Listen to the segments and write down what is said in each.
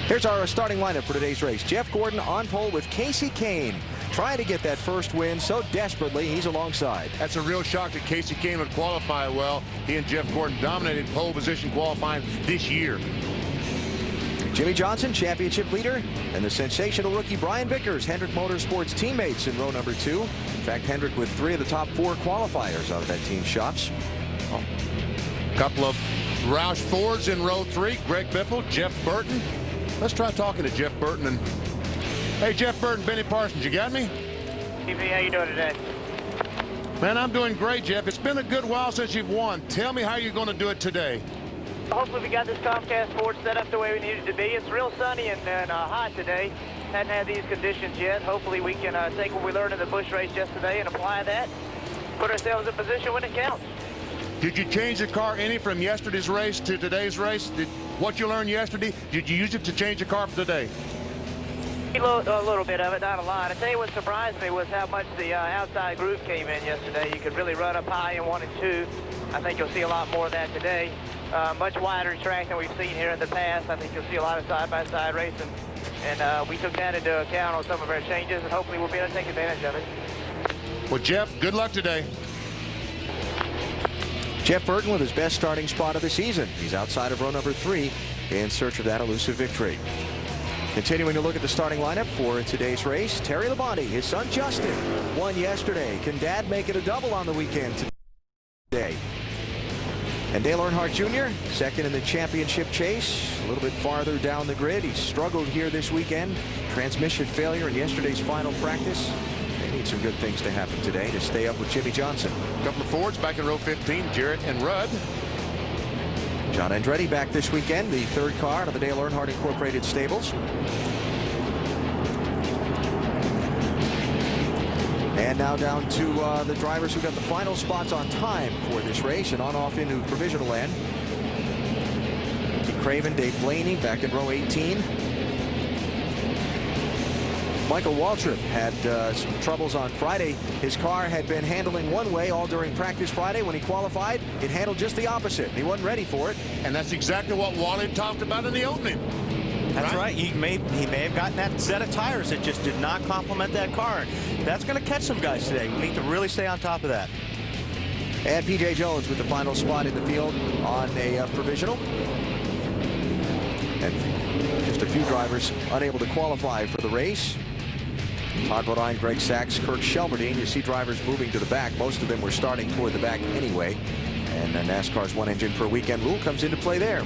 Here's our starting lineup for today's race. Jeff Gordon on pole with Casey Kane, trying to get that first win so desperately. He's alongside. That's a real shock that Casey Kane would qualify well. He and Jeff Gordon dominated pole position qualifying this year. Jimmy Johnson, championship leader, and the sensational rookie Brian Vickers, Hendrick Motorsports teammates in row number 2. In fact, Hendrick with 3 of the top 4 qualifiers out of that team's shops. Couple of Roush Fords in row 3. Greg Biffle, Jeff Burton. Let's try talking to Jeff Burton. And hey, Jeff Burton, Benny Parsons, you got me? TV, how you doing today? Man, I'm doing great, Jeff. It's been a good while since you've won. Tell me how you're going to do it today. Hopefully we got this Comcast Ford set up the way we need it to be. It's real sunny and hot today. Hadn't had these conditions yet. Hopefully we can take what we learned in the Busch race yesterday and apply that. Put ourselves in position when it counts. Did you change the car any from yesterday's race to today's race? What you learned yesterday, did you use it to change the car for today? A little bit of it, not a lot. I tell you what surprised me was how much the outside groove came in yesterday. You could really run up high in 1 and 2. I think you'll see a lot more of that today. Much wider track than we've seen here in the past. I think you'll see a lot of side-by-side racing. And we took that into account on some of our changes, and hopefully we'll be able to take advantage of it. Well, Jeff, good luck today. Jeff Burton with his best starting spot of the season. He's outside of row number 3 in search of that elusive victory. Continuing to look at the starting lineup for today's race, Terry Labonte, his son Justin, won yesterday. Can Dad make it a double on the weekend today? And Dale Earnhardt Jr., second in the championship chase, a little bit farther down the grid. He struggled here this weekend. Transmission failure in yesterday's final practice. They need some good things to happen today to stay up with Jimmy Johnson. A couple of Fords back in row 15, Jarrett and Rudd. John Andretti back this weekend, the 3rd car out of the Dale Earnhardt Incorporated stables. And now down to the drivers who got the final spots on time for this race and on off into provisional land. Keith Craven, Dave Blaney back in row 18. Michael Waltrip had some troubles on Friday. His car had been handling one way all during practice Friday. When he qualified, it handled just the opposite. He wasn't ready for it. And that's exactly what Wally talked about in the opening. That's right. He may have gotten that set of tires that just did not complement that car. That's going to catch some guys today. We need to really stay on top of that. And P.J. Jones with the final spot in the field on a provisional. And just a few drivers unable to qualify for the race. Todd Bodine, Greg Sachs, Kirk Shelmerdine. You see drivers moving to the back. Most of them were starting toward the back anyway. And NASCAR's 1 engine per weekend rule comes into play there.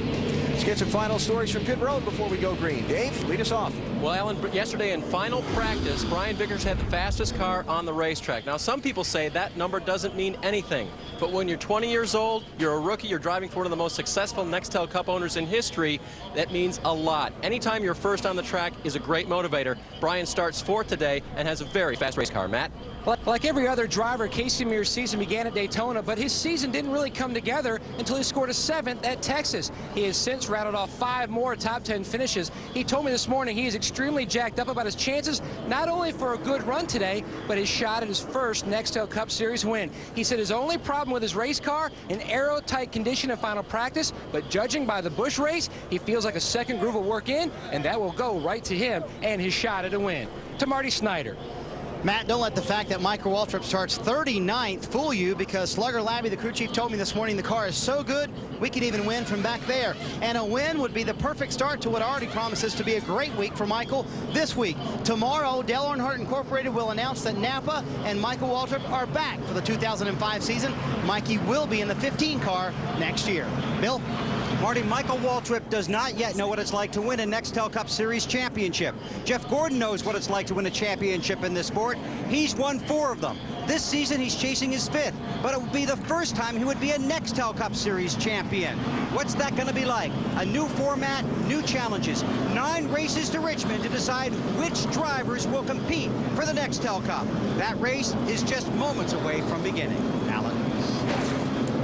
Let's get some final stories from pit road before we go green. Dave, lead us off. Well, Alan, yesterday in final practice, Brian Vickers had the fastest car on the racetrack. Now, some people say that number doesn't mean anything. But when you're 20 years old, you're a rookie, you're driving for one of the most successful Nextel Cup owners in history, that means a lot. Anytime you're first on the track is a great motivator. Brian starts 4th today and has a very fast race car. Matt? Like every other driver, Casey Mears' season began at Daytona, but his season didn't really come together until he scored a 7th at Texas. He has since rattled off 5 more top 10 finishes. He told me this morning he is extremely jacked up about his chances, not only for a good run today, but his shot at his first Nextel Cup Series win. He said his only problem with his race car, an aero-tight condition in final practice, but judging by the Busch race, he feels like a second groove will work in, and that will go right to him and his shot at a win. To Marty Snyder. Matt, don't let the fact that Michael Waltrip starts 39th fool you, because Slugger Labby, the crew chief, told me this morning the car is so good we can even win from back there. And a win would be the perfect start to what already promises to be a great week for Michael this week. Tomorrow, Dale Earnhardt Incorporated will announce that Napa and Michael Waltrip are back for the 2005 season. Mikey will be in the 15 car next year. Bill? Marty, Michael Waltrip does not yet know what it's like to win a Nextel Cup Series championship. Jeff Gordon knows what it's like to win a championship in this sport. He's won 4 of them. This season, he's chasing his 5th, but it would be the first time he would be a Nextel Cup Series champion. What's that going to be like? A new format, new challenges. 9 races to Richmond to decide which drivers will compete for the Nextel Cup. That race is just moments away from beginning. Alan.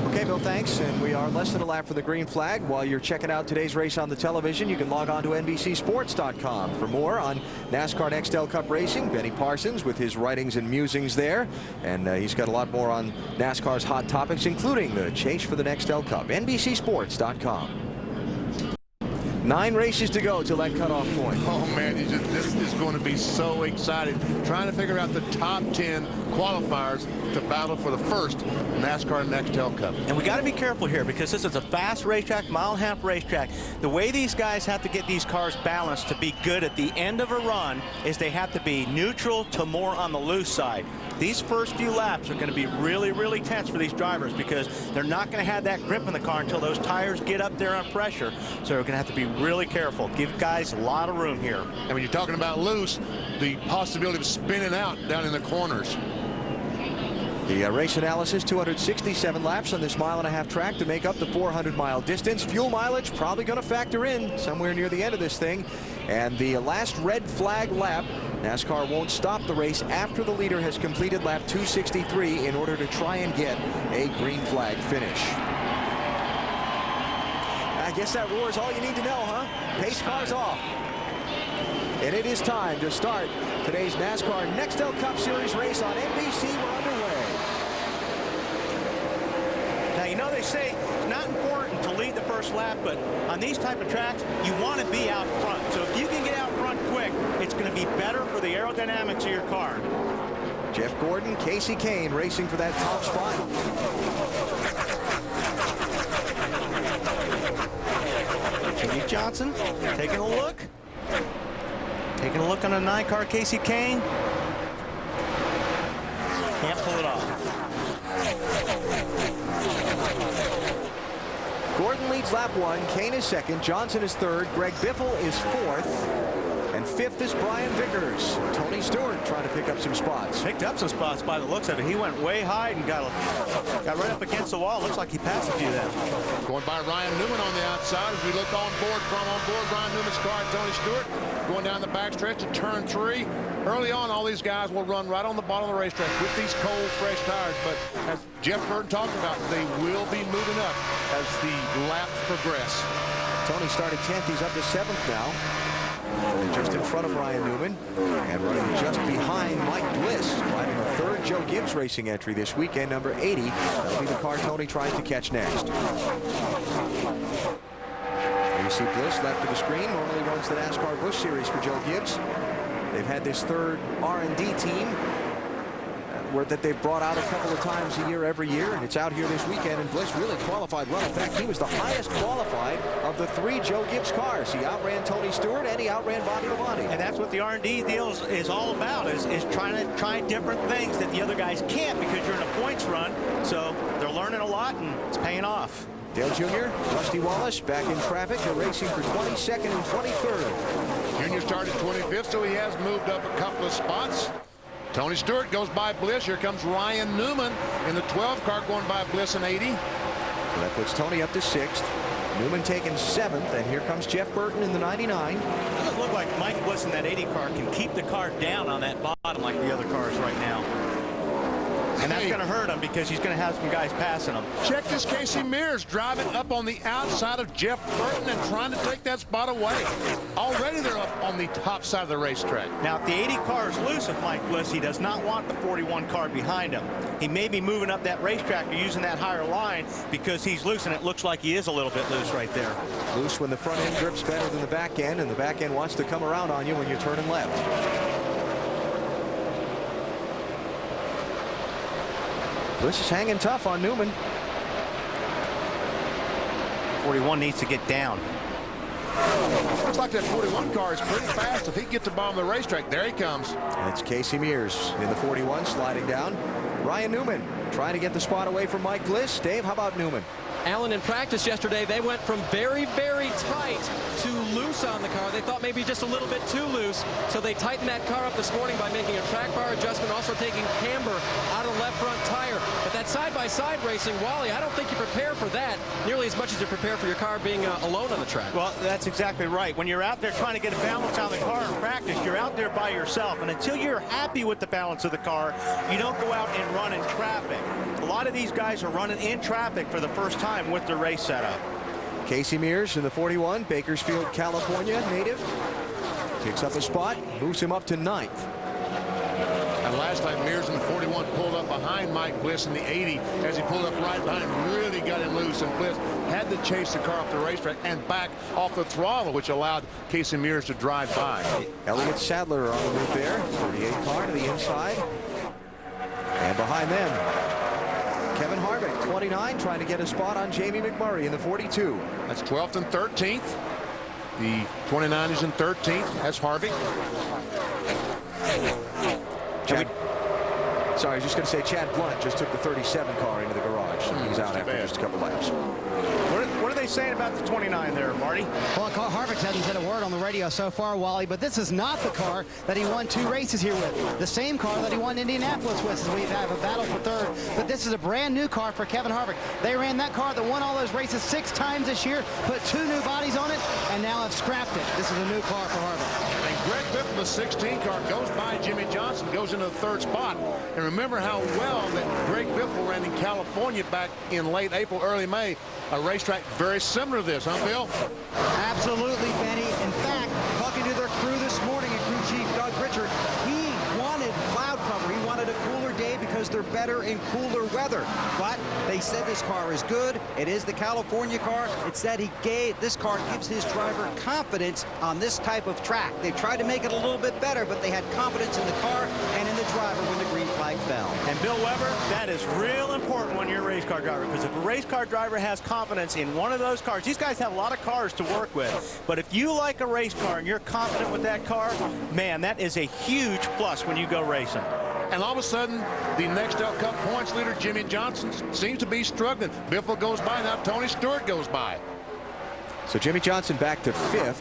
Okay, Bill, thanks. And we are less than a lap for the green flag. While you're checking out today's race on the television, you can log on to NBCSports.com for more on NASCAR Nextel Cup Racing. Benny Parsons with his writings and musings there. And he's got a lot more on NASCAR's hot topics, including the chase for the Nextel Cup. NBCSports.com. 9 races to go till that cutoff point. Oh, man, this is going to be so exciting. Trying to figure out the top 10 qualifiers to battle for the first NASCAR Nextel Cup. And we got to be careful here because this is a fast racetrack, mile-and-a-half racetrack. The way these guys have to get these cars balanced to be good at the end of a run is they have to be neutral to more on the loose side. These first few laps are going to be really, really tense for these drivers because they're not going to have that grip in the car until those tires get up there on pressure. So they're going to have to be really careful. Give guys a lot of room here. And when you're talking about loose, the possibility of spinning out down in the corners. The race analysis, 267 laps on this mile-and-a-half track to make up the 400-mile distance. Fuel mileage probably going to factor in somewhere near the end of this thing. And the last red flag lap, NASCAR won't stop the race after the leader has completed lap 263 in order to try and get a green flag finish. I guess that roar is all you need to know, huh? Pace car's off. And it is time to start today's NASCAR Nextel Cup Series race on NBC. We're underway. Now, you know they say it's not important to lead the first lap, but on these type of tracks, you want to be out front. So if you can get out front quick, it's going to be better for the aerodynamics of your car. Jeff Gordon, Casey Kane racing for that top spot. Jimmy Johnson taking a look. Taking a look on a 9-car Casey Kane. Can't pull it off. Gordon leads lap 1. Kane is second. Johnson is third. Greg Biffle is fourth. And fifth is Brian Vickers. Tony Stewart trying to pick up some spots. Picked up some spots by the looks of it. He went way high and got right up against the wall. Looks like he passed a few then. Going by Ryan Newman on the outside as we look on board Ryan Newman's car. Tony Stewart going down the backstretch to turn 3. Early on, all these guys will run right on the bottom of the racetrack with these cold, fresh tires. But as Jeff Burton talked about, they will be moving up as the laps progress. Tony started 10th. He's up to 7th now. And just in front of Ryan Newman and running just behind Mike Bliss, driving the third Joe Gibbs Racing entry this weekend, number 80. That'll be the car Tony tries to catch next. You see Bliss left of the screen, normally runs the NASCAR Busch Series for Joe Gibbs. They've had this third R&D team that they've brought out a couple of times a year every year, and it's out here this weekend, and Bliss really qualified well. In fact, he was the highest qualified of the 3 Joe Gibbs cars. He outran Tony Stewart and he outran Bobby Labonte. And that's what the R&D deal is all about, is trying to try different things that the other guys can't because you're in a points run. So they're learning a lot, and it's paying off. Dale Jr., Rusty Wallace back in traffic. They're racing for 22nd and 23rd. Junior started 25th, so he has moved up a couple of spots. Tony Stewart goes by Bliss. Here comes Ryan Newman in the 12 car going by Bliss in 80. So that puts Tony up to 6th. Newman taking 7th, and here comes Jeff Burton in the 99. It doesn't look like Mike Bliss in that 80 car can keep the car down on that bottom like the other cars right now. And that's going to hurt him because he's going to have some guys passing him. Check this Casey Mears driving up on the outside of Jeff Burton and trying to take that spot away. Already they're up on the top side of the racetrack. Now, if the 80 car is loose with Mike Bliss, he does not want the 41 car behind him. He may be moving up that racetrack or using that higher line because he's loose, and it looks like he is a little bit loose right there. Loose when the front end grips better than the back end, and the back end wants to come around on you when you're turning left. Bliss is hanging tough on Newman. 41 needs to get down. Looks like that 41 car is pretty fast. If he gets to the bottom of the racetrack, there he comes. That's Casey Mears in the 41 sliding down. Ryan Newman trying to get the spot away from Mike Bliss. Dave, how about Newman? Alan, in practice yesterday, they went from very, very tight to loose on the car. They thought maybe just a little bit too loose, so they tightened that car up this morning by making a track bar adjustment, also taking camber out of the left front tire. But that side-by-side racing, Wally, I don't think you prepare for that nearly as much as you prepare for your car being alone on the track. Well, that's exactly right. When you're out there trying to get a balance on the car in practice, you're out there by yourself. And until you're happy with the balance of the car, you don't go out and run in traffic. A lot of these guys are running in traffic for the first time with their race setup. Casey Mears in the 41, Bakersfield, California native. Picks up a spot, moves him up to 9th. And last time Mears in the 41 pulled up behind Mike Bliss in the 80 as he pulled up right behind him, really got him loose, and Bliss had to chase the car off the racetrack and back off the throttle, which allowed Casey Mears to drive by. Elliott Sadler on the move there. 38 car to the inside. And behind them, Kevin Harvick, 29, trying to get a spot on Jamie McMurray in the 42. That's 12th and 13th. The 29 is in 13th. That's Harvick. Sorry, I was just going to say Chad Blunt just took the 37 car into the garage. So he's out after just a couple laps. What are they saying about the 29 there, Marty? Well, Harvick hasn't said a word on the radio so far, Wally, but this is not the car that he won 2 races here with. The same car that he won Indianapolis with, as we have a battle for third. But this is a brand new car for Kevin Harvick. They ran that car that won all those races 6 times this year, put 2 new bodies on it, and now have scrapped it. This is a new car for Harvick. And Greg Biffle, the 16 car, goes by Jimmy Johnson, goes into the 3rd spot. And remember how well that Greg Biffle ran in California back in late April, early May. A racetrack very similar to this, huh, Bill? Absolutely, Benny. In fact, talking to their crew this morning, and crew chief Doug Richard, he wanted cloud cover. He wanted a cooler day because they're better in cooler weather. But they said this car is good. It is the California car. It said this car gives his driver confidence on this type of track. They tried to make it a little bit better, but they had confidence in the car and in the driver when the green flag fell. And Bill Weber, that is real important when you're a race car driver, because if a race car driver has confidence in one of those cars, these guys have a lot of cars to work with, but if you like a race car and you're confident with that car, man, that is a huge plus when you go racing. And all of a sudden, the Nextel Cup points leader, Jimmy Johnson, seems to be struggling. Biffle goes by, now Tony Stewart goes by. So Jimmy Johnson back to 5th.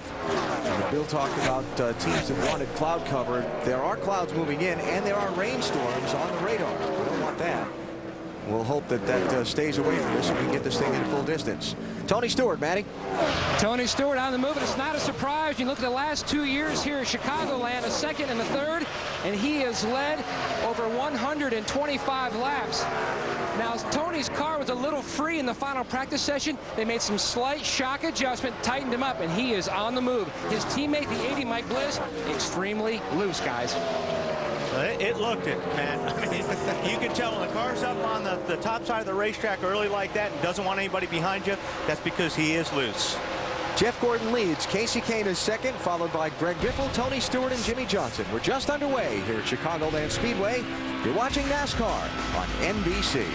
And Bill talked about teams that wanted cloud cover. There are clouds moving in, and there are rainstorms on the radar. We don't want that. We'll hope that that stays away from us so we can get this thing in full distance. Tony Stewart, Matty. Tony Stewart on the move, and it's not a surprise. You look at the last 2 years here at Chicagoland, a 2nd and a 3rd, and he has led over 125 laps. Now, Tony's car was a little free in the final practice session. They made some slight shock adjustment, tightened him up, and he is on the move. His teammate, the 80 Mike Bliss, extremely loose, guys. It looked it, man. I mean, you can tell when the car's up on the top side of the racetrack early like that and doesn't want anybody behind you, that's because he is loose. Jeff Gordon leads. Casey Kane is 2nd, followed by Greg Biffle, Tony Stewart, and Jimmy Johnson. We're just underway here at Chicagoland Speedway. You're watching NASCAR on NBC.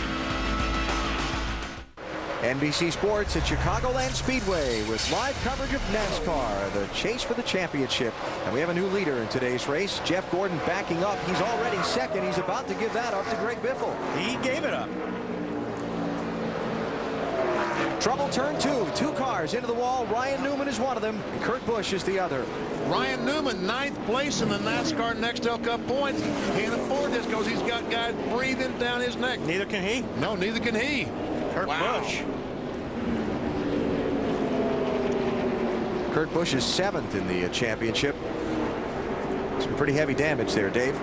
NBC Sports at Chicagoland Speedway with live coverage of NASCAR, the chase for the championship. And we have a new leader in today's race. Jeff Gordon backing up. He's already 2nd. He's about to give that up to Greg Biffle. He gave it up. Trouble turn 2. 2 cars into the wall. Ryan Newman is one of them, and Kurt Busch is the other. Ryan Newman, 9th place in the NASCAR Nextel Cup points. Can't afford this because he's got guys breathing down his neck. Neither can he. No, neither can he. Kurt Busch. Kurt Busch is 7th in the championship. Some pretty heavy damage there, Dave.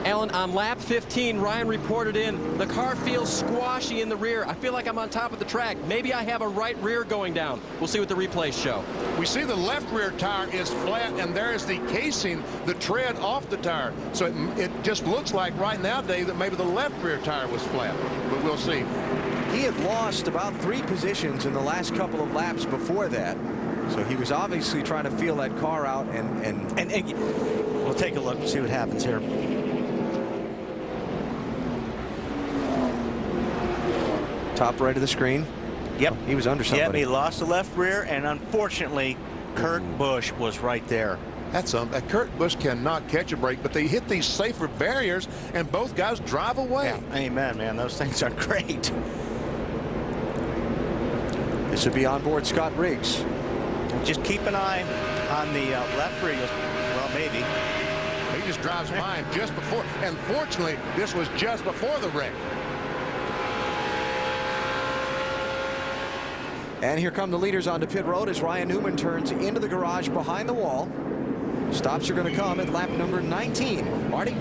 Alan, on lap 15, Ryan reported in, the car feels squashy in the rear. I feel like I'm on top of the track. Maybe I have a right rear going down. We'll see what the replays show. We see the left rear tire is flat, and there is the casing, the tread off the tire. So it just looks like right now, Dave, that maybe the left rear tire was flat. But we'll see. He had lost about 3 positions in the last couple of laps before that. So he was obviously trying to feel that car out, and we'll take a look and see what happens here. Top right of the screen. Yep. He was under somebody. Yep, he lost the left rear, and unfortunately, Kurt Busch was right there. That's Kurt Busch cannot catch a break, but they hit these safer barriers, and both guys drive away. Yeah, amen, man. Those things are great. This would be on board Scott Riggs. Just keep an eye on the left rear. Well, maybe. He just drives by him just before. And fortunately, this was just before the wreck. And here come the leaders onto pit road as Ryan Newman turns into the garage behind the wall. Stops are going to come at lap number 19. Marty?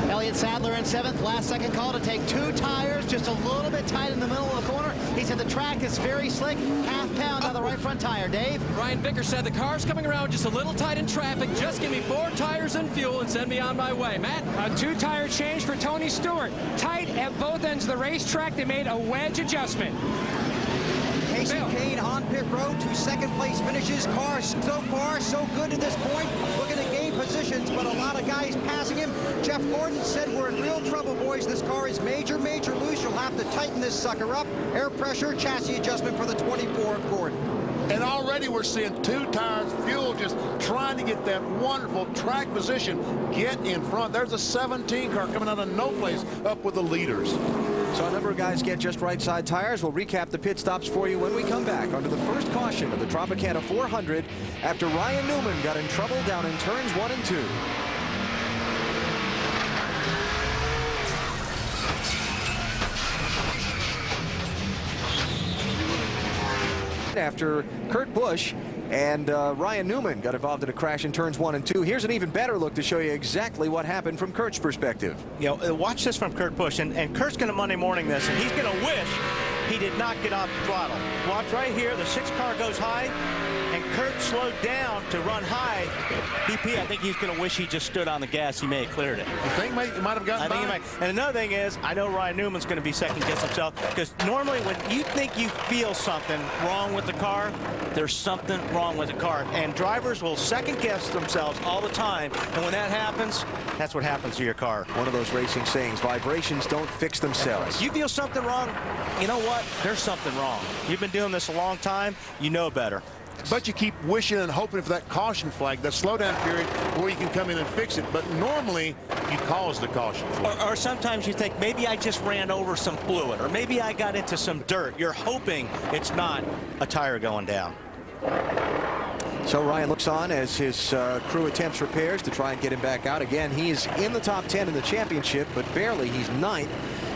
Elliott Sadler in 7th. Last second call to take 2 tires, just a little bit tight in the middle of the corner. He said the track is very slick. Half pound on the right front tire. Dave? Brian Vickers said the car's coming around just a little tight in traffic. Just give me 4 tires and fuel and send me on my way. Matt? A 2-tire change for Tony Stewart. Tight at both ends of the racetrack. They made a wedge adjustment. Casey Kane on pit road, 2 second-place finishes. Car so far so good to this point. Looking to gain positions, but a lot of guys passing him. Jeff Gordon said we're in real trouble, boys. This car is major loose. You'll have to tighten this sucker up. Air pressure, chassis adjustment for the 24 of Gordon. And already we're seeing 2 tires, fuel, just trying to get that wonderful track position, get in front. There's a 17 car coming out of no place up with the leaders. So a number of guys get just right side tires. We'll recap the pit stops for you when we come back under the first caution of the Tropicana 400 after Ryan Newman got in trouble down in turns 1 and 2. After Kurt Busch and Ryan Newman got involved in a crash in turns 1 and 2. Here's an even better look to show you exactly what happened from Kurt's perspective. You know, watch this from Kurt Busch, and Kurt's going to Monday morning this, and he's going to wish he did not get off the throttle. Watch right here, the 6 car goes high, and Kurt slowed down to run high. BP, I think he's going to wish he just stood on the gas. He may have cleared it. You think he might have gotten by? I think he might. And another thing is, I know Ryan Newman's going to be second guess himself, because normally when you think you feel something wrong with the car, there's something wrong with the car. And drivers will second guess themselves all the time. And when that happens, that's what happens to your car. One of those racing sayings, vibrations don't fix themselves. You feel something wrong, you know what? There's something wrong. You've been doing this a long time, you know better. But you keep wishing and hoping for that caution flag, that slowdown period where you can come in and fix it. But normally, you cause the caution flag. Or sometimes you think, maybe I just ran over some fluid, or maybe I got into some dirt. You're hoping it's not a tire going down. So Ryan looks on as his crew attempts repairs to try and get him back out. Again, he's in the top 10 in the championship, but barely. He's 9th.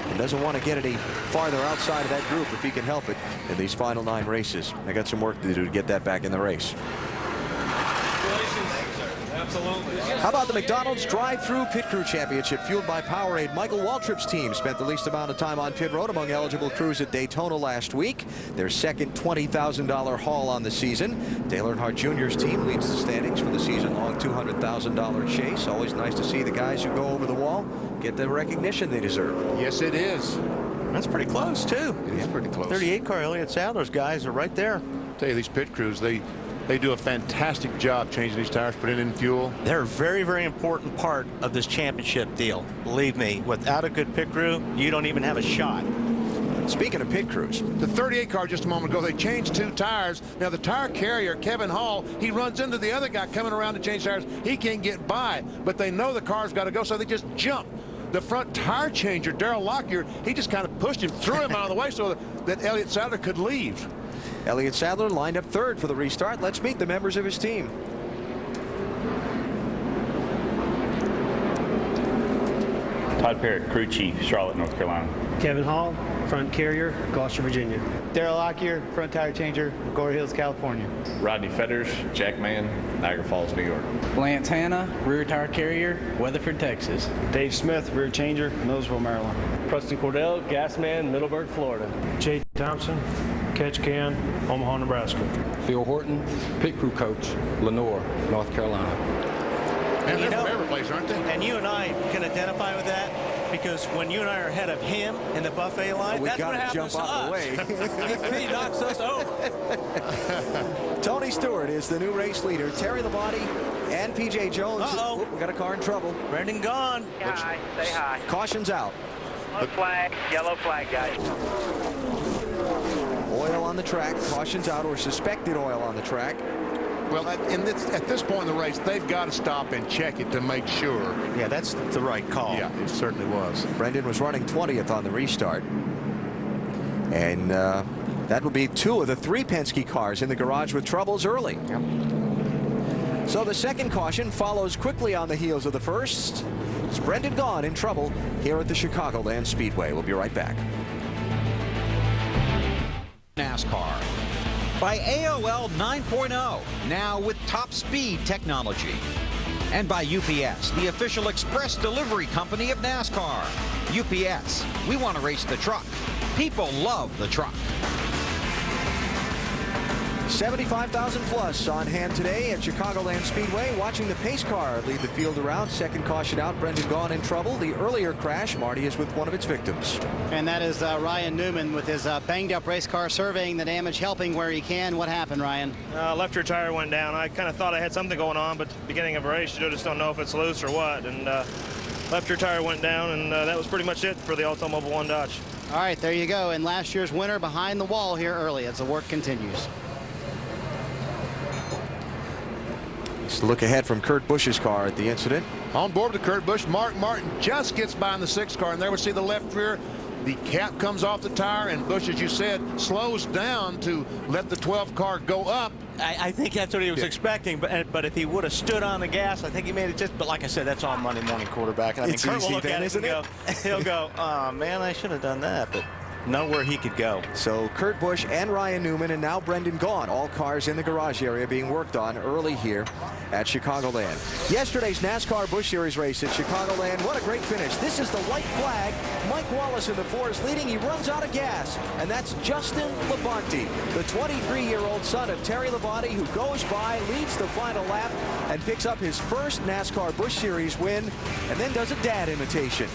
And doesn't want to get any farther outside of that group if he can help it in these final 9 races. They got some work to do to get that back in the race. Absolutely. How about the McDonald's Drive-Thru Pit Crew Championship fueled by Powerade? Michael Waltrip's team spent the least amount of time on pit road among eligible crews at Daytona last week. Their second $20,000 haul on the season. Dale Earnhardt Jr.'s team leads the standings for the season-long $200,000 chase. Always nice to see the guys who go over the wall get the recognition they deserve. Yes, it is. That's pretty close, too. It is pretty close. 38 car Elliott Sadler's guys are right there. I tell you, these pit crews, they do a fantastic job changing these tires, putting in fuel. They're a very, very important part of this championship deal. Believe me, without a good pit crew, you don't even have a shot. Speaking of pit crews, the 38 car just a moment ago, they changed 2 tires. Now the tire carrier, Kevin Hall, he runs into the other guy coming around to change tires. He can't get by, but they know the car's got to go, so they just jump. The front tire changer, Darrell Lockyer, he just kind of pushed him, threw him out of the way so that Elliott Sadler could leave. Elliott Sadler lined up 3rd for the restart. Let's meet the members of his team. Todd Parrott, crew chief, Charlotte, North Carolina. Kevin Hall, front carrier, Gloucester, Virginia. Darrell Lockyer, front tire changer, Gore Hills, California. Rodney Fetters, Jack Mann, Niagara Falls, New York. Lance Hanna, rear tire carrier, Weatherford, Texas. Dave Smith, rear changer, Millersville, Maryland. Preston Cordell, gas man, Middleburg, Florida. Jay Thompson, catch can, Omaha, Nebraska. Phil Horton, pit crew coach, Lenore, North Carolina. And they're from every place, aren't they? And you and I can identify with that, because when you and I are ahead of him in the buffet line, we that's what happens to us. He knocks us over. Tony Stewart is the new race leader. Terry Labonte and P.J. Jones. Uh-oh. We got a car in trouble. Brendan gone. Say hi. Say hi. Caution's out. Yellow flag, guys. Oil on the track. Caution's out, or suspected oil on the track. Well, at this point in the race, they've got to stop and check it to make sure. Yeah, that's the right call. Yeah, it certainly was. Brendan was running 20th on the restart. And that will be 2 of the 3 Penske cars in the garage with troubles early. Yep. So the second caution follows quickly on the heels of the first. It's Brendan Gaughan in trouble here at the Chicagoland Speedway. We'll be right back. NASCAR by AOL 9.0, now with top speed technology. And by UPS, the official express delivery company of NASCAR. UPS, we want to race the truck. People love the truck. 75,000 plus on hand today at Chicagoland Speedway. Watching the pace car lead the field around. Second caution out. Brendan Gaughan in trouble. The earlier crash, Marty is with one of its victims. And that is Ryan Newman with his banged up race car, surveying the damage, helping where he can. What happened, Ryan? Left rear tire went down. I kind of thought I had something going on, but at the beginning of a race, you just don't know if it's loose or what. And left rear tire went down, and that was pretty much it for the Automobile 1 Dodge. All right, there you go. And last year's winner behind the wall here early as the work continues. It's a look ahead from Kurt Busch's car at the incident. On board with Kurt Busch, Mark Martin just gets by in the 6 car, and there we see the left rear. The cap comes off the tire, and Busch, as you said, slows down to let the 12 car go up. I think that's what he was expecting, but if he would have stood on the gas, I think he made it just. But like I said, that's all Monday morning quarterback. I mean, Kurt will look at it and go, he'll go, oh man, I should have done that, but know where he could go. So Kurt Busch and Ryan Newman and now Brendan Gaughan, all cars in the garage area being worked on early here at Chicagoland. Yesterday's NASCAR Busch Series race at Chicagoland, what a great finish. This is the white flag. Mike Wallace in the 4 is leading. He runs out of gas, and that's Justin Labonte, the 23-year-old son of Terry Labonte, who goes by, leads the final lap, and picks up his first NASCAR Busch Series win, and then does a dad imitation.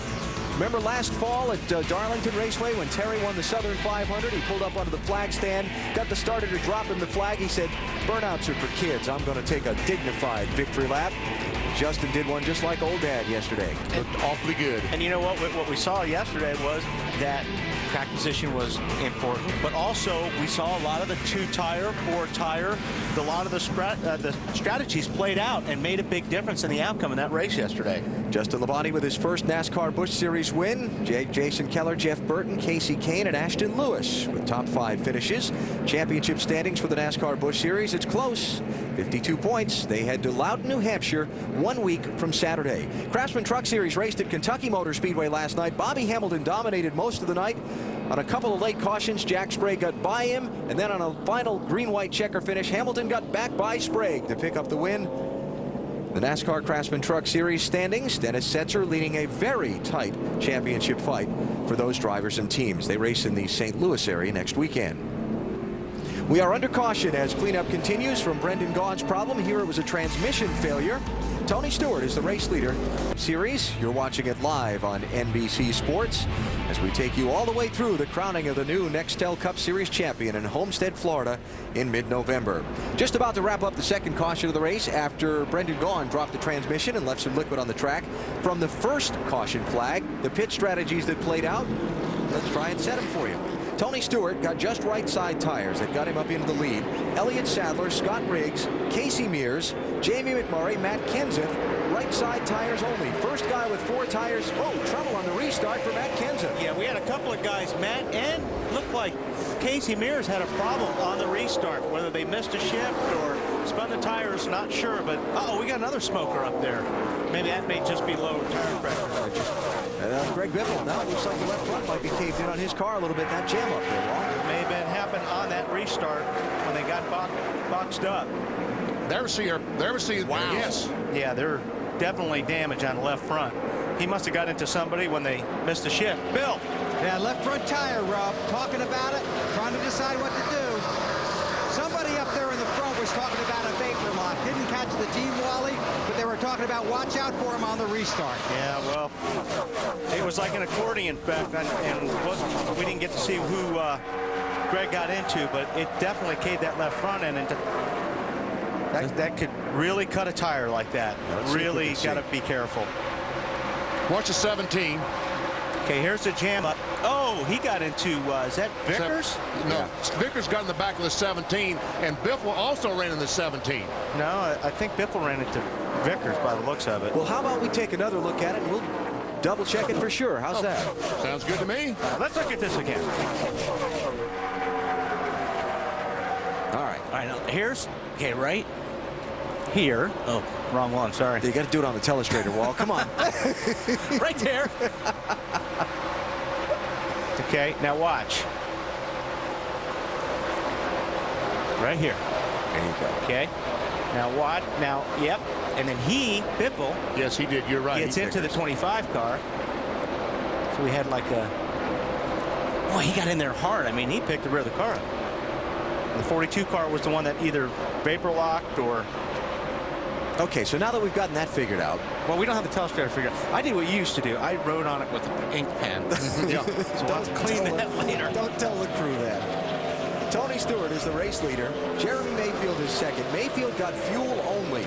Remember last fall at Darlington Raceway when Terry won the Southern 500? He pulled up onto the flag stand, got the starter to drop him the flag. He said, burnouts are for kids. I'm going to take a dignified victory lap. Justin did one just like old dad yesterday. Looked awfully good. And you know what we saw yesterday was that track position was important, but also we saw a lot of the 2-tire, 4-tire, a lot of the strategies played out and made a big difference in the outcome in that race yesterday. Justin Labonte with his first NASCAR Busch Series win. Jason Keller, Jeff Burton, Casey Kane, and Ashton Lewis with top 5 finishes. Championship standings for the NASCAR Busch Series. It's close. 52 points. They head to Loudon, New Hampshire 1 week from Saturday. Craftsman Truck Series raced at Kentucky Motor Speedway last night. Bobby Hamilton dominated most of the night. On a couple of late cautions, Jack Sprague got by him, and then on a final green-white checker finish, Hamilton got back by Sprague to pick up the win. The NASCAR Craftsman Truck Series standings, Dennis Setzer leading a very tight championship fight for those drivers and teams. They race in the St. Louis area next weekend. We are under caution as cleanup continues from Brendan Gaughan's problem. Here it was a transmission failure. Tony Stewart is the race leader. Series, you're watching it live on NBC Sports as we take you all the way through the crowning of the new Nextel Cup Series champion in Homestead, Florida in mid-November. Just about to wrap up the second caution of the race after Brendan Gaughan dropped the transmission and left some liquid on the track. From the first caution flag, the pit strategies that played out, let's try and set them for you. Tony Stewart got just right side tires that got him up into the lead. Elliott Sadler, Scott Riggs, Casey Mears, Jamie McMurray, Matt Kenseth, right side tires only. First guy with 4 tires. Oh, trouble on the restart for Matt Kenseth. Yeah, we had a couple of guys, Matt, and looked like Casey Mears had a problem on the restart, whether they missed a shift or spun the tires, not sure, but we got another smoker up there. Maybe that may just be low tire pressure. Greg Biffle, now it looks like the left front might be caved in on his car a little bit. That jam up there, Walt. It may have been happened on that restart when they got boxed up. There we see. Wow. Yes. Yeah, they're definitely damage on the left front. He must have got into somebody when they missed a shift. Bill. Yeah, left front tire, Rob. Talking about it, trying to decide what to do. Somebody up there in the front was talking about a vapor lock. Didn't catch the team, Wally, but they were talking about watch out for him on the restart. Yeah, well, it was like an accordion effect, and we didn't get to see who Greg got into, but it definitely caved that left front end into. That could really cut a tire like that. Really got to be careful. Watch the 17. Okay, here's the jam up. Oh, he got into, is that Vickers? No, yeah. Vickers got in the back of the 17, and Biffle also ran in the 17. No, I think Biffle ran into Vickers by the looks of it. Well, how about we take another look at it, and we'll double check it for sure. How's that? Sounds good to me. Let's look at this again. All right, now here's, okay, right here. Oh, wrong one, sorry. You got to do it on the telestrator wall. Come on. Right there. Okay, now watch. Right here. There you go. Okay. Now what? Now, yep. And then Biffle. Yes, he did. You're right. Gets into the 25 car. So we had like a. Boy, he got in there hard. I mean, he picked the rear of the car. The 42 car was the one that either vapor locked or. Okay, so now that we've gotten that figured out. Well, we don't have the telestrator figured out. I did what you used to do. I wrote on it with an ink pen. Yeah. So I'll clean that later. Don't tell the crew that. Tony Stewart is the race leader. Jeremy Mayfield is second. Mayfield got fuel only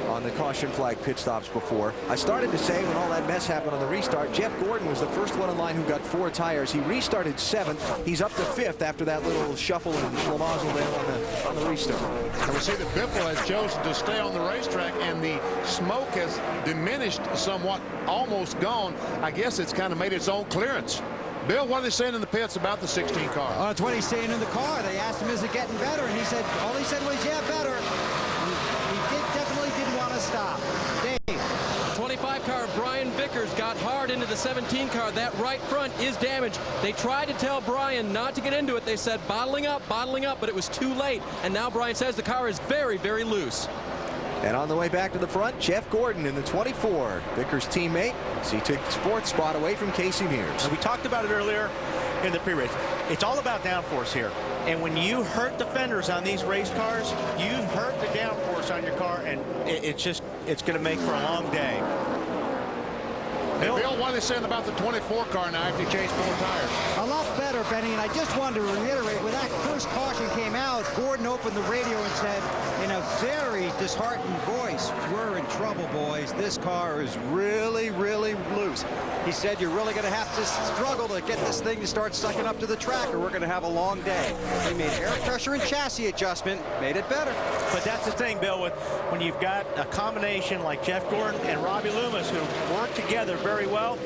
on the caution flag pit stops before. I started to say when all that mess happened on the restart, Jeff Gordon was the first one in line who got 4 tires. He restarted 7th. He's up to 5th after that little shuffle and schlemazel there on the restart. And we see that Biffle has chosen to stay on the racetrack, and the smoke has diminished somewhat, almost gone. I guess it's kind of made its own clearance. Bill, what are they saying in the pits about the 16 car? That's what he's saying in the car. They asked him, is it getting better? And he said, all he said was, yeah, better. He definitely didn't want to stop. Dave. 25 car Brian Vickers got hard into the 17 car. That right front is damaged. They tried to tell Brian not to get into it. They said bottling up, but it was too late. And now Brian says the car is very, very loose. And on the way back to the front, Jeff Gordon in the 24. Vickers' teammate, as he took the fourth spot away from Casey Mears. And we talked about it earlier in the pre-race. It's all about downforce here. And when you hurt the fenders on these race cars, you hurt the downforce on your car, and it's going to make for a long day. Bill, what are they saying about the 24 car now after he changed 4 tires? A lot better, Benny, and I just wanted to reiterate, when that first caution came out, Gordon opened the radio and said in a very disheartened voice, we're in trouble, boys. This car is really, really loose. He said, you're really going to have to struggle to get this thing to start sucking up to the track, or we're going to have a long day. They made air pressure and chassis adjustment, made it better. But that's the thing, Bill, when you've got a combination like Jeff Gordon and Robbie Loomis who work together very well.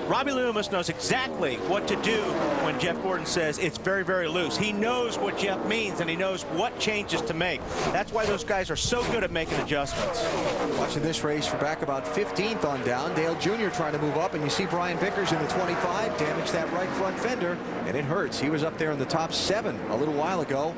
Robbie Loomis knows exactly what to do when Jeff Gordon says it's very, very loose. He knows what Jeff means, and he knows what changes to make. That's why those guys are so good at making adjustments. Watching this race for back about 15th on down. Dale Jr. trying to move up, and you see Brian Vickers in the 25 damage that right front fender, and it hurts. He was up there in the top 7 a little while ago.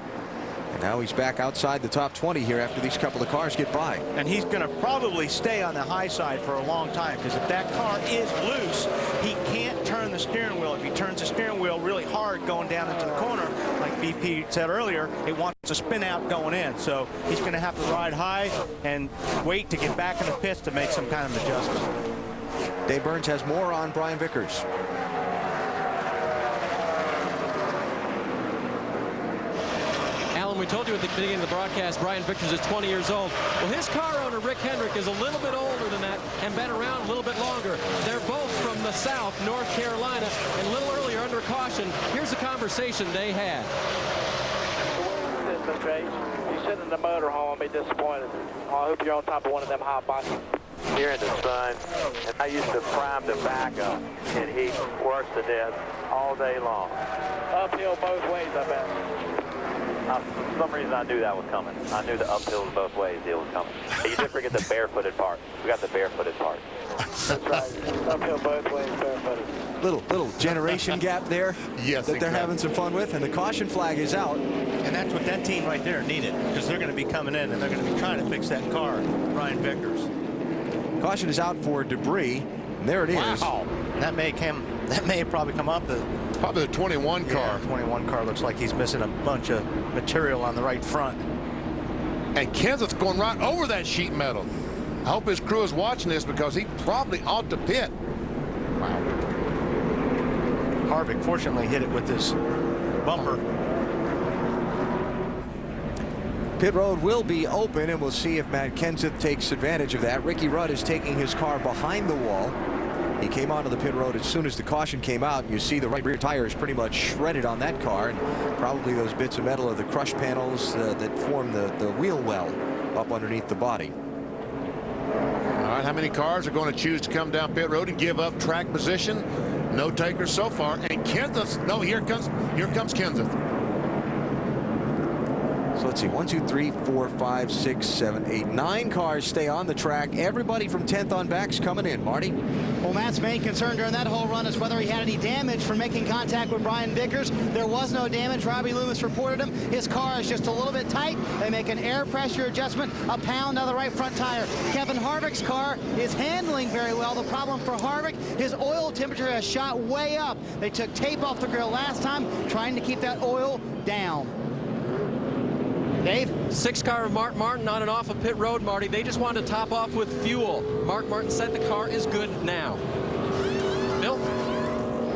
And now he's back outside the top 20 here after these couple of cars get by. And he's going to probably stay on the high side for a long time, because if that car is loose, he can't turn the steering wheel. If he turns the steering wheel really hard going down into the corner, like BP said earlier, it wants to spin out going in. So he's going to have to ride high and wait to get back in the pits to make some kind of adjustment. Dave Burns has more on Brian Vickers. We told you at the beginning of the broadcast, Brian Vickers is 20 years old. Well, his car owner, Rick Hendrick, is a little bit older than that and been around a little bit longer. They're both from the South, North Carolina, and a little earlier under caution. Here's the conversation they had. You sit in the motorhome and be disappointed. I hope you're on top of one of them hot boxes. Here in the sun, and I used to prime the back up, and he works to death all day long. Uphill both ways, I bet. For some reason, I knew that was coming. I knew the uphills both ways deal was coming. You did forget the barefooted part. We got the barefooted part. That's right. Uphill both ways, barefooted. Little generation gap there. Yes, that they're having some fun with, and the caution flag is out. And that's what that team right there needed, because they're going to be coming in and they're going to be trying to fix that car, Brian Vickers. Caution is out for debris. And there it is. Wow. That may have probably come up. Probably the 21 car. 21 car looks like he's missing a bunch of material on the right front. And Kenseth's going right over that sheet metal. I hope his crew is watching this, because he probably ought to pit. Wow. Harvick fortunately hit it with this bumper. Pit road will be open, and we'll see if Matt Kenseth takes advantage of that. Ricky Rudd is taking his car behind the wall. He came onto the pit road as soon as the caution came out. You see the right rear tire is pretty much shredded on that car, and probably those bits of metal are the crush panels that form the wheel well up underneath the body. All right, how many cars are going to choose to come down pit road and give up track position? No takers so far. And Kenseth, no, here comes Kenseth. So let's see, 1, 2, 3, 4, 5, 6, 7, 8, 9 cars stay on the track. Everybody from 10th on back's coming in. Marty? Well, Matt's main concern during that whole run is whether he had any damage from making contact with Brian Vickers. There was no damage. Robbie Loomis reported him. His car is just a little bit tight. They make an air pressure adjustment, a pound on the right front tire. Kevin Harvick's car is handling very well. The problem for Harvick, his oil temperature has shot way up. They took tape off the grill last time, trying to keep that oil down. Dave? 6 car of Mark Martin on and off of pit road, Marty. They just wanted to top off with fuel. Mark Martin said the car is good now. Bill?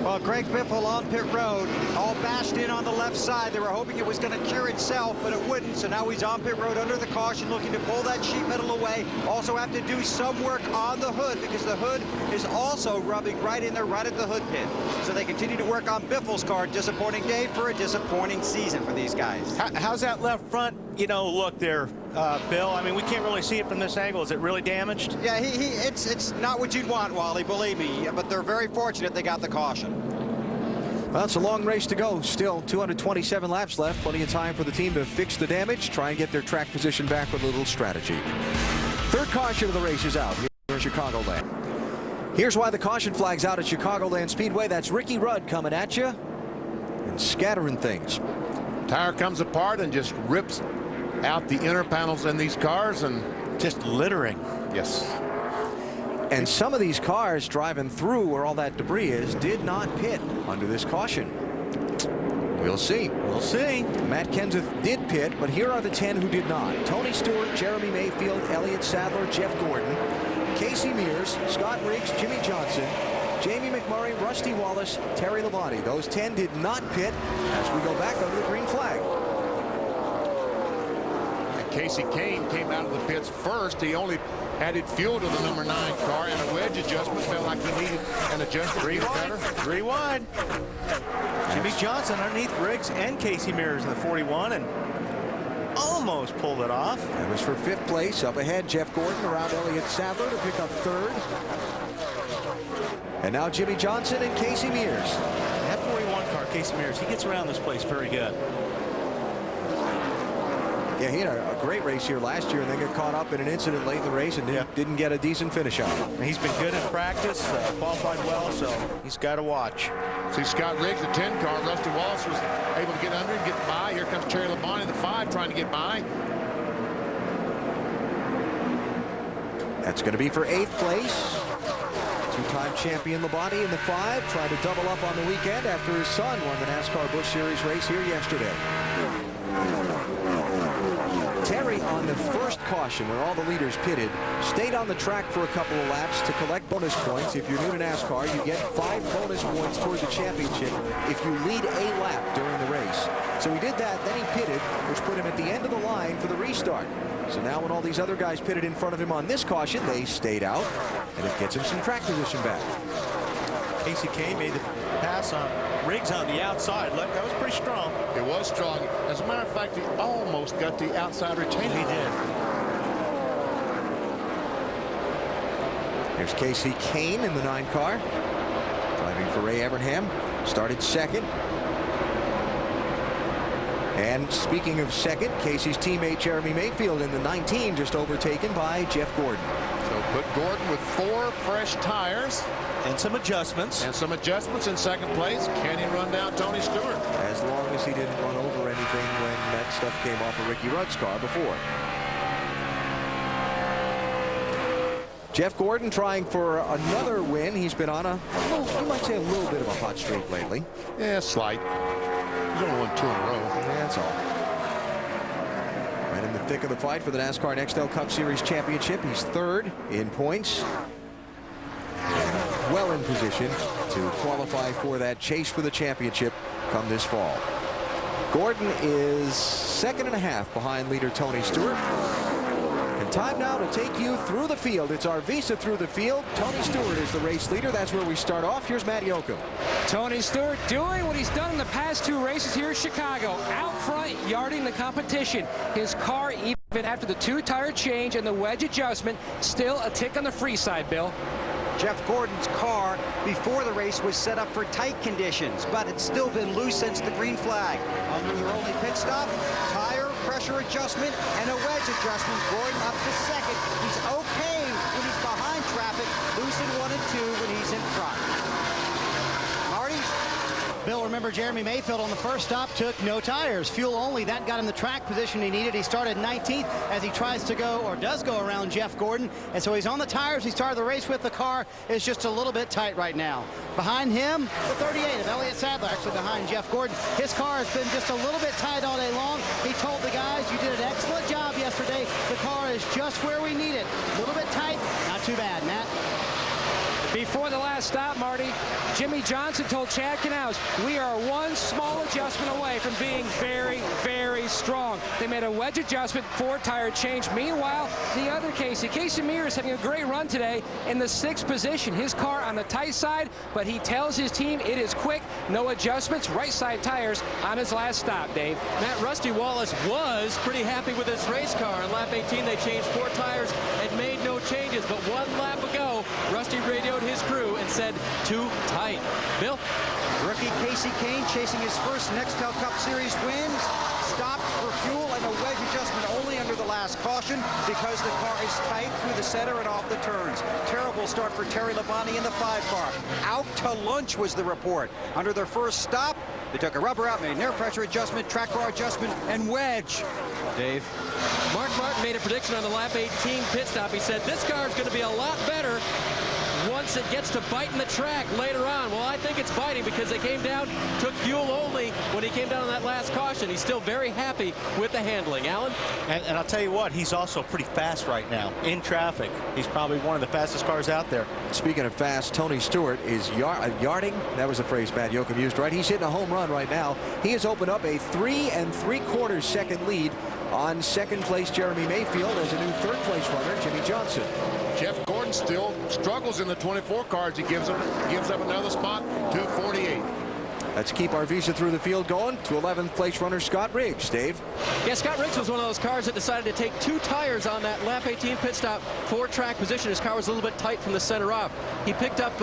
Well, Greg Biffle on pit road, all bashed in on the left side. They were hoping it was going to cure itself, but it wouldn't. So now he's on pit road under the caution, looking to pull that sheet metal away. Also have to do some work on the hood, because the hood is also rubbing right in there, right at the hood pin. So they continue to work on Biffle's car. Disappointing day for a disappointing season for these guys. How's that left front, look there, Bill? I mean, we can't really see it from this angle. Is it really damaged? Yeah, it's not what you'd want, Wally, believe me. But they're very fortunate they got the caution. Well, it's a long race to go. Still 227 laps left. Plenty of time for the team to fix the damage, try and get their track position back with a little strategy. Third caution of the race is out here in Chicagoland. Here's why the caution flag's out at Chicagoland Speedway. That's Ricky Rudd coming at you and scattering things. Tire comes apart and just rips out the inner panels in these cars and just littering. Yes. And some of these cars driving through where all that debris is did not pit under this caution. We'll see. We'll see. Matt Kenseth did pit, but here are the 10 who did not. Tony Stewart, Jeremy Mayfield, Elliott Sadler, Jeff Gordon, Casey Mears, Scott Riggs, Jimmy Johnson, Jamie McMurray, Rusty Wallace, Terry Labonte. Those 10 did not pit as we go back under the green flag. And Casey Kane came out of the pits first. He only added fuel to the number 9 car, and a wedge adjustment. Felt like he needed an adjustment. 3 wide. 3 wide. Jimmy Johnson underneath Riggs and Casey Mears in the 41 and almost pulled it off. That was for 5th place. Up ahead, Jeff Gordon around Elliott Sadler to pick up 3rd. And now Jimmy Johnson and Casey Mears. That 41 car, Casey Mears, he gets around this place very good. Yeah, he had a great race here last year and then got caught up in an incident late in the race and didn't get a decent finish on it. And he's been good in practice, qualified well, so he's got to watch. See Scott Riggs, the 10 car. Rusty Wallace was able to get under and get by. Here comes Terry Labonte, the 5, trying to get by. That's going to be for 8th place. 2-time champion Labonte in the 5, trying to double up on the weekend after his son won the NASCAR Busch Series race here yesterday. Terry on the first caution when all the leaders pitted stayed on the track for a couple of laps to collect bonus points. If you're new to NASCAR, you get 5 bonus points toward the championship if you lead a lap during the race. So he did that, then he pitted, which put him at the end of the line for the restart. So now when all these other guys pitted in front of him on this caution, they stayed out, and it gets him some track position back. Casey Kane made the pass on Riggs on the outside. Look, that was pretty strong. It was strong. As a matter of fact, he almost got the outside retainer. He did. There's Casey Kane in the 9 car. Driving for Ray Evernham. Started 2nd. And speaking of 2nd, Casey's teammate Jeremy Mayfield in the 19, just overtaken by Jeff Gordon. So put Gordon with 4 fresh tires. And some adjustments. And some adjustments in 2nd place. Can he run down Tony Stewart? As long as he didn't run over anything when that stuff came off of Ricky Rudd's car before. Jeff Gordon trying for another win. He's been on you might say a little bit of a hot streak lately. Yeah, slight. He's only won 2 in a row. That's all. Right in the thick of the fight for the NASCAR Nextel Cup Series Championship. He's 3rd in points. Well in position to qualify for that chase for the championship come this fall. Gordon is 2nd and a half behind leader Tony Stewart. And time now to take you through the field. It's our Visa through the field. Tony Stewart is the race leader. That's where we start off. Here's Matt Yoakum. Tony Stewart doing what he's done in the past 2 races here in Chicago. Out front, yarding the competition. His car, even after the 2-tire change and the wedge adjustment, still a tick on the free side, Bill. Jeff Gordon's car before the race was set up for tight conditions, but it's still been loose since the green flag. Under their only pit stop, tire pressure adjustment and a wedge adjustment. Gordon up to second. He's okay when he's behind traffic. Loose in 1 and 2 when he's in front. Marty? Bill, remember Jeremy Mayfield on the first stop took no tires, fuel only. That got him the track position he needed. He started 19th as he tries to go, or does go, around Jeff Gordon. And so he's on the tires he started the race with. The car is just a little bit tight right now. Behind him, the 38 of Elliott Sadler, actually behind Jeff Gordon. His car has been just a little bit tight all day long. He told the guys, you did an excellent job yesterday. The car is just where we need it. A little bit tight, not too bad, Matt. Before the last stop, Marty, Jimmy Johnson told Chad Canals, we are one small adjustment away from being very, very strong. They made a wedge adjustment, 4-tire change. Meanwhile, the other Casey Mears is having a great run today in the 6th position. His car on the tight side, but he tells his team it is quick, no adjustments, right side tires on his last stop, Dave. Matt, Rusty Wallace was pretty happy with his race car. On lap 18, they changed 4 tires and made no changes, but 1 lap ago, Rusty radioed his crew and said, too tight. Bill? Rookie Casey Kane chasing his first Nextel Cup Series wins. Stopped for fuel and a wedge adjustment only under the last caution because the car is tight through the center and off the turns. Terrible start for Terry Labonte in the 5 car. Out to lunch was the report. Under their first stop, they took a rubber out, made an air pressure adjustment, track bar adjustment, and wedge. Dave? Mark Martin made a prediction on the lap 18 pit stop. He said this car is going to be a lot better once it gets to biting the track later on. Well, I think it's biting because they came down, took fuel only when he came down on that last caution. He's still very happy with the handling. Alan? And I'll tell you what, he's also pretty fast right now in traffic. He's probably one of the fastest cars out there. Speaking of fast, Tony Stewart is yarding. That was the phrase Matt Yoakum used, right? He's hitting a home run right now. He has opened up a 3 3/4 second lead on second place Jeremy Mayfield as a new third place runner, Jimmy Johnson. Jeff Gordon still struggles in the 24 cars. He gives up another spot, 248. Let's keep our visa through the field going to 11th place runner Scott Riggs. Dave? Yeah, Scott Riggs was one of those cars that decided to take 2 tires on that lap 18 pit stop for track position. His car was a little bit tight from the center off. He picked up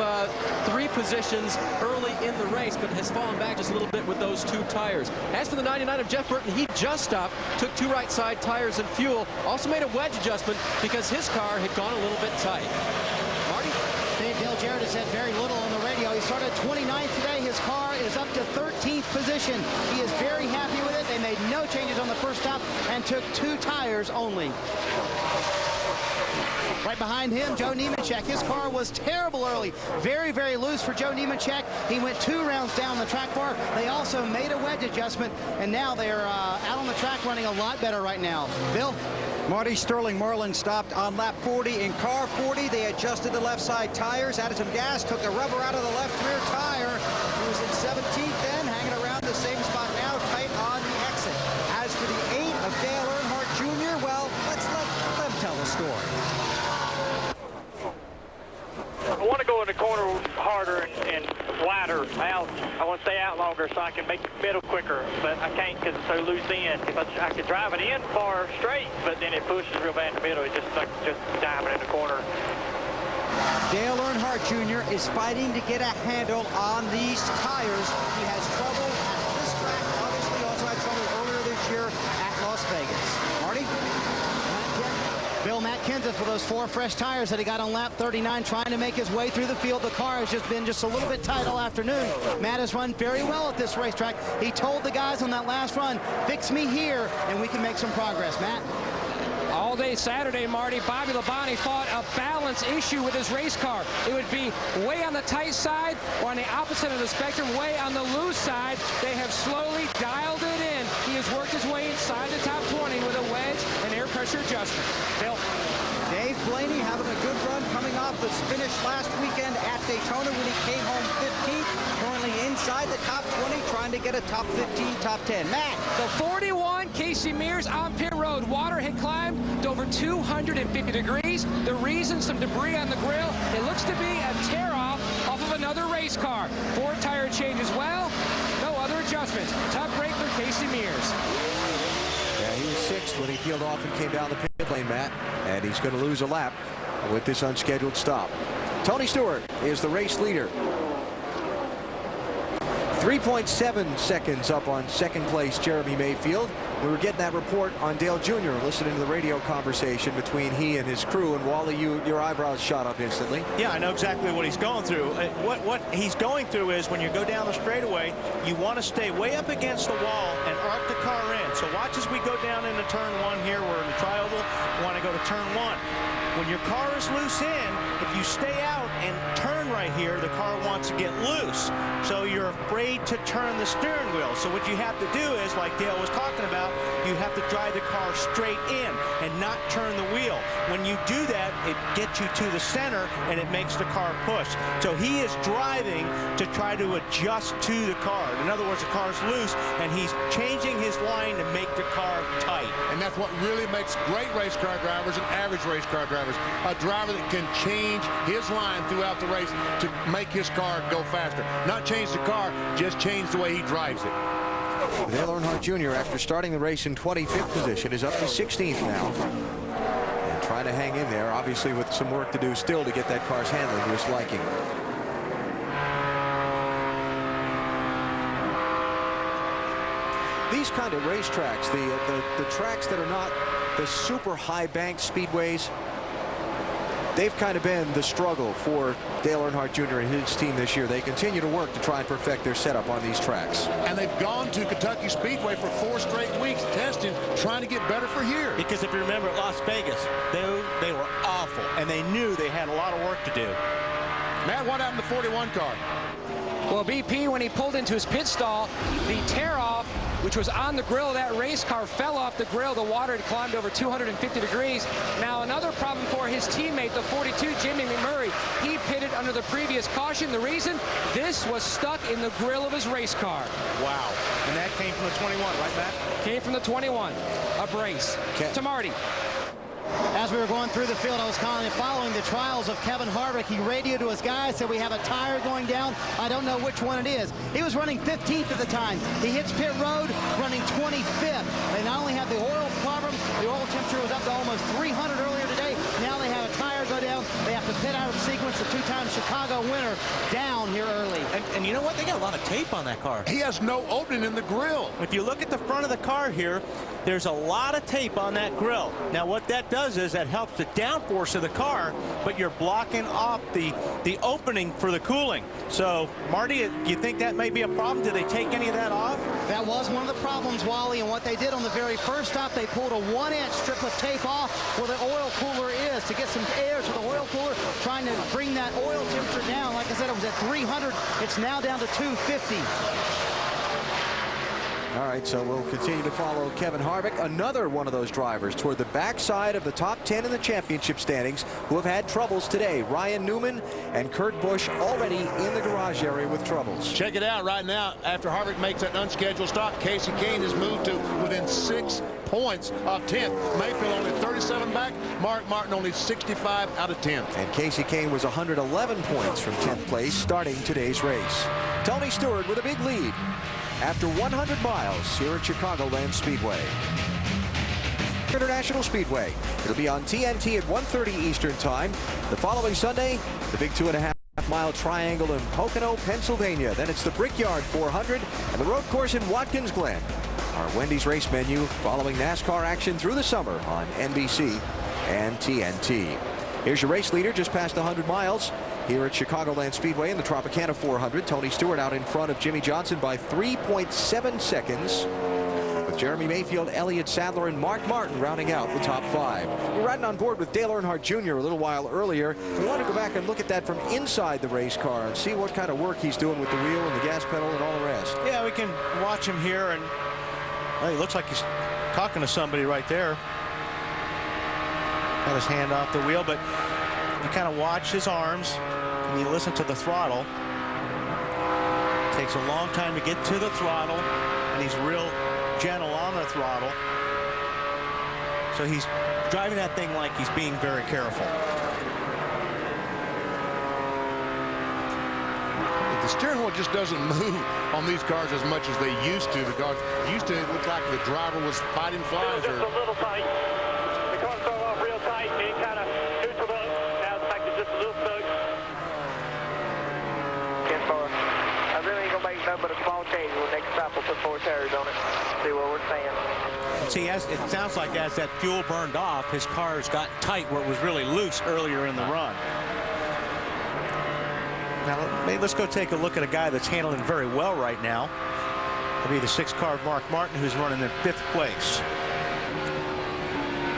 3 positions early in the race, but has fallen back just a little bit with those 2 tires. As for the 99 of Jeff Burton, he just stopped, took 2 right side tires and fuel, also made a wedge adjustment because his car had gone a little bit tight. Marty? Dale Jarrett has said very little on the radio. He started 29th today. His car is up to 13th position. He is very happy with it. They made no changes on the first stop and took 2 tires only. Right behind him, Joe Nemechek. His car was terrible early. Very, very loose for Joe Nemechek. He went 2 rounds down the track bar. They also made a wedge adjustment, and now they're out on the track running a lot better right now. Bill? Marty Sterling Marlin stopped on lap 40. In car 40, they adjusted the left side tires, added some gas, took the rubber out of the left rear tire. He was in 17th then, hanging around the same spot now, tight on the exit. As for the 8 of Dale Earnhardt Jr., well, let's let them tell the story. I want to go in the corner harder and wider out. I want to stay out longer so I can make the middle quicker, but I can't because it's so loose in. If I could drive it in far straight, but then it pushes real bad in the middle. It's just like diving in the corner. Dale Earnhardt Jr. is fighting to get a handle on these tires. He has trouble at this track. Obviously, also had trouble earlier this year at Las Vegas. Marty? Bill, Matt Kenseth with those 4 fresh tires that he got on lap 39, trying to make his way through the field. The car has just been a little bit tight all afternoon. Matt has run very well at this racetrack. He told the guys on that last run, fix me here, and we can make some progress. Matt? All day Saturday, Marty, Bobby Labonte fought a balance issue with his race car. It would be way on the tight side or on the opposite of the spectrum, way on the loose side. They have slowly dialed it in. He has worked his way inside the top 20 with a wedge and air pressure adjustment. Bill? Dave Blaney having a good run coming off the finish last weekend at Daytona when he came home 15th. Currently inside the top 20, trying to get a top 15, top 10. Matt? The 41, Casey Mears on pit road. Water had climbed to over 250 degrees. The reason, some debris on the grill. It looks to be a tear-off off of another race car. 4 tire change as well. No other adjustments. Tough break for Casey Mears. Yeah, he was 6th when he peeled off and came down the pit lane, Matt. And he's going to lose a lap with this unscheduled stop. Tony Stewart is the race leader. 3.7 seconds up on second place Jeremy Mayfield. We were getting that report on Dale Jr. listening to the radio conversation between he and his crew. And Wally, your eyebrows shot up instantly. Yeah, I know exactly what he's going through. What he's going through is when you go down the straightaway, you want to stay way up against the wall and arc the car in. So watch as we go down into turn 1 here. We're in the tri-oval. We want to go to turn 1. When your car is loose in, if you stay out and turn right here, the car wants to get loose. So you're afraid to turn the steering wheel. So what you have to do is, like Dale was talking about, you have to drive the car straight in and not turn the wheel. When you do that, it gets you to the center and it makes the car push. So he is driving to try to adjust to the car. In other words, the car's loose and he's changing his line to make the car tight. And that's what really makes great race car drivers and average race car drivers. A driver that can change his line throughout the race to make his car go faster. Not change the car, just change the way he drives it. Dale Earnhardt Jr., after starting the race in 25th position, is up to 16th now. And trying to hang in there, obviously with some work to do still to get that car's handling to his liking. These kind of racetracks, the tracks that are not the super high banked speedways, they've kind of been the struggle for Dale Earnhardt Jr. and his team this year. They continue to work to try and perfect their setup on these tracks. And they've gone to Kentucky Speedway for 4 straight weeks testing, trying to get better for here. Because if you remember at Las Vegas, they were awful, and they knew they had a lot of work to do. Matt, what happened to the 41 car? Well, BP, when he pulled into his pit stall, the tear-off, which was on the grill of that race car, fell off the grill. The water had climbed over 250 degrees. Now, another problem for his teammate, the 42, Jimmy McMurray. He pitted under the previous caution. The reason? This was stuck in the grill of his race car. Wow. And that came from the 21, right, Matt? Came from the 21. A brace. To Marty. As we were going through the field, I was following the trials of Kevin Harvick. He radioed to his guys, said we have a tire going down. I don't know which one it is. He was running 15th at the time. He hits pit road running 25th. They not only have the oil problem, the oil temperature was up to almost 300 earlier today. Now they have a tire go down. They have to pit out of sequence. The 2-time Chicago winner down here early. And you know what? They got a lot of tape on that car. He has no opening in the grill. If you look at the front of the car here, there's a lot of tape on that grill. Now what that does is that helps the downforce of the car, but you're blocking off the opening for the cooling. So Marty, do you think that may be a problem? Did they take any of that off? That was one of the problems, Wally, and what they did on the very first stop, they pulled a 1-inch strip of tape off where the oil cooler is to get some air to the oil cooler, trying to bring that oil temperature down. Like I said, it was at 300. It's now down to 250. All right, so we'll continue to follow Kevin Harvick, another one of those drivers toward the backside of the top 10 in the championship standings who have had troubles today. Ryan Newman and Kurt Busch already in the garage area with troubles. Check it out right now. After Harvick makes that unscheduled stop, Casey Kane has moved to within 6 points of 10th. Mayfield only 37 back. Mark Martin only 65 out of 10th. And Casey Kane was 111 points from 10th place starting today's race. Tony Stewart with a big lead after 100 miles here at Chicagoland Speedway. International Speedway. It'll be on TNT at 1:30 Eastern Time. The following Sunday, the big 2.5-mile triangle in Pocono, Pennsylvania. Then it's the Brickyard 400 and the road course in Watkins Glen. Our Wendy's race menu following NASCAR action through the summer on NBC and TNT. Here's your race leader just past 100 miles. Here at Chicagoland Speedway in the Tropicana 400, Tony Stewart out in front of Jimmy Johnson by 3.7 seconds. With Jeremy Mayfield, Elliott Sadler, and Mark Martin rounding out the top 5. We're riding on board with Dale Earnhardt Jr. a little while earlier. We want to go back and look at that from inside the race car and see what kind of work he's doing with the wheel and the gas pedal and all the rest. Yeah, we can watch him here, and well, he looks like he's talking to somebody right there. Got his hand off the wheel, but you kind of watch his arms and you listen to the throttle. It takes a long time to get to the throttle, and he's real gentle on the throttle. So he's driving that thing like he's being very careful. The steering wheel just doesn't move on these cars as much as they used to, because used to it looked like the driver was fighting flies. Just a little tight. The car started off real tight and it kind of neutraled up. Now it's back to just a little stuck. I really ain't gonna make nothing but a small See, it sounds like as that fuel burned off, his car's got tight where it was really loose earlier in the run. Now, let's go take a look at a guy that's handling very well right now. It'll be the 6 car Mark Martin, who's running in 5th place.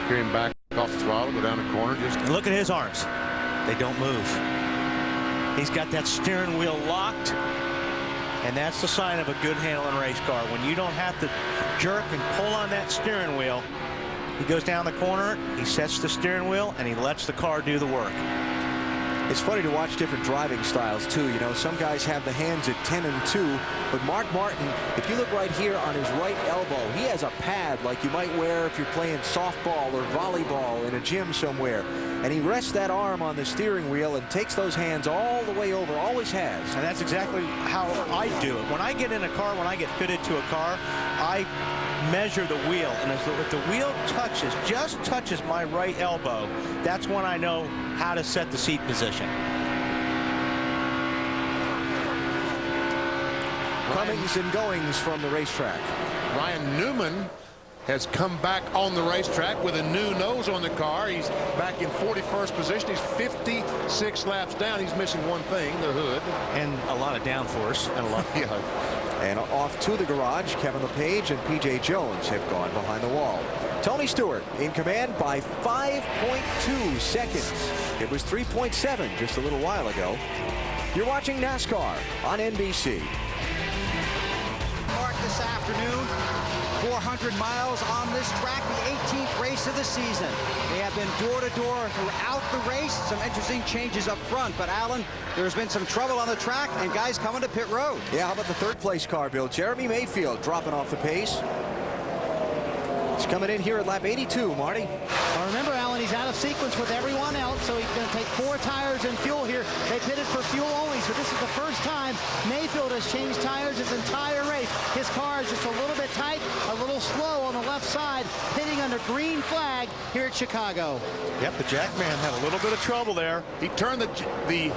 Hear him back off the throttle, go down the corner. Just look at his arms. They don't move. He's got that steering wheel locked, and that's the sign of a good handling race car. When you don't have to jerk and pull on that steering wheel, he goes down the corner, he sets the steering wheel, and he lets the car do the work. It's funny to watch different driving styles too. You know, some guys have the hands at 10 and 2, but Mark Martin, if you look right here on his right elbow, he has a pad like you might wear if you're playing softball or volleyball in a gym somewhere. And he rests that arm on the steering wheel and takes those hands all the way over, always has. And that's exactly how I do it. When I get in a car, when I get fitted to a car, I measure the wheel, and if the wheel just touches my right elbow, that's when I know how to set the seat position. Comings and goings from the racetrack. Ryan Newman has come back on the racetrack with a new nose on the car. He's back in 41st position. He's 56 laps down. He's missing one thing, the hood. And a lot of downforce. And a lot. Yeah. And off to the garage, Kevin LePage and P.J. Jones have gone behind the wall. Tony Stewart in command by 5.2 seconds. It was 3.7 just a little while ago. You're watching NASCAR on NBC. Mark, this afternoon, 400 miles on this track, the 18th race of the season. They have been door to door throughout the race. Some interesting changes up front, but Alan, there's been some trouble on the track and guys coming to pit road. Yeah, how about the 3rd place car, Bill? Jeremy Mayfield dropping off the pace. He's coming in here at lap 82, Marty. Well, remember, Alan, he's out of sequence with everyone else, so he's going to take 4 tires and fuel here. They pitted for fuel only, so this is the first time Mayfield has changed tires his entire race. His car is just a little bit tight, a little slow on the left side, pitting under green flag here at Chicago. Yep, the jack man had a little bit of trouble there. He turned the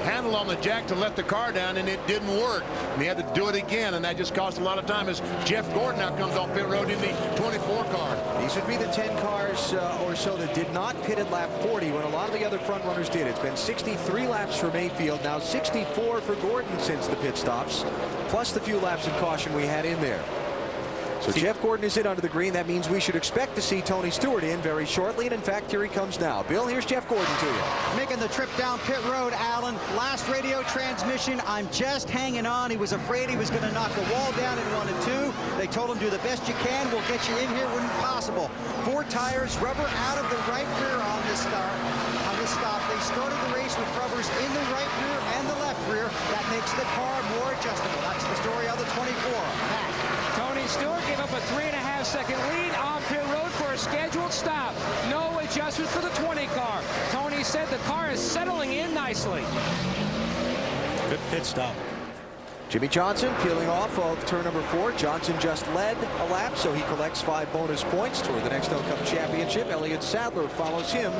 handle on the jack to let the car down, and it didn't work. And he had to do it again, and that just cost a lot of time as Jeff Gordon now comes off pit road in the 24 car. These would be the 10 cars or so that did not pit at lap 40 when a lot of the other front runners did. It's been 63 laps for Mayfield, now 64 for Gordon since the pit stops, plus the few laps of caution we had in there. So Jeff Gordon is in under the green. That means we should expect to see Tony Stewart in very shortly. And in fact, here he comes now. Bill, here's Jeff Gordon to you. Making the trip down pit road, Alan. Last radio transmission, I'm just hanging on. He was afraid he was going to knock the wall down in 1 and 2. They told him, do the best you can. We'll get you in here when possible. 4 tires, rubber out of the right rear on this start. On this stop, they started the race with rubbers in the right rear and the left rear. That makes the car more adjustable. That's the story of the 24. Matt. Tony Stewart gave up a 3.5-second lead on pit road for a scheduled stop. No adjustments for the 20 car. Tony said the car is settling in nicely. Good pit stop. Jimmy Johnson peeling off of turn number 4. Johnson just led a lap, so he collects 5 bonus points toward the Nextel Cup Championship. Elliott Sadler follows him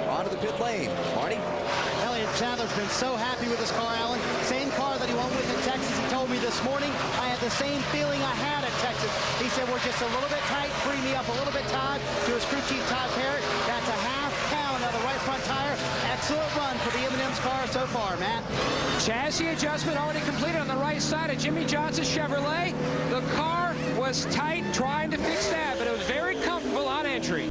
onto the pit lane. Marty? Elliott Sadler's been so happy with his car, Alan. Same car that he won with in Texas. He told me this morning, I had the same feeling I had at Texas. He said, we're just a little bit tight, free me up a little bit, Todd, to his crew chief, Todd Parrott. That's a half pound out of the right front tire. Excellent run for the M&M's car so far, Matt. Chassis adjustment already completed on the right side of Jimmy Johnson's Chevrolet. The car was tight trying to fix that, but it was very comfortable on entry.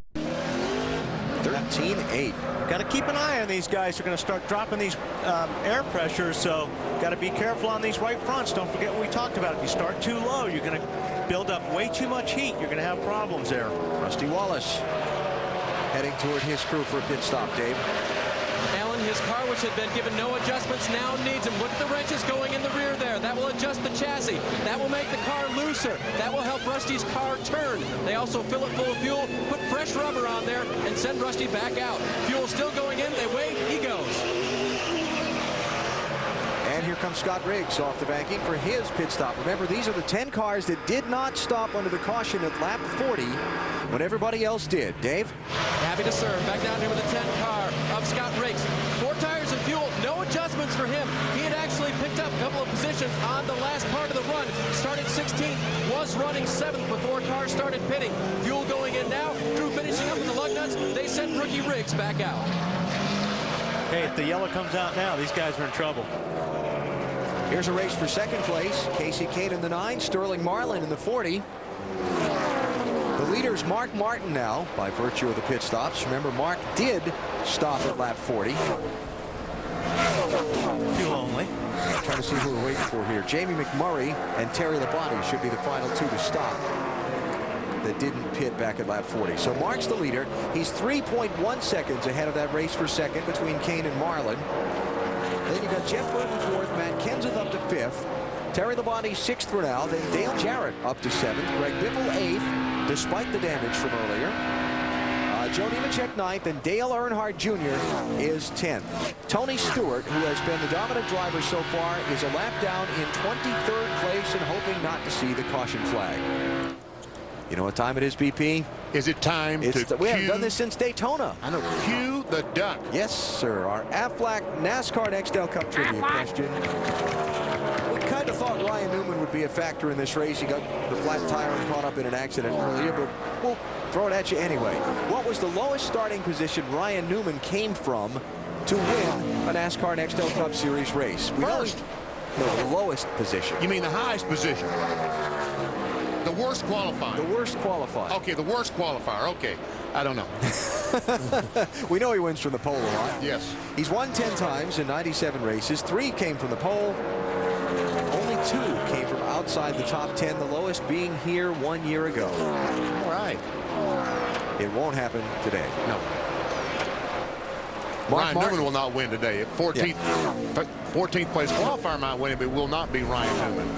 13-8. Got to keep an eye on these guys. They're going to start dropping these air pressures, so got to be careful on these right fronts. Don't forget what we talked about. If you start too low, you're going to build up way too much heat. You're going to have problems there. Rusty Wallace heading toward his crew for a pit stop, Dave. Alan, his car, which had been given no adjustments, now needs them. Look at the wrenches going in the rear there. That will adjust the chassis. That will make the car looser. That will help Rusty's car turn. They also fill it full of fuel, put fresh rubber on there, and send Rusty back out. Fuel still going in. They wait. He goes. And here comes Scott Riggs off the banking for his pit stop. Remember, these are the 10 cars that did not stop under the caution at lap 40 when everybody else did. Dave? Happy to serve. Back down here with the 10 car of Scott Riggs. 4 tires and fuel. No adjustments for him. He had actually picked up a couple of positions on the last part of the run. Started 16th, was running 7th before cars started pitting. Fuel going in now. Drew finishing up with the lug nuts. They sent rookie Riggs back out. Hey, if the yellow comes out now, these guys are in trouble. Here's a race for second place. Casey Kane in the 9, Sterling Marlin in the 40. The leader's Mark Martin now, by virtue of the pit stops. Remember, Mark did stop at lap 40. Too lonely. I'm trying to see who we're waiting for here. Jamie McMurray and Terry Labonte should be the final two to stop that didn't pit back at lap 40. So Mark's the leader. He's 3.1 seconds ahead of that race for second between Kane and Marlin. Then you got Jeff Burton fourth, Matt Kenseth up to fifth, Terry Labonte sixth for now, then Dale Jarrett up to seventh, Greg Biffle eighth, despite the damage from earlier. Joe Nemechek ninth, and Dale Earnhardt Jr. is 10th. Tony Stewart, who has been the dominant driver so far, is a lap down in 23rd place and hoping not to see the caution flag. You know what time it is, BP? Is it time to we haven't done this since Daytona. I know. Cue the duck. Yes, sir. Our Aflac NASCAR Nextel Cup trivia question. We kind of thought Ryan Newman would be a factor in this race. He got the flat tire and caught up in an accident earlier, but we'll throw it at you anyway. What was the lowest starting position Ryan Newman came from to win a NASCAR Nextel Cup Series race? First. No, the lowest position. You mean the highest position? The worst qualifying. The worst qualifying. Okay, the worst qualifier. Okay. I don't know. We know he wins from the pole a lot. Yes. He's won 10 times in 97 races. 3 came from the pole. Only 2 came from outside the top 10, the lowest being here 1 year ago. All right. It won't happen today. No. Ryan Newman will not win today. 14th place qualifier might win it, but it will not be Ryan Newman.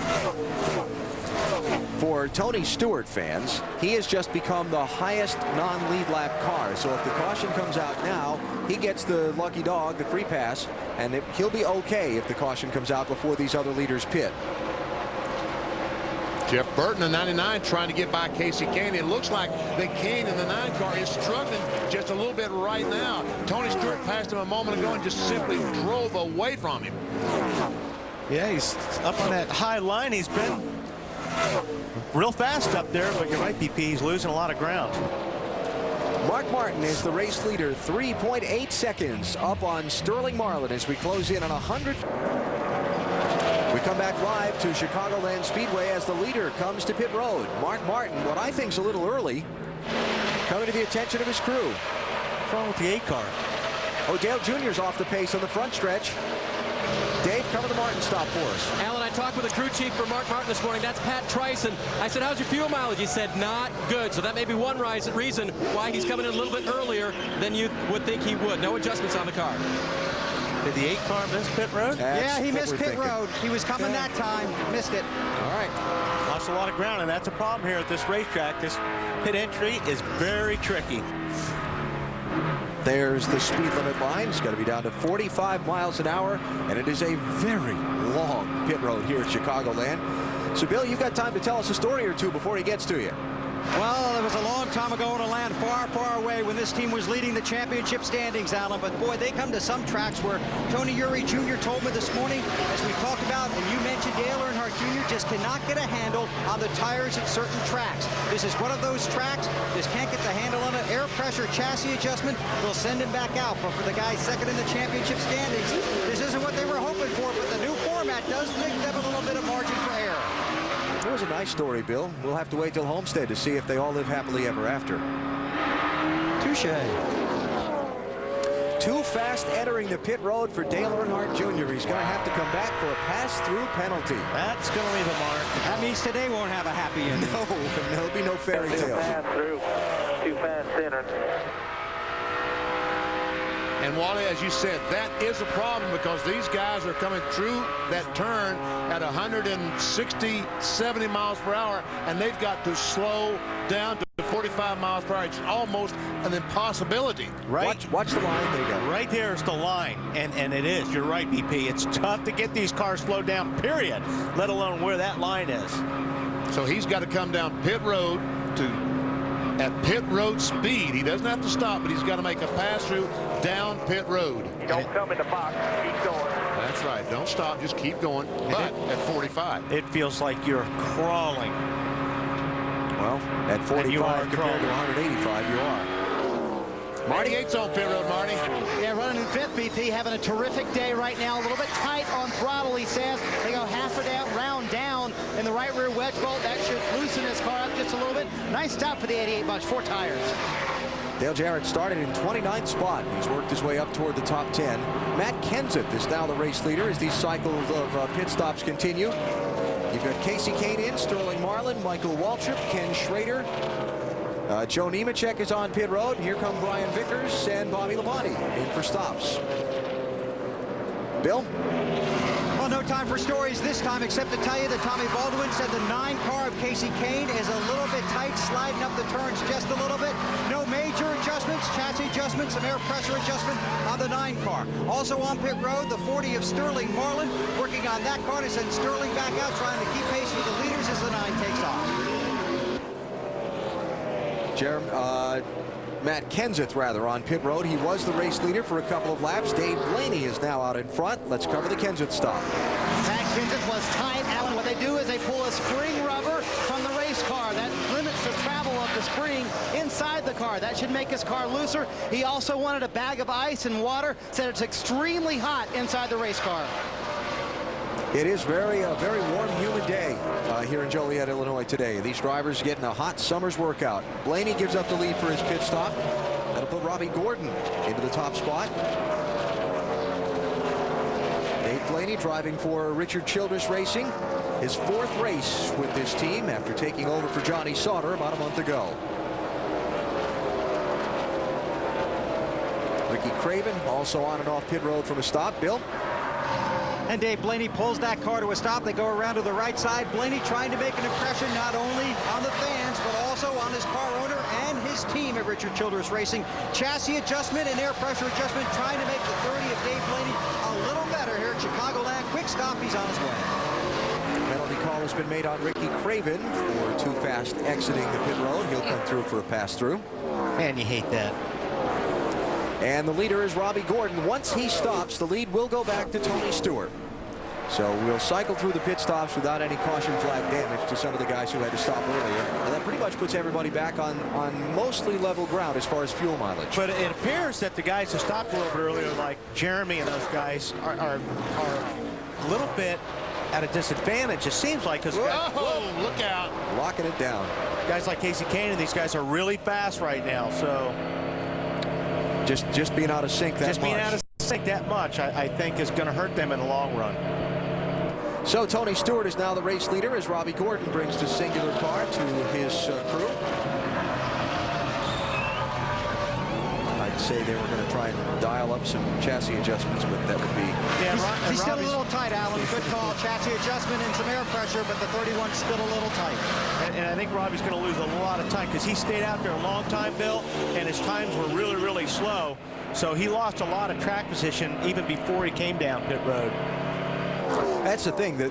For Tony Stewart fans, he has just become the highest non-lead lap car. So if the caution comes out now, he gets the lucky dog, the free pass, and he'll be okay if the caution comes out before these other leaders pit. Jeff Burton in 99 trying to get by Casey Kane. It looks like the Kane in the 9 car is struggling just a little bit right now. Tony Stewart passed him a moment ago and just simply drove away from him. Yeah, he's up on that high line. He's been real fast up there, but you're right, BP, he's losing a lot of ground. Mark Martin is the race leader, 3.8 seconds up on Sterling Marlin as we close in on 100. We come back live to Chicagoland Speedway as the leader comes to pit road. Mark Martin, what I think is a little early, coming to the attention of his crew. What's wrong with the 8 car? Oh, Dale Jr.'s off the pace on the front stretch. Dave, cover the Martin stop for us. Alan, I talked with the crew chief for Mark Martin this morning. That's Pat Trice. I said, how's your fuel mileage? He said, not good. So that may be one reason why he's coming in a little bit earlier than you would think he would. No adjustments on the car. Did the 8 car miss pit road? Yeah, he missed pit road. He was coming that time. Missed it. All right. Lost a lot of ground, and that's a problem here at this racetrack. This pit entry is very tricky. There's the speed limit line. It's got to be down to 45 miles an hour, and it is a very long pit road here at Chicagoland. So, Bill, you've got time to tell us a story or two before he gets to you. Well, it was a long time ago in a land far, far away when this team was leading the championship standings, Alan. But, boy, they come to some tracks where Tony Eury Jr. told me this morning, as we talked about, and you mentioned Dale Earnhardt Jr. just cannot get a handle on the tires at certain tracks. This is one of those tracks. Just can't get the handle on it. Air pressure chassis adjustment will send him back out. But for the guy second in the championship standings, this isn't what they were hoping for. But the new format does give them a little bit of margin for error. It was a nice story, Bill. We'll have to wait till Homestead to see if they all live happily ever after. Touche. Too fast entering the pit road for Dale Earnhardt Jr. He's going to have to come back for a pass-through penalty. That's going to leave a mark. That means today won't have a happy ending. No, there'll be no fairy tale. Pass-through. Too fast entering. And Wally, as you said, that is a problem because these guys are coming through that turn at 160, 70 miles per hour, and they've got to slow down to 45 miles per hour. It's almost an impossibility. Right. Watch the line. There you go. Right there is the line, and it is. You're right, BP. It's tough to get these cars slowed down, period, let alone where that line is. So he's got to come down pit road at pit road speed. He doesn't have to stop, but he's got to make a pass through down pit road. Don't come in the box. Keep going. That's right. Don't stop. Just keep going. But at 45. It feels like you're crawling. Well, at 45 compared to 185, you are. Marty Yates on pit road, Marty. Yeah, running in fifth. BP having a terrific day right now. A little bit tight on throttle, he says. They go half a round down in the right rear wedge bolt. That should loosen his car up just a little bit. Nice stop for the 88 bunch. 4 tires. Dale Jarrett started in 29th spot. He's worked his way up toward the top 10. Matt Kenseth is now the race leader as these cycles of pit stops continue. You've got Casey Kane in, Sterling Marlin, Michael Waltrip, Ken Schrader. Joe Nemechek is on pit road. Here come Brian Vickers and Bobby Labonte in for stops. Bill? Well, no time for stories this time, except to tell you that Tommy Baldwin said the 9 car of Casey Kane is a little bit tight, sliding up the turns just a little bit. No major adjustments, chassis adjustments, some air pressure adjustment on the 9 car. Also on pit road, the 40 of Sterling Marlin, working on that car to send Sterling back out, trying to keep pace with the leaders as the 9 takes off. Matt Kenseth, rather, on pit road. He was the race leader for a couple of laps. Dave Blaney is now out in front. Let's cover the Kenseth stop. Matt Kenseth was tight, Alan. What they do is they pull a spring rubber from the race car. That limits the travel of the spring inside the car. That should make his car looser. He also wanted a bag of ice and water. Said it's extremely hot inside the race car. It is very warm, humid day here in Joliet, Illinois today. These drivers getting a hot summer's workout. Blaney gives up the lead for his pit stop. That'll put Robbie Gordon into the top spot. Dave Blaney driving for Richard Childress Racing. His 4th race with this team after taking over for Johnny Sauter about a month ago. Ricky Craven also on and off pit road from a stop. Bill? And Dave Blaney pulls that car to a stop. They go around to the right side. Blaney trying to make an impression not only on the fans, but also on his car owner and his team at Richard Childress Racing. Chassis adjustment and air pressure adjustment, trying to make the 30 of Dave Blaney a little better here at Chicagoland. Quick stop, he's on his way. Penalty call has been made on Ricky Craven for too fast exiting the pit road. He'll come through for a pass-through. Man, you hate that. And the leader is Robbie Gordon. Once he stops, the lead will go back to Tony Stewart. So we'll cycle through the pit stops without any caution flag damage to some of the guys who had to stop earlier. And that pretty much puts everybody back on mostly level ground as far as fuel mileage. But it appears that the guys who stopped a little bit earlier, like Jeremy and those guys, are a little bit at a disadvantage. It seems like, because whoa, look out. Locking it down. Guys like Casey Kane and these guys are really fast right now. So just being out of sync that much. Just being out of sync that much, I think, is going to hurt them in the long run. So Tony Stewart is now the race leader as Robbie Gordon brings the singular car to his crew. I'd say they were going to try and dial up some chassis adjustments, but that would be... Yeah, he's still a little tight, Alan. Good call. Chassis adjustment and some air pressure, but the 31's still a little tight. And I think Robbie's going to lose a lot of time because he stayed out there a long time, Bill, and his times were really, really slow. So he lost a lot of track position even before he came down pit road. That's the thing, that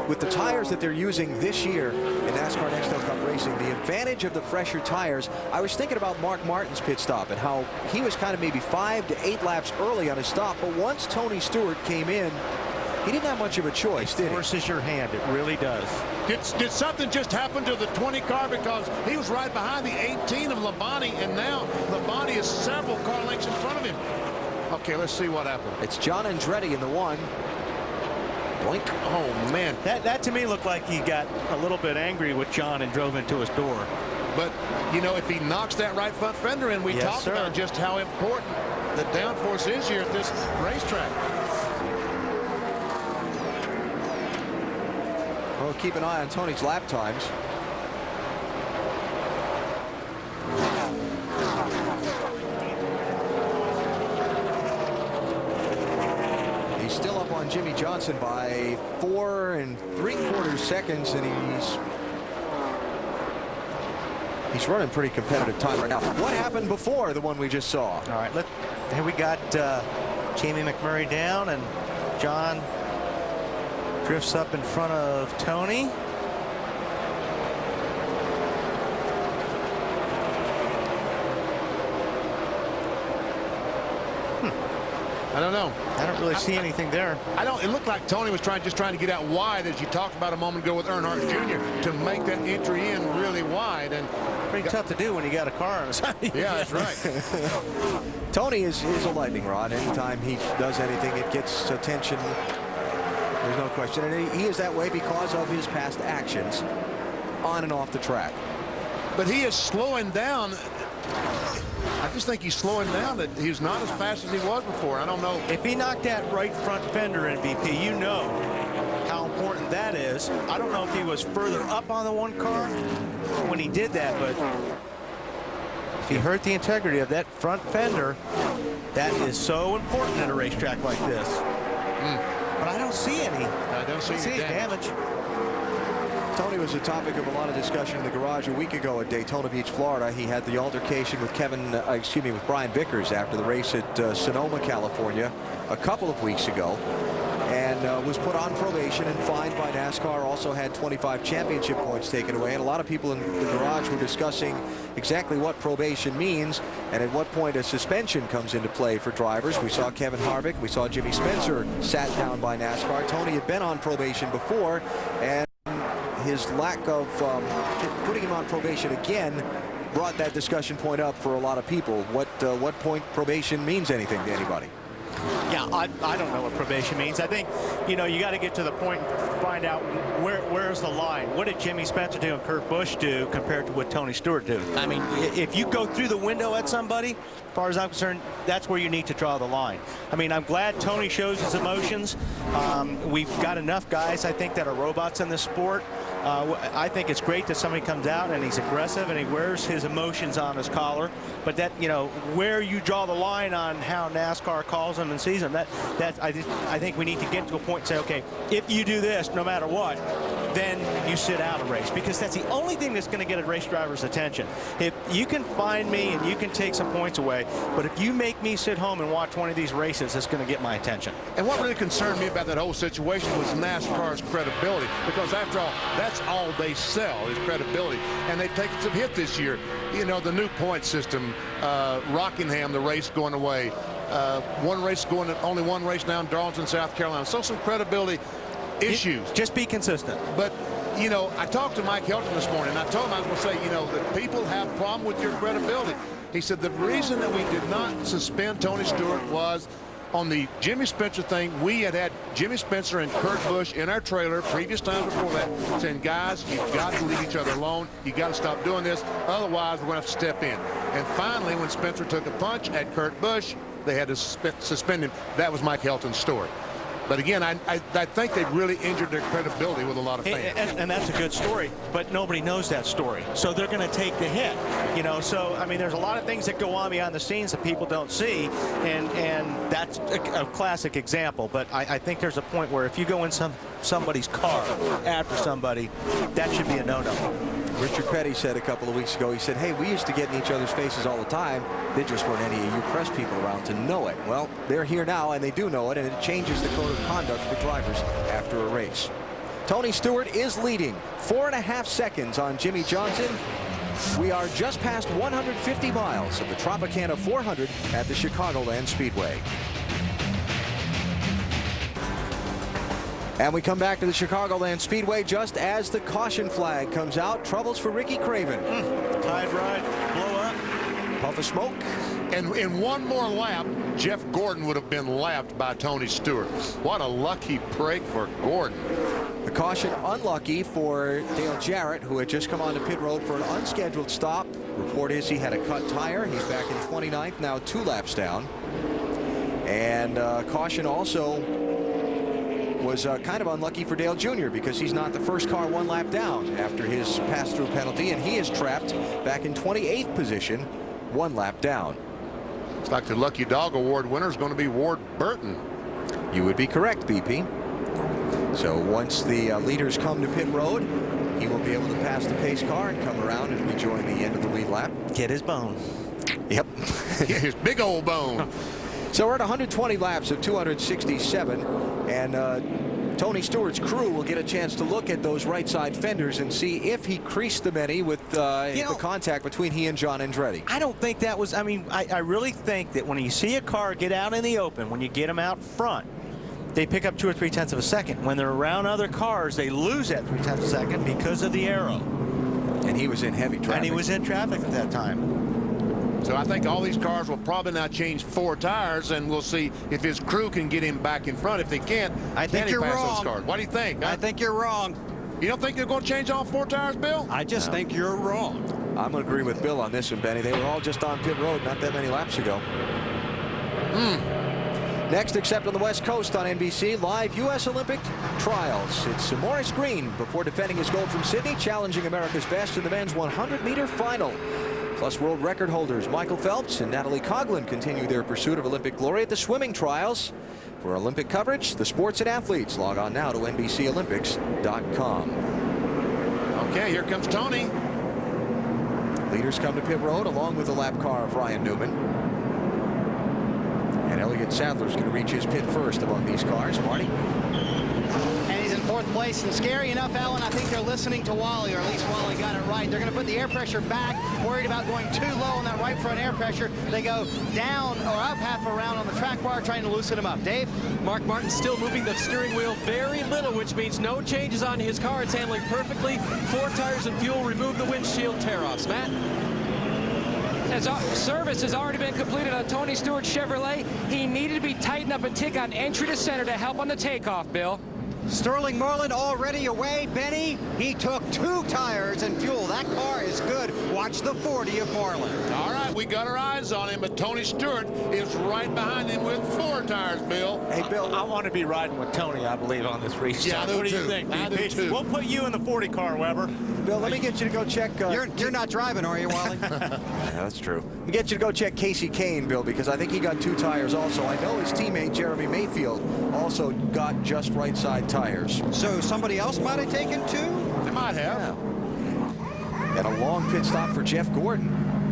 with the tires that they're using this year in NASCAR Next Level Cup Racing, the advantage of the fresher tires. I was thinking about Mark Martin's pit stop and how he was kind of maybe 5 to 8 laps early on his stop, but once Tony Stewart came in, he didn't have much of a choice, did he? It forces your hand, it really does. Did something just happen to the 20 car, because he was right behind the 18 of Labonte, and now Labonte is several car lengths in front of him. Okay, let's see what happened. It's John Andretti in the 1. Blink. Oh, man. That to me looked like he got a little bit angry with John and drove into his door. But, you know, if he knocks that right front fender in, we talked about just how important the downforce is here at this racetrack. Well, keep an eye on Tony's lap times. He's still up on Jimmy Johnson by 4 3/4 seconds, and he's running pretty competitive time right now. What happened before the one we just saw? All right, here we got Jamie McMurray down, and John drifts up in front of Tony. I don't know. I don't really see anything there. I don't. It looked like Tony was just trying to get out wide, as you talked about a moment ago with Earnhardt Jr., to make that entry in really wide. And pretty tough to do when you got a car on the side. Yeah, that's right. Tony is a lightning rod. Anytime he does anything, it gets attention. There's no question. And he is that way because of his past actions on and off the track. But he is slowing down. I just think he's slowing down. That he's not as fast as he was before. I don't know. If he knocked that right front fender in BP, you know how important that is. I don't know if he was further up on the one car when he did that, but if he hurt the integrity of that front fender, that is so important at a racetrack like this. But I don't see any. I don't see any damage. Tony was a topic of a lot of discussion in the garage a week ago at Daytona Beach, Florida. He had the altercation with with Brian Vickers after the race at Sonoma, California, a couple of weeks ago, and was put on probation and fined by NASCAR. Also had 25 championship points taken away. And a lot of people in the garage were discussing exactly what probation means and at what point a suspension comes into play for drivers. We saw Kevin Harvick. We saw Jimmy Spencer sat down by NASCAR. Tony had been on probation before, and his lack of putting him on probation again brought that discussion point up for a lot of people. What point probation means anything to anybody? Yeah, I don't know what probation means. I think, you know, you got to get to the point and find out where's the line. What did Jimmy Spencer do and Kurt Busch do compared to what Tony Stewart do? I mean, if you go through the window at somebody, as far as I'm concerned, that's where you need to draw the line. I mean, I'm glad Tony shows his emotions. We've got enough guys, I think, that are robots in this sport. I think it's great that somebody comes out and he's aggressive and he wears his emotions on his collar. But that, you know, where you draw the line on how NASCAR calls them and sees them, I think we need to get to a point and say, okay, if you do this, no matter what, then you sit out a race, because that's the only thing that's going to get a race driver's attention. If you can find me and you can take some points away, but if you make me sit home and watch one of these races, it's going to get my attention. And what really concerned me about that whole situation was NASCAR's credibility, because after all, that's all they sell is credibility. And they've taken some hit this year. You know, the new point system, Rockingham, the race going away, only one race now in Darlington, South Carolina. So some credibility issues. Just be consistent. But, you know, I talked to Mike Helton this morning, and I told him I was going to say, you know, that people have a problem with your credibility. He said the reason that we did not suspend Tony Stewart was on the Jimmy Spencer thing. We had Jimmy Spencer and Kurt Busch in our trailer previous times before that saying, guys, you've got to leave each other alone. You got to stop doing this. Otherwise, we're going to have to step in. And finally, when Spencer took a punch at Kurt Busch, they had to suspend him. That was Mike Helton's story. But again, I think they've really injured their credibility with a lot of fans. And that's a good story, but nobody knows that story. So they're going to take the hit, you know. So, I mean, there's a lot of things that go on behind the scenes that people don't see, and that's a classic example. But I think there's a point where if you go in somebody's car after somebody, that should be a no-no. Richard Petty said a couple of weeks ago, he said, hey, we used to get in each other's faces all the time. There just weren't any of you press people around to know it. Well, they're here now, and they do know it, and it changes the code of conduct for drivers after a race. Tony Stewart is leading 4.5 seconds on Jimmy Johnson. We are just past 150 miles of the Tropicana 400 at the Chicagoland Speedway. And we come back to the Chicagoland Speedway just as the caution flag comes out. Troubles for Ricky Craven. Tide ride, blow up, puff of smoke. And in one more lap, Jeff Gordon would have been lapped by Tony Stewart. What a lucky break for Gordon. The caution unlucky for Dale Jarrett, who had just come onto pit road for an unscheduled stop. Report is he had a cut tire. He's back in 29th, now 2 laps down. And caution also was kind of unlucky for Dale Jr. because he's not the first car 1 lap down after his pass-through penalty, and he is trapped back in 28th position, 1 lap down. It's like the Lucky Dog Award winner is going to be Ward Burton. You would be correct, BP. So once the leaders come to pit road, he will be able to pass the pace car and come around and rejoin the end of the lead lap. Get his bone. Yep. His big old bone. So we're at 120 laps of 267, and Tony Stewart's crew will get a chance to look at those right side fenders and see if he creased them any with the contact between he and John Andretti. I don't think that was, I mean, I really think that when you see a car get out in the open, when you get them out front, they pick up 2 or 3 tenths of a second. When they're around other cars, they lose that 3 tenths of a second because of the arrow. And he was in heavy traffic. And he was in traffic at that time. So I think all these cars will probably now change 4 tires, and we'll see if his crew can get him back in front. If they can't, I think you're wrong. those cars. What do you think? I think you're wrong. You don't think they're going to change all 4 tires, Bill? I just think you're wrong. I'm going to agree with Bill on this one, Benny. They were all just on pit road not that many laps ago. Next, except on the West Coast on NBC, live U.S. Olympic trials. It's Maurice Green before defending his gold from Sydney, challenging America's best in the men's 100-meter final. Plus, world record holders Michael Phelps and Natalie Coughlin continue their pursuit of Olympic glory at the swimming trials. For Olympic coverage, the sports and athletes, log on now to NBCOlympics.com. Okay, here comes Tony. Leaders come to pit road along with the lap car of Ryan Newman. And Elliott Sadler's going to reach his pit first among these cars. Marty? And he's in 4th place. And scary enough, Alan, I think they're listening to Wally, or at least Wally got it right. They're going to put the air pressure back, worried about going too low on that right front air pressure. They go down or up half a round on the track bar, trying to loosen him up. Dave? Mark Martin still moving the steering wheel very little, which means no changes on his car. It's handling perfectly. 4 tires and fuel. Remove the windshield tear-offs. Matt? Service has already been completed on Tony Stewart Chevrolet. He needed to be tightened up a tick on entry to center to help on the takeoff, Bill. Sterling Marlin already away. Benny, he took 2 tires and fuel. That car is good. Watch the 40 of Marlin. All right, we got our eyes on him, but Tony Stewart is right behind him with 4 tires, Bill. Hey, Bill, I want to be riding with Tony, I believe, on this race. Yeah, what do you think? I do too. We'll put you in the 40 car, Weber. Bill, let me get you to go check. You're not driving, are you, Wally? Yeah, that's true. Let me get you to go check Casey Kane, Bill, because I think he got 2 tires also. I know his teammate Jeremy Mayfield also got just right side tires. So somebody else might have taken 2? They might have. Yeah. And a long pit stop for Jeff Gordon.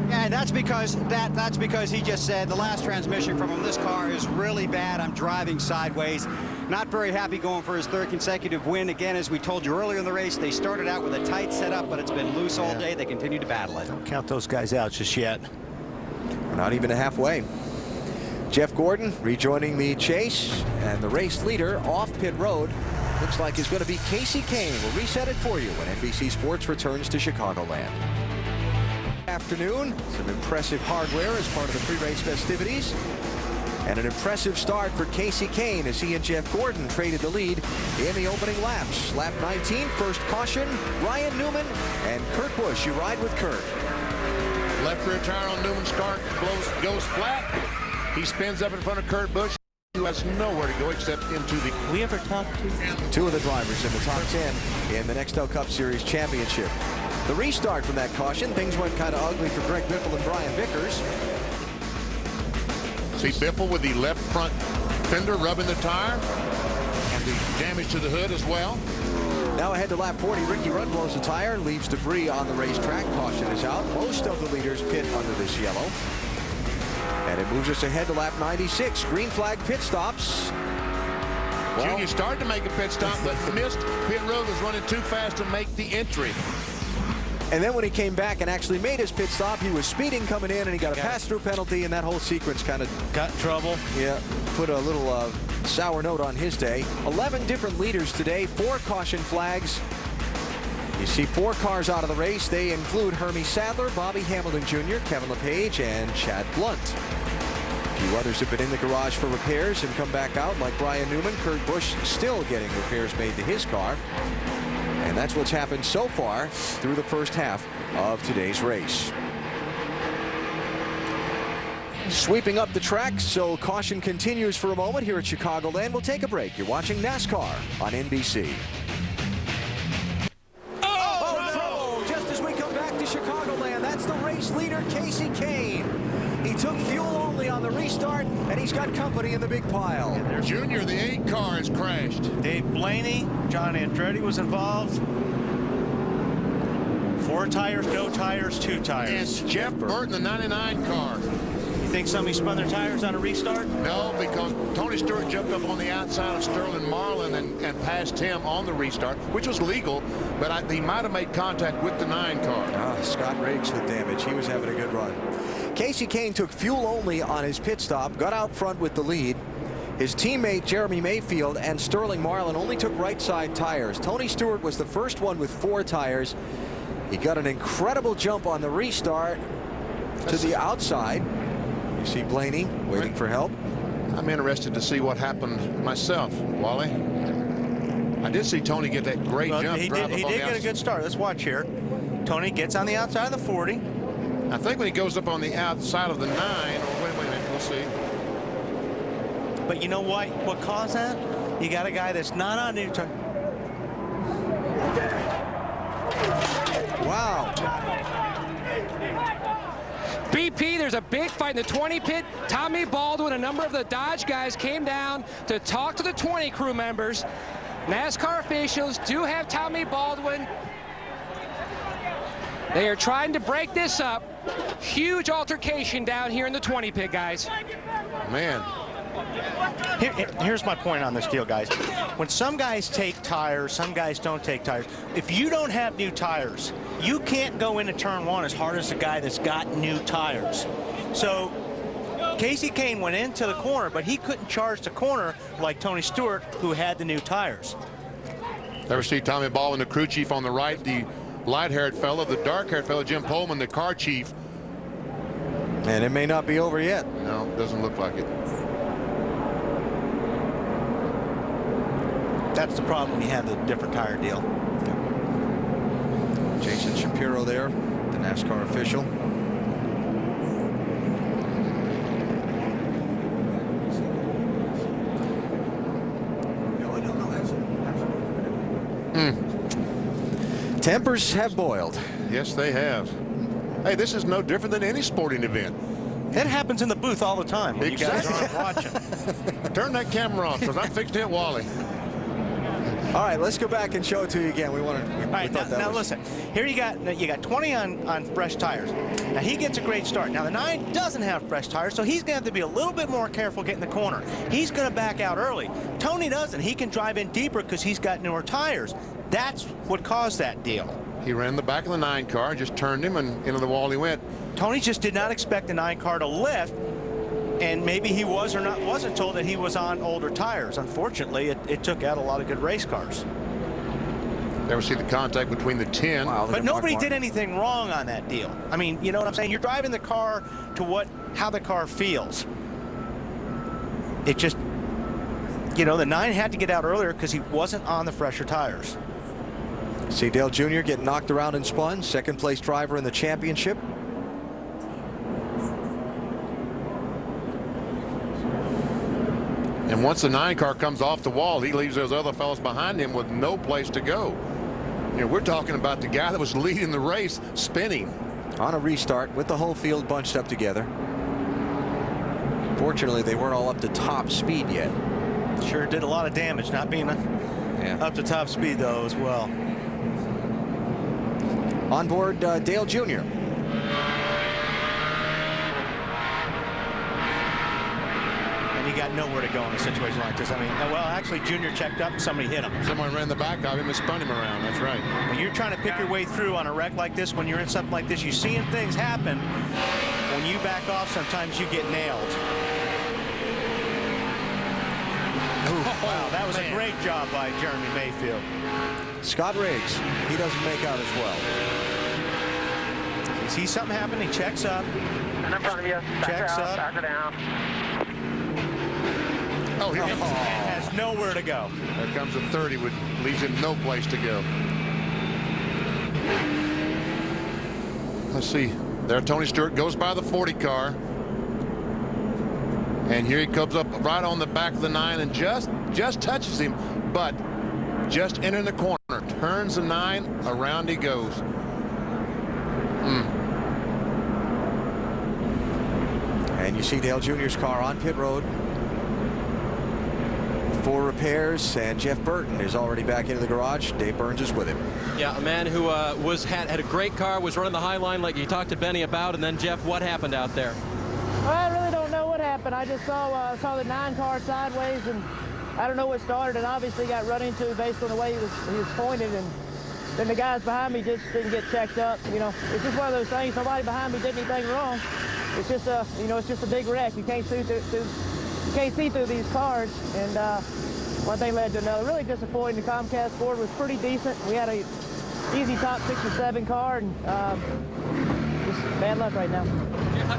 Yeah, and that's because he just said the last transmission from him, this car is really bad. I'm driving sideways. Not very happy going for his 3rd consecutive win. Again, as we told you earlier in the race, they started out with a tight setup, but it's been loose all day. They continue to battle it. Don't count those guys out just yet. We're not even halfway. Jeff Gordon rejoining the chase, and the race leader off pit road looks like is going to be Casey Kane. We'll reset it for you when NBC Sports returns to Chicagoland. Afternoon, some impressive hardware as part of the pre-race festivities. And an impressive start for Casey Kane as he and Jeff Gordon traded the lead in the opening laps. Lap 19, first caution, Ryan Newman and Kurt Busch. You ride with Kurt. Left rear tire on Newman's car goes flat. He spins up in front of Kurt Busch, who has nowhere to go except into the... We ever talked to 2 of the drivers in the top 10 in the Nextel Cup Series Championship. The restart from that caution, things went kind of ugly for Greg Biffle and Brian Vickers. See Biffle with the left front fender rubbing the tire and the damage to the hood as well. Now ahead to lap 40, Ricky Rudd blows a tire, leaves debris on the racetrack. Caution is out. Most of the leaders pit under this yellow. And it moves us ahead to lap 96. Green flag pit stops. Well, Junior started to make a pit stop, but missed. Pit road was running too fast to make the entry. And then when he came back and actually made his pit stop, he was speeding coming in, and he got a pass-through penalty, and that whole sequence kind of got in trouble. Yeah, put a little sour note on his day. 11 different leaders today, 4 caution flags. You see 4 cars out of the race. They include Hermie Sadler, Bobby Hamilton Jr., Kevin LePage, and Chad Blunt. A few others have been in the garage for repairs and come back out, like Brian Newman. Kurt Busch still getting repairs made to his car. And that's what's happened so far through the first half of today's race. Sweeping up the track, so caution continues for a moment here at Chicagoland. We'll take a break. You're watching NASCAR on NBC. Oh, no! Just as we come back to Chicagoland, that's the race leader, Casey Kane. He took fuel only on the restart, and he's got company in the big pile. Junior, the 8 car has crashed. Dave Blaney, John Andretti was involved. 4 tires, no tires, 2 tires. And Jeff Burton, the 99 car. You think somebody spun their tires on a restart? No, because Tony Stewart jumped up on the outside of Sterling Marlin and passed him on the restart, which was legal, but he might have made contact with the 9 car. Scott Riggs with damage. He was having a good run. Casey Kane took fuel only on his pit stop, got out front with the lead. His teammate Jeremy Mayfield and Sterling Marlin only took right side tires. Tony Stewart was the first one with 4 tires. He got an incredible jump on the restart to the outside. You see Blaney waiting for help. I'm interested to see what happened myself, Wally. I did see Tony get that great jump. He did get a good start. Let's watch here. Tony gets on the outside of the 40. I think when he goes up on the outside of the 9, or wait a minute, we'll see. But you know what? What caused that? You got a guy that's not on new tire. Wow. BP, there's a big fight in the 20 pit. Tommy Baldwin, a number of the Dodge guys came down to talk to the 20 crew members. NASCAR officials do have Tommy Baldwin. They are trying to break this up. Huge altercation down here in the 20 pit, guys. Man. Here's my point on this deal, guys. When some guys take tires, some guys don't take tires. If you don't have new tires, you can't go into turn 1 as hard as the guy that's got new tires. So Casey Kane went into the corner, but he couldn't charge the corner like Tony Stewart, who had the new tires. There we see Tommy Baldwin, the crew chief on the right, the light-haired fellow, the dark-haired fellow, Jim Pullman, the car chief. And it may not be over yet. No, doesn't look like it. That's the problem when you have the different tire deal. Jason Shapiro there, the NASCAR official. Tempers have boiled. Yes, they have. Hey, this is no different than any sporting event. That happens in the booth all the time when Exactly. you guys aren't watching. Turn that camera off, because I'm fixing to hit Wally. All right, let's go back and show it to you again. All right, now listen. Here you got 20 on fresh tires. Now he gets a great start. Now the 9 doesn't have fresh tires, so he's going to have to be a little bit more careful getting the corner. He's going to back out early. Tony doesn't. He can drive in deeper because he's got newer tires. That's what caused that deal. He ran the back of the 9 car, just turned him, and into the wall he went. Tony just did not expect the 9 car to lift, and maybe he wasn't told that he was on older tires. Unfortunately, it took out a lot of good race cars. There we see the contact between the 10. Wow, but nobody did anything wrong on that deal. I mean, you know what I'm saying? You're driving the car to how the car feels. It just, you know, the 9 had to get out earlier because he wasn't on the fresher tires. See Dale Jr. get knocked around and spun. Second place driver in the championship. And once the 9 car comes off the wall, he leaves those other fellows behind him with no place to go. You know, we're talking about the guy that was leading the race spinning. On a restart with the whole field bunched up together. Fortunately, they weren't all up to top speed yet. Sure did a lot of damage not being up to top speed, though, as well. On board Dale Jr. And he got nowhere to go in a situation like this. I mean, well, actually, Junior checked up and somebody hit him. Someone ran the back of him and spun him around. That's right. When you're trying to pick your way through on a wreck like this, when you're in something like this, you're seeing things happen. When you back off, sometimes you get nailed. Wow, that was a great job by Jeremy Mayfield. Scott Riggs, he doesn't make out as well. He sees something happen, he checks up. And in front of you. Checks out, up. back her down. Oh, here and has nowhere to go. There comes a 30, which leaves him no place to go. Let's see. There, Tony Stewart goes by the 40 car. And here he comes up right on the back of the 9 and just touches him, but just entering the corner. Turns the 9, around he goes. And you see Dale Jr.'s car on pit road for repairs, and Jeff Burton is already back into the garage. Dave Burns is with him. Yeah, a man who had a great car, was running the high line like you talked to Benny about, and then Jeff, what happened out there? Well, I really don't know what happened. I just saw the 9 car sideways, and I don't know what started, and obviously got run into based on the way he was pointed, and then the guys behind me just didn't get checked up. You know, it's just one of those things. Nobody behind me did anything wrong. It's just a, you know, it's just a big wreck. You can't see through these cars, and one thing led to another. Really disappointing. The Comcast board was pretty decent. We had a easy top 6 or 7 car, and just bad luck right now.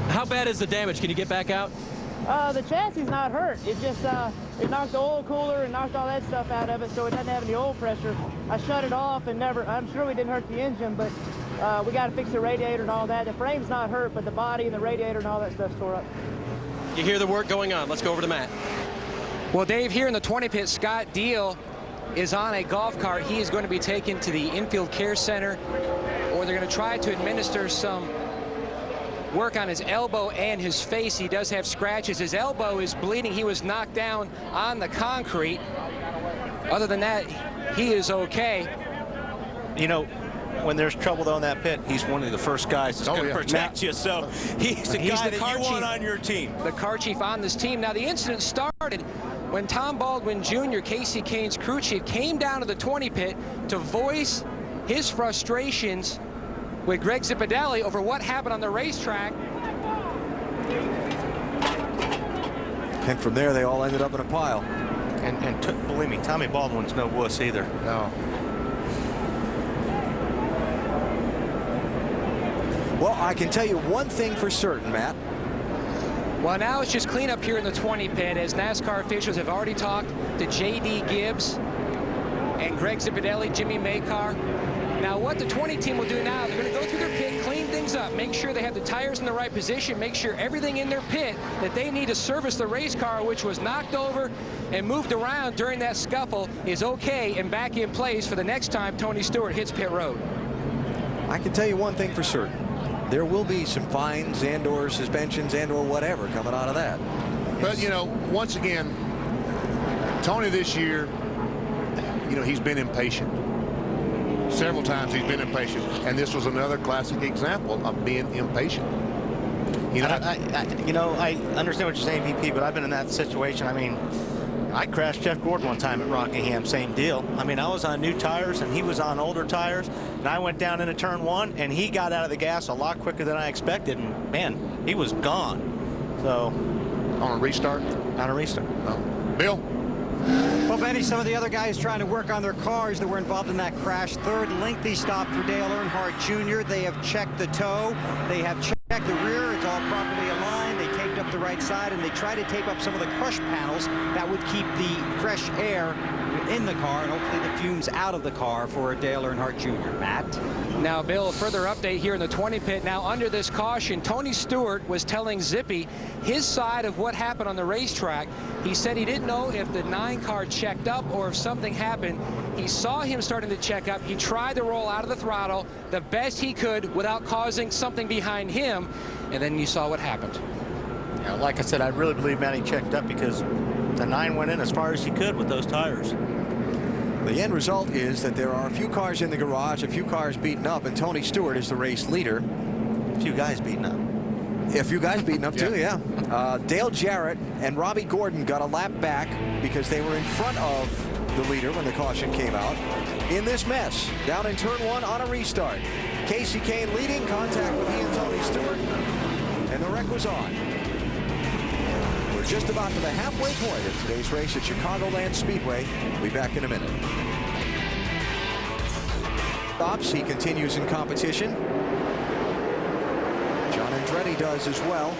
How bad is the damage? Can you get back out? The chassis is not hurt. It just it knocked the oil cooler and knocked all that stuff out of it, so it doesn't have any oil pressure. I shut it off and never. I'm sure we didn't hurt the engine, but we got to fix the radiator and all that. The frame's not hurt, but the body and the radiator and all that stuff's tore up. You hear the work going on. Let's go over to Matt. Well, Dave, here in the 20 pit, Scott Deal is on a golf cart. He is going to be taken to the infield care center, or they're going to try to administer some work on his elbow and his face. He does have scratches. His elbow is bleeding. He was knocked down on the concrete. Other than that, he is okay. You know, when there's trouble on that pit, he's one of the first guys that's going to protect you. So he's the guy that you want on your team. The car chief on this team. Now, the incident started when Tom Baldwin Jr., Casey Kane's crew chief, came down to the 20 pit to voice his frustrations with Greg Zipadelli over what happened on the racetrack. And from there, they all ended up in a pile. And believe me, Tommy Baldwin's no wuss either. No. Well, I can tell you one thing for certain, Matt. Well, now it's just cleanup here in the 20 pit, as NASCAR officials have already talked to J.D. Gibbs and Greg Zipadelli, Jimmy Makar. Now, what the 20 team will do now, they're going to go through their pit, clean things up, make sure they have the tires in the right position, make sure everything in their pit that they need to service the race car, which was knocked over and moved around during that scuffle, is okay and back in place for the next time Tony Stewart hits pit road. I can tell you one thing for certain. There will be some fines and/or suspensions and/or whatever coming out of that. But, you know, once again, Tony this year, you know, he's been impatient. Several times he's been impatient, and this was another classic example of being impatient. You know, I understand what you're saying, VP, but I've been in that situation. I mean, I crashed Jeff Gordon one time at Rockingham, same deal. I mean, I was on new tires and he was on older tires, and I went down into turn 1 and he got out of the gas a lot quicker than I expected, and man, he was gone. So on a restart? On a restart. Oh. Bill? Well, Benny, some of the other guys trying to work on their cars that were involved in that crash. Third lengthy stop for Dale Earnhardt Jr. They have checked the toe. They have checked the rear. It's all properly aligned. They taped up the right side, and they try to tape up some of the crush panels that would keep the fresh air in the car and hopefully the fumes out of the car for Dale Earnhardt Jr. Matt? Now, Bill, a further update here in the 20 pit. Now, under this caution, Tony Stewart was telling Zippy his side of what happened on the racetrack. He said he didn't know if the 9 car checked up or if something happened. He saw him starting to check up. He tried to roll out of the throttle the best he could without causing something behind him, and then you saw what happened. Yeah, like I said, I really believe Matty checked up because the 9 went in as far as he could with those tires. The end result is that there are a few cars in the garage, a few cars beaten up, and Tony Stewart is the race leader. A few guys beaten up. A few guys beaten up too, yeah. Dale Jarrett and Robbie Gordon got a lap back because they were in front of the leader when the caution came out. In this mess, down in turn 1 on a restart. Casey Kane leading, contact with he and Tony Stewart, and the wreck was on. We're just about to the halfway point of today's race at Chicagoland Speedway. We'll be back in a minute. Stops, he continues in competition. John Andretti does as well.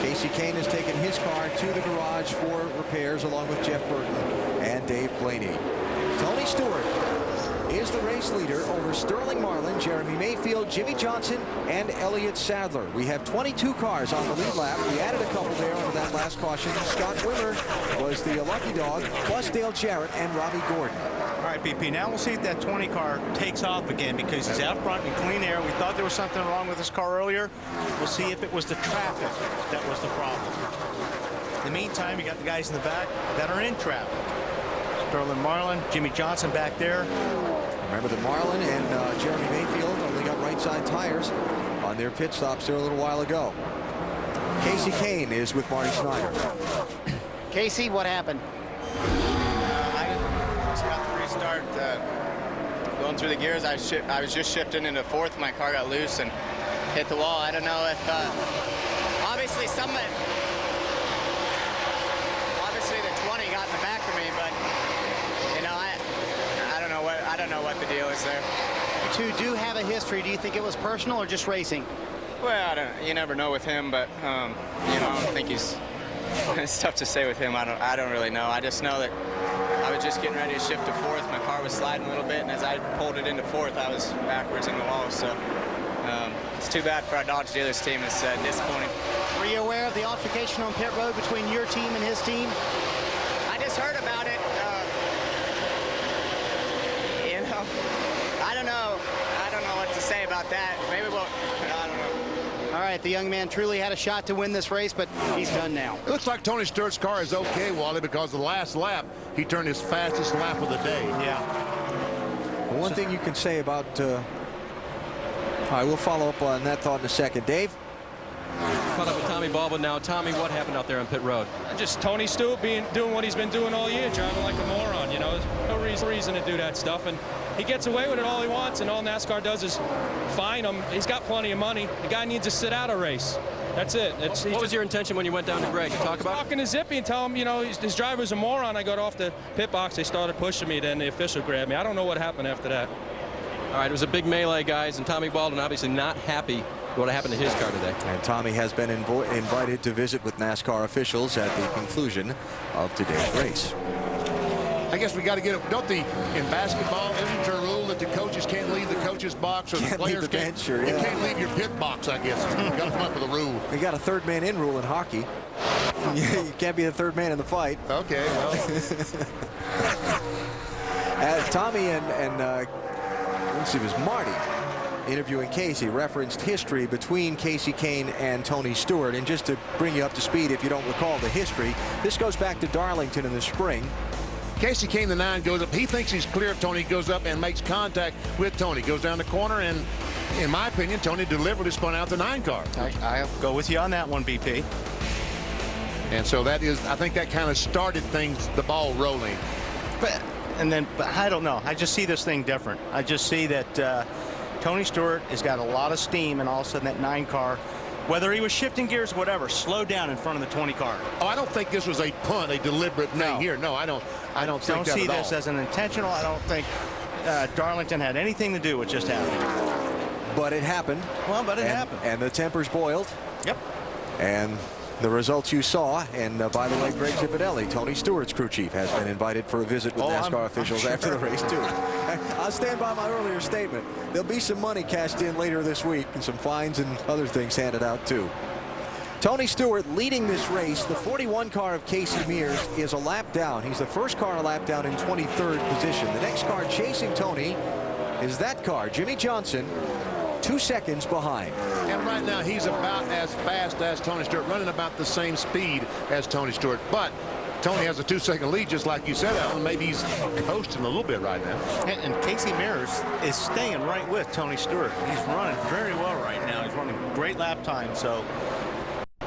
Casey Kane has taken his car to the garage for repairs along with Jeff Burton and Dave Blaney. Tony Stewart is the race leader over Sterling Marlin, Jeremy Mayfield, Jimmy Johnson, and Elliott Sadler. We have 22 cars on the lead lap. We added a couple there under that last caution. Scott Wimmer was the lucky dog, plus Dale Jarrett and Robbie Gordon. All right, BP, now we'll see if that 20 car takes off again because he's out front in clean air. We thought there was something wrong with his car earlier. We'll see if it was the traffic that was the problem. In the meantime, you got the guys in the back that are in traffic. Sterling Marlin, Jimmy Johnson back there. Remember that Marlin and Jeremy Mayfield only got right side tires on their pit stops there a little while ago. Casey Kane is with Marty Snyder. Casey, what happened? I just got the restart. Going through the gears, I was just shifting into fourth. My car got loose and hit the wall. I don't know if obviously the 20 got in the back of me, but you know, I don't know what the deal is there. You two do have a history. Do you think it was personal or just racing? Well, you never know with him, but you know, I don't think he's. It's tough to say with him. I don't really know. I just know that I was just getting ready to shift to fourth. My car was sliding a little bit, and as I pulled it into fourth, I was backwards in the wall. So it's too bad for our Dodge dealers team. It's disappointing. Were you aware of the altercation on pit road between your team and his team? I just heard about it. You know, I don't know. I don't know what to say about that. Maybe we'll. I don't know. All right, the young man truly had a shot to win this race, but he's done now. It looks like Tony Stewart's car is okay, Wally, because the last lap, he turned his fastest lap of the day. Yeah. Well, one thing you can say about... all right, we'll follow up on that thought in a second. Dave? Caught up with Tommy Baldwin now. Tommy, what happened out there on pit road? Just Tony Stewart doing what he's been doing all year, driving like a moron. You know, there's no reason to do that stuff, and he gets away with it all he wants, and all NASCAR does is fine him. He's got plenty of money. The guy needs to sit out a race. That's it. What was your intention when you went down to Greg to talk about it? Talking to Zippy and tell him, you know, his driver's a moron. I got off the pit box. They started pushing me. Then the official grabbed me. I don't know what happened after that. All right, it was a big melee, guys, and Tommy Baldwin obviously not happy what happened to his car today. And Tommy has been invited to visit with NASCAR officials at the conclusion of today's race. I guess we got to get it. Don't in basketball, isn't there a rule that the coaches can't leave the coach's box or the players can't? You can't leave your pit box, I guess. You got to come up with a rule. We got a third man in rule in hockey. You can't be the third man in the fight. Okay, well. Tommy and let's see, it was Marty interviewing Casey, referenced history between Casey Kane and Tony Stewart. And just to bring you up to speed, if you don't recall the history, this goes back to Darlington in the spring. Casey Kane, the 9, goes up. He thinks he's clear of Tony, goes up and makes contact with Tony. Goes down the corner, and in my opinion, Tony deliberately spun out the 9 car. I'll go with you on that one, BP. And so that is, I think that kind of started things, the ball rolling. But I don't know. I just see this thing different. I just see that Tony Stewart has got a lot of steam, and all of a sudden that 9 car, whether he was shifting gears or whatever, slowed down in front of the 20 car. Oh, I don't think this was a punt, a deliberate thing here. No, I don't think that see at this all. as an intentional. I don't think Darlington had anything to do with just happening. But it happened. Well, but it happened. And the tempers boiled. Yep. And the results you saw. And by the way, Greg Zipadelli, Tony Stewart's crew chief, has been invited for a visit with NASCAR officials after the race too. I'll stand by my earlier statement. There'll be some money cashed in later this week and some fines and other things handed out too. Tony Stewart leading this race. The 41 car of Casey Mears is a lap down. He's the first car a lap down in 23rd position. The next car chasing Tony is that car, Jimmy Johnson, 2 seconds behind. And right now he's about as fast as Tony Stewart, running about the same speed as Tony Stewart. But Tony has a 2-second lead, just like you said, Alan. Maybe he's coasting a little bit right now. And Casey Mears is staying right with Tony Stewart. He's running very well right now. He's running great lap time. So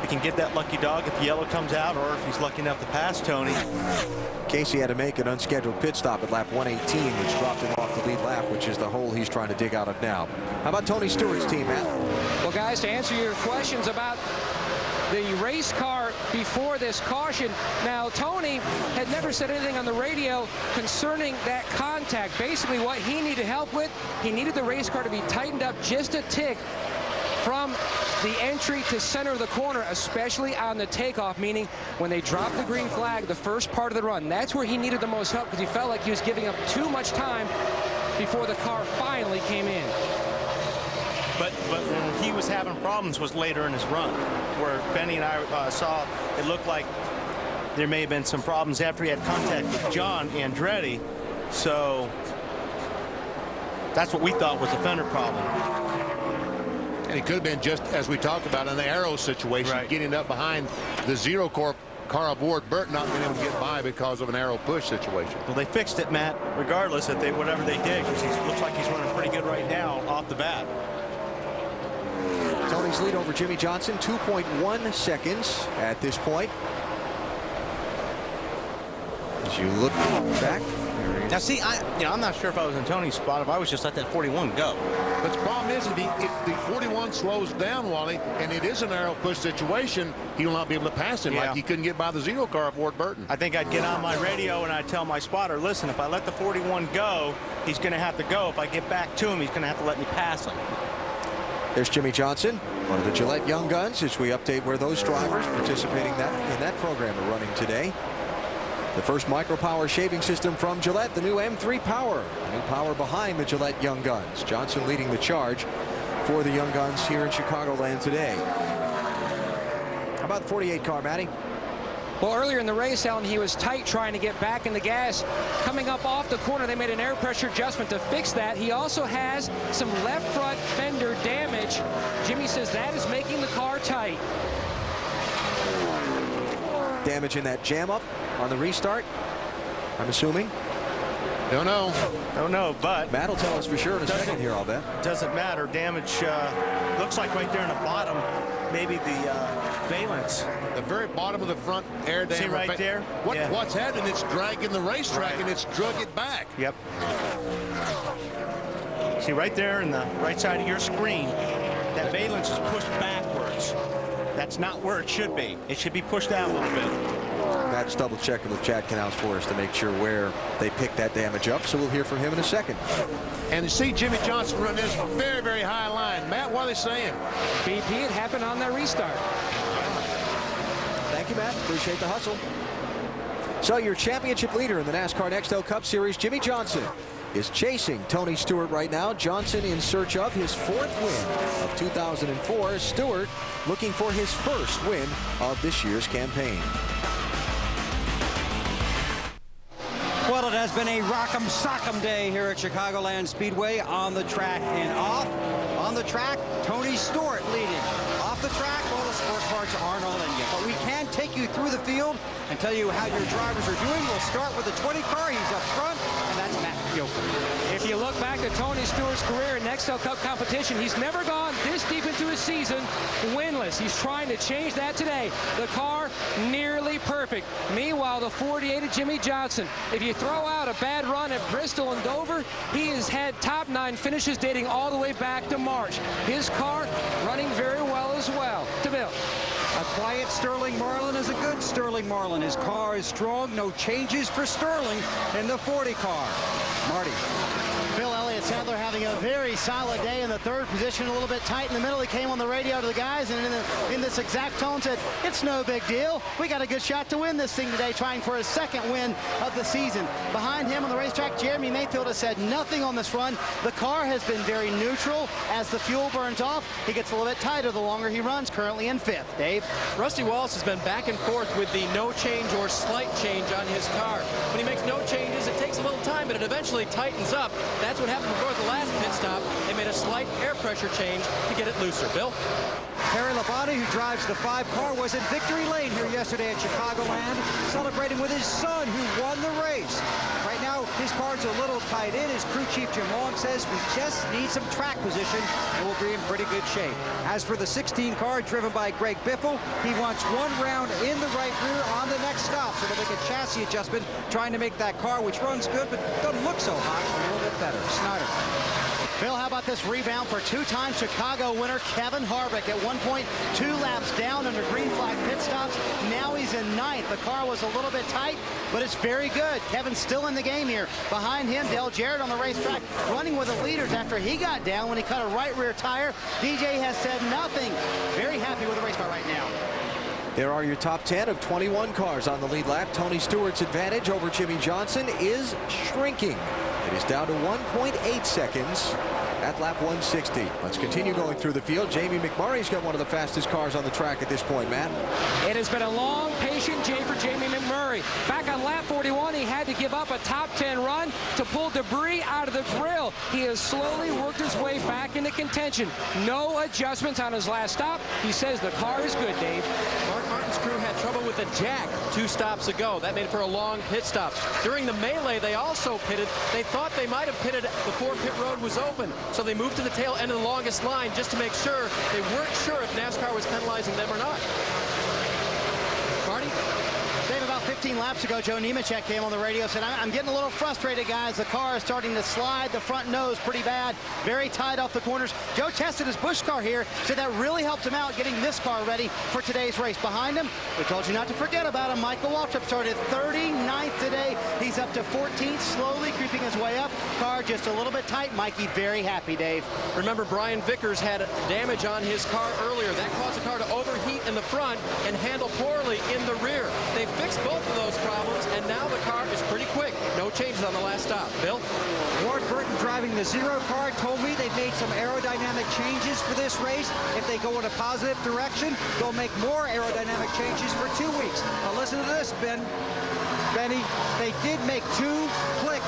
he can get that lucky dog if the yellow comes out, or if he's lucky enough to pass Tony. Casey had to make an unscheduled pit stop at lap 118, which dropped him off the lead lap, which is the hole he's trying to dig out of now. How about Tony Stewart's team, Matt? Well, guys, to answer your questions about the race car before this caution. Now, Tony had never said anything on the radio concerning that contact. Basically, what he needed help with, he needed the race car to be tightened up just a tick from the entry to center of the corner, especially on the takeoff, meaning when they dropped the green flag, the first part of the run. That's where he needed the most help, because he felt like he was giving up too much time before the car finally came in. But when he was having problems was later in his run, where Benny and I saw it looked like there may have been some problems after he had contact with John Andretti. So that's what we thought was a fender problem. And it could have been, just as we talked about, an arrow situation, right, getting up behind the zero car aboard. Burt not being able to get by because of an arrow push situation. Well, they fixed it, Matt, regardless if they whatever they did, because he looks like he's running pretty good right now off the bat. Tony McMurray's lead over Jimmy Johnson, 2.1 seconds at this point. As you look back. Now, see, I'm not sure if I was in Tony's spot, if I was just let that 41 go. But the problem is, if the 41 slows down, Wally, and it is a narrow push situation, he will not be able to pass him like he couldn't get by the 0 car of Ward Burton. I think I'd get on my radio and I'd tell my spotter, listen, if I let the 41 go, he's going to have to go. If I get back to him, he's going to have to let me pass him. There's Jimmy Johnson, one of the Gillette Young Guns, as we update where those drivers participating in that program are running today. The first micro power shaving system from Gillette, the new M3 Power. New power behind the Gillette Young Guns. Johnson leading the charge for the Young Guns here in Chicagoland today. How about the 48 car, Matty? Well, earlier in the race, Alan, he was tight trying to get back in the gas. Coming up off the corner, they made an air pressure adjustment to fix that. He also has some left front fender damage. Jimmy says that is making the car tight. Damage in that jam up on the restart, I'm assuming. Don't know. Don't know, but Matt will tell us for sure in a second here, I'll bet. Doesn't matter. Damage looks like right there in the bottom, maybe the valence. The very bottom of the front air dam. See right there? What's happening? It's dragging the racetrack and it's drug it back. Yep. See right there in the right side of your screen, that valence is pushed backwards. That's not where it should be. It should be pushed out a little bit. Matt's double checking with Chad Canals for us to make sure where they picked that damage up, so we'll hear from him in a second. And you see Jimmy Johnson run this very, very high line. Matt, what are they saying? BP, it happened on that restart. Thank you, Matt. Appreciate the hustle. So your championship leader in the NASCAR Nextel Cup Series, Jimmy Johnson, is chasing Tony Stewart right now. Johnson in search of his 4th win of 2004. Stewart looking for his 1st win of this year's campaign. Well, it has been a rock'em sock'em day here at Chicagoland Speedway, on the track and off. On the track, Tony Stewart leading. Off the track, well, the sport parts aren't all in yet. But we can take you through the field and tell you how your drivers are doing. We'll start with the 20 car. He's up front, and that's Matt Yoker. If you look back at Tony Stewart's career in Nextel Cup competition, he's never gone this deep into his season winless. He's trying to change that today. The car nearly perfect. Meanwhile, the 48 of Jimmy Johnson. If you throw out a bad run at Bristol and Dover, he has had top 9 finishes dating all the way back to March. His car running very well as well. To Bill. A quiet Sterling Marlin is a good Sterling Marlin. His car is strong. No changes for Sterling in the 40 car. Marty. Bill Elliott Sadler having a very solid day in the 3rd position, a little bit tight in the middle. He came on the radio to the guys and in this exact tone said, it's no big deal. We got a good shot to win this thing today, trying for his 2nd win of the season. Behind him on the racetrack, Jeremy Mayfield has said nothing on this run. The car has been very neutral as the fuel burns off. He gets a little bit tighter the longer he runs, currently in 5th. Dave? Rusty Wallace has been back and forth with the no change or slight change on his car. When he makes no changes, it takes a little time, but it eventually tightens up. That's what happened before the last pit stop. They made a slight air pressure change to get it looser. Bill? Terry Labonte, who drives the 5 car, was in victory lane here yesterday at Chicagoland, celebrating with his son, who won the race. Right now, his car's a little tight in. His crew chief, Jim Long, says we just need some track position, and we'll be in pretty good shape. As for the 16 car, driven by Greg Biffle, he wants 1 round in the right rear on the next stop, so they'll make a chassis adjustment, trying to make that car, which runs good but doesn't look so hot, a little bit better. Snyder. Bill, how about this rebound for 2-time Chicago winner Kevin Harvick? At one point, 2 laps down under green flag pit stops. Now he's in 9th. The car was a little bit tight, but it's very good. Kevin's still in the game here. Behind him, Dale Jarrett on the racetrack, running with the leaders after he got down when he cut a right rear tire. DJ has said nothing. Very happy with the race car right now. There are your top 10 of 21 cars on the lead lap. Tony Stewart's advantage over Jimmy Johnson is shrinking. It is down to 1.8 seconds at lap 160. Let's continue going through the field. Jamie McMurray's got one of the fastest cars on the track at this point, Matt. It has been a long, patient day for Jamie McMurray. Back on lap 41, he had to give up a top 10 run to pull debris out of the grill. He has slowly worked his way back into contention. No adjustments on his last stop. He says the car is good, Dave. Mark Martin Gordon's crew had trouble with the jack 2 stops ago. That made it for a long pit stop. During the melee, they also pitted. They thought they might have pitted before pit road was open, so they moved to the tail end of the longest line just to make sure. They weren't sure if NASCAR was penalizing them or not. Marty? Dave, about 15 laps ago, Joe Nemechek came on the radio and said, I'm getting a little frustrated, guys. The car is starting to slide the front nose pretty bad, very tight off the corners. Joe tested his Busch car here, said that really helped him out getting this car ready for today's race. Behind him, we told you not to forget about him. Michael Waltrip started 39th today. He's up to 14th, slowly creeping his way up. Car just a little bit tight. Mikey very happy, Dave. Remember, Brian Vickers had damage on his car earlier. That caused the car to overheat in the front and handle poorly in the rear. They fixed both of those problems, and now the car is pretty quick. No changes on the last stop. Bill? Ward Burton, driving the 0 car, told me they've made some aerodynamic changes for this race. If they go in a positive direction, they'll make more aerodynamic changes for 2 weeks. Now listen to this, Benny. They did make 2 click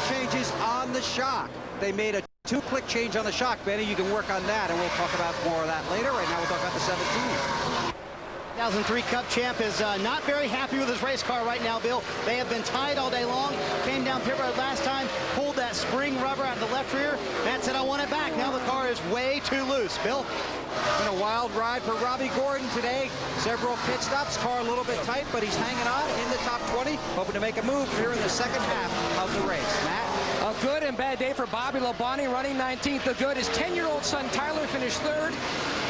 changes on the shock. They made a 2-click change on the shock, Benny. You can work on that, and we'll talk about more of that later. Right now we'll talk about the 17. 2003 Cup champ is not very happy with his race car right now, Bill. They have been tied all day long. Came down pit road last time, pulled that spring rubber out of the left rear. Matt said, I want it back. Now the car is way too loose. Bill? Been a wild ride for Robbie Gordon today. Several pit stops, car a little bit tight, but he's hanging on in the top 20, hoping to make a move here in the second half of the race. Matt? A good and bad day for Bobby Labonte, running 19th. The good, his 10-year-old son Tyler finished 3rd.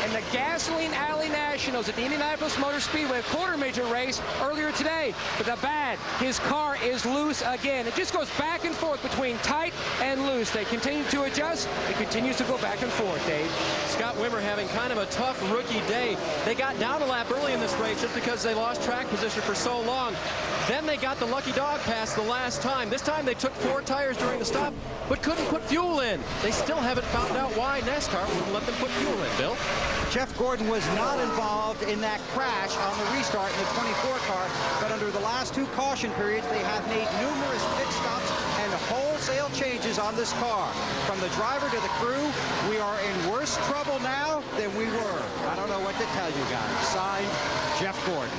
And the Gasoline Alley Nationals at the Indianapolis Motor Speedway, a quarter major race earlier today. But the bad, his car is loose again. It just goes back and forth between tight and loose. They continue to adjust. It continues to go back and forth, Dave. Scott Wimmer having kind of a tough rookie day. They got down a lap early in this race just because they lost track position for so long. Then they got the lucky dog pass the last time. This time they took 4 tires during the stop, but couldn't put fuel in. They still haven't found out why NASCAR wouldn't let them put fuel in, Bill. Jeff Gordon was not involved in that crash on the restart in the 24 car, but under the last 2 caution periods, they have made numerous pit stops and wholesale changes on this car. From the driver to the crew, we are in worse trouble now than we were. I don't know what to tell you guys. Signed, Jeff Gordon.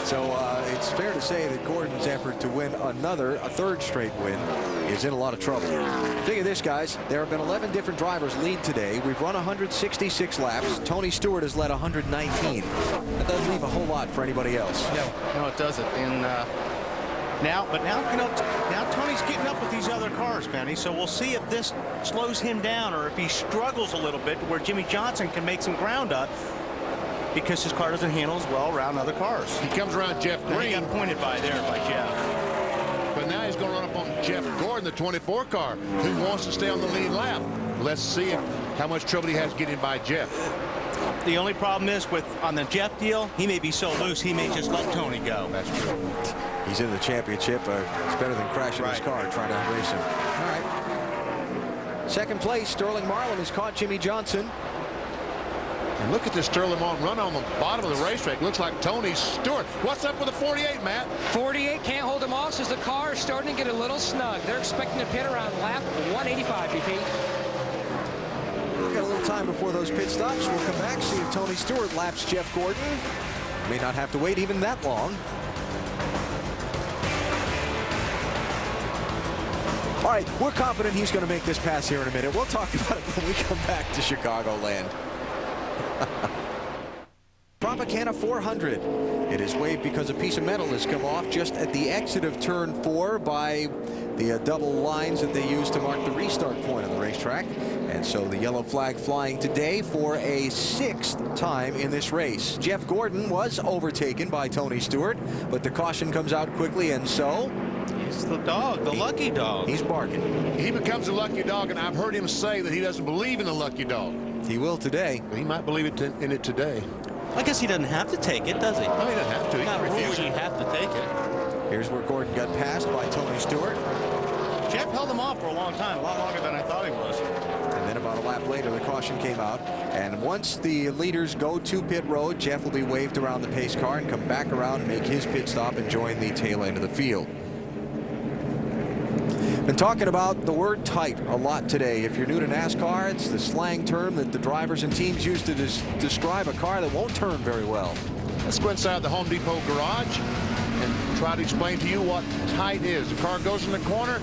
So it's fair to say that Gordon's effort to win a 3rd straight win is in a lot of trouble. Think of this, guys. There have been 11 different drivers lead today. We've run 166 laps. Tony Stewart has led 119. That doesn't leave a whole lot for anybody else. No, it doesn't. And now Tony's getting up with these other cars, Benny. So we'll see if this slows him down or if he struggles a little bit where Jimmy Johnson can make some ground up, because his car doesn't handle as well around other cars. He comes around Jeff Green. He got pointed by Jeff. But now he's going to run up on Jeff Gordon, the 24 car, who wants to stay on the lead lap. Let's see how much trouble he has getting by Jeff. The only problem is on the Jeff deal, he may be so loose, he may just let Tony go. That's true. He's in the championship. It's better than crashing his car trying to race him. All right. Second place, Sterling Marlin has caught Jimmy Johnson. And look at this Sterling Marlin run on the bottom of the racetrack. Looks like Tony Stewart. What's up with the 48, Matt? 48 can't hold him off, says the car is starting to get a little snug. They're expecting to pit around lap 185, BP. We've got a little time before those pit stops. We'll come back, see if Tony Stewart laps Jeff Gordon. May not have to wait even that long. All right, we're confident he's going to make this pass here in a minute. We'll talk about it when we come back to Chicagoland. Tropicana 400. It is waved because a piece of metal has come off just at the exit of turn 4 by the double lines that they use to mark the restart point on the racetrack. And so the yellow flag flying today for a 6th time in this race. Jeff Gordon was overtaken by Tony Stewart, but the caution comes out quickly, and so he's the dog, the lucky dog. He's barking. He becomes a lucky dog, and I've heard him say that he doesn't believe in the lucky dog. He will today. He might believe in it today. I guess he doesn't have to take it, does he? No, he doesn't have to. He not can refuse really have to take it. Here's where Gordon got passed by Tony Stewart. Jeff held him off for a long time, a lot longer than I thought he was. And then about a lap later, the caution came out. And once the leaders go to pit road, Jeff will be waved around the pace car and come back around and make his pit stop and join the tail end of the field. Been talking about the word tight a lot today. If you're new to NASCAR, it's the slang term that the drivers and teams use to describe a car that won't turn very well. Let's go inside the Home Depot garage and try to explain to you what tight is. The car goes in the corner.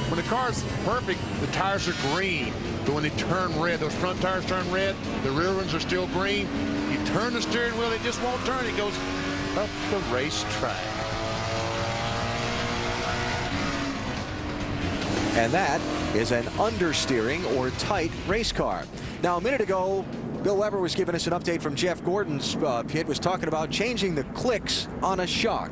When the car's perfect, the tires are green. But when they turn red, those front tires turn red, the rear ones are still green. You turn the steering wheel, it just won't turn. It goes up the racetrack. And that is an understeering or tight race car. Now, a minute ago, Bill Weber was giving us an update from Jeff Gordon's pit, was talking about changing the clicks on a shock.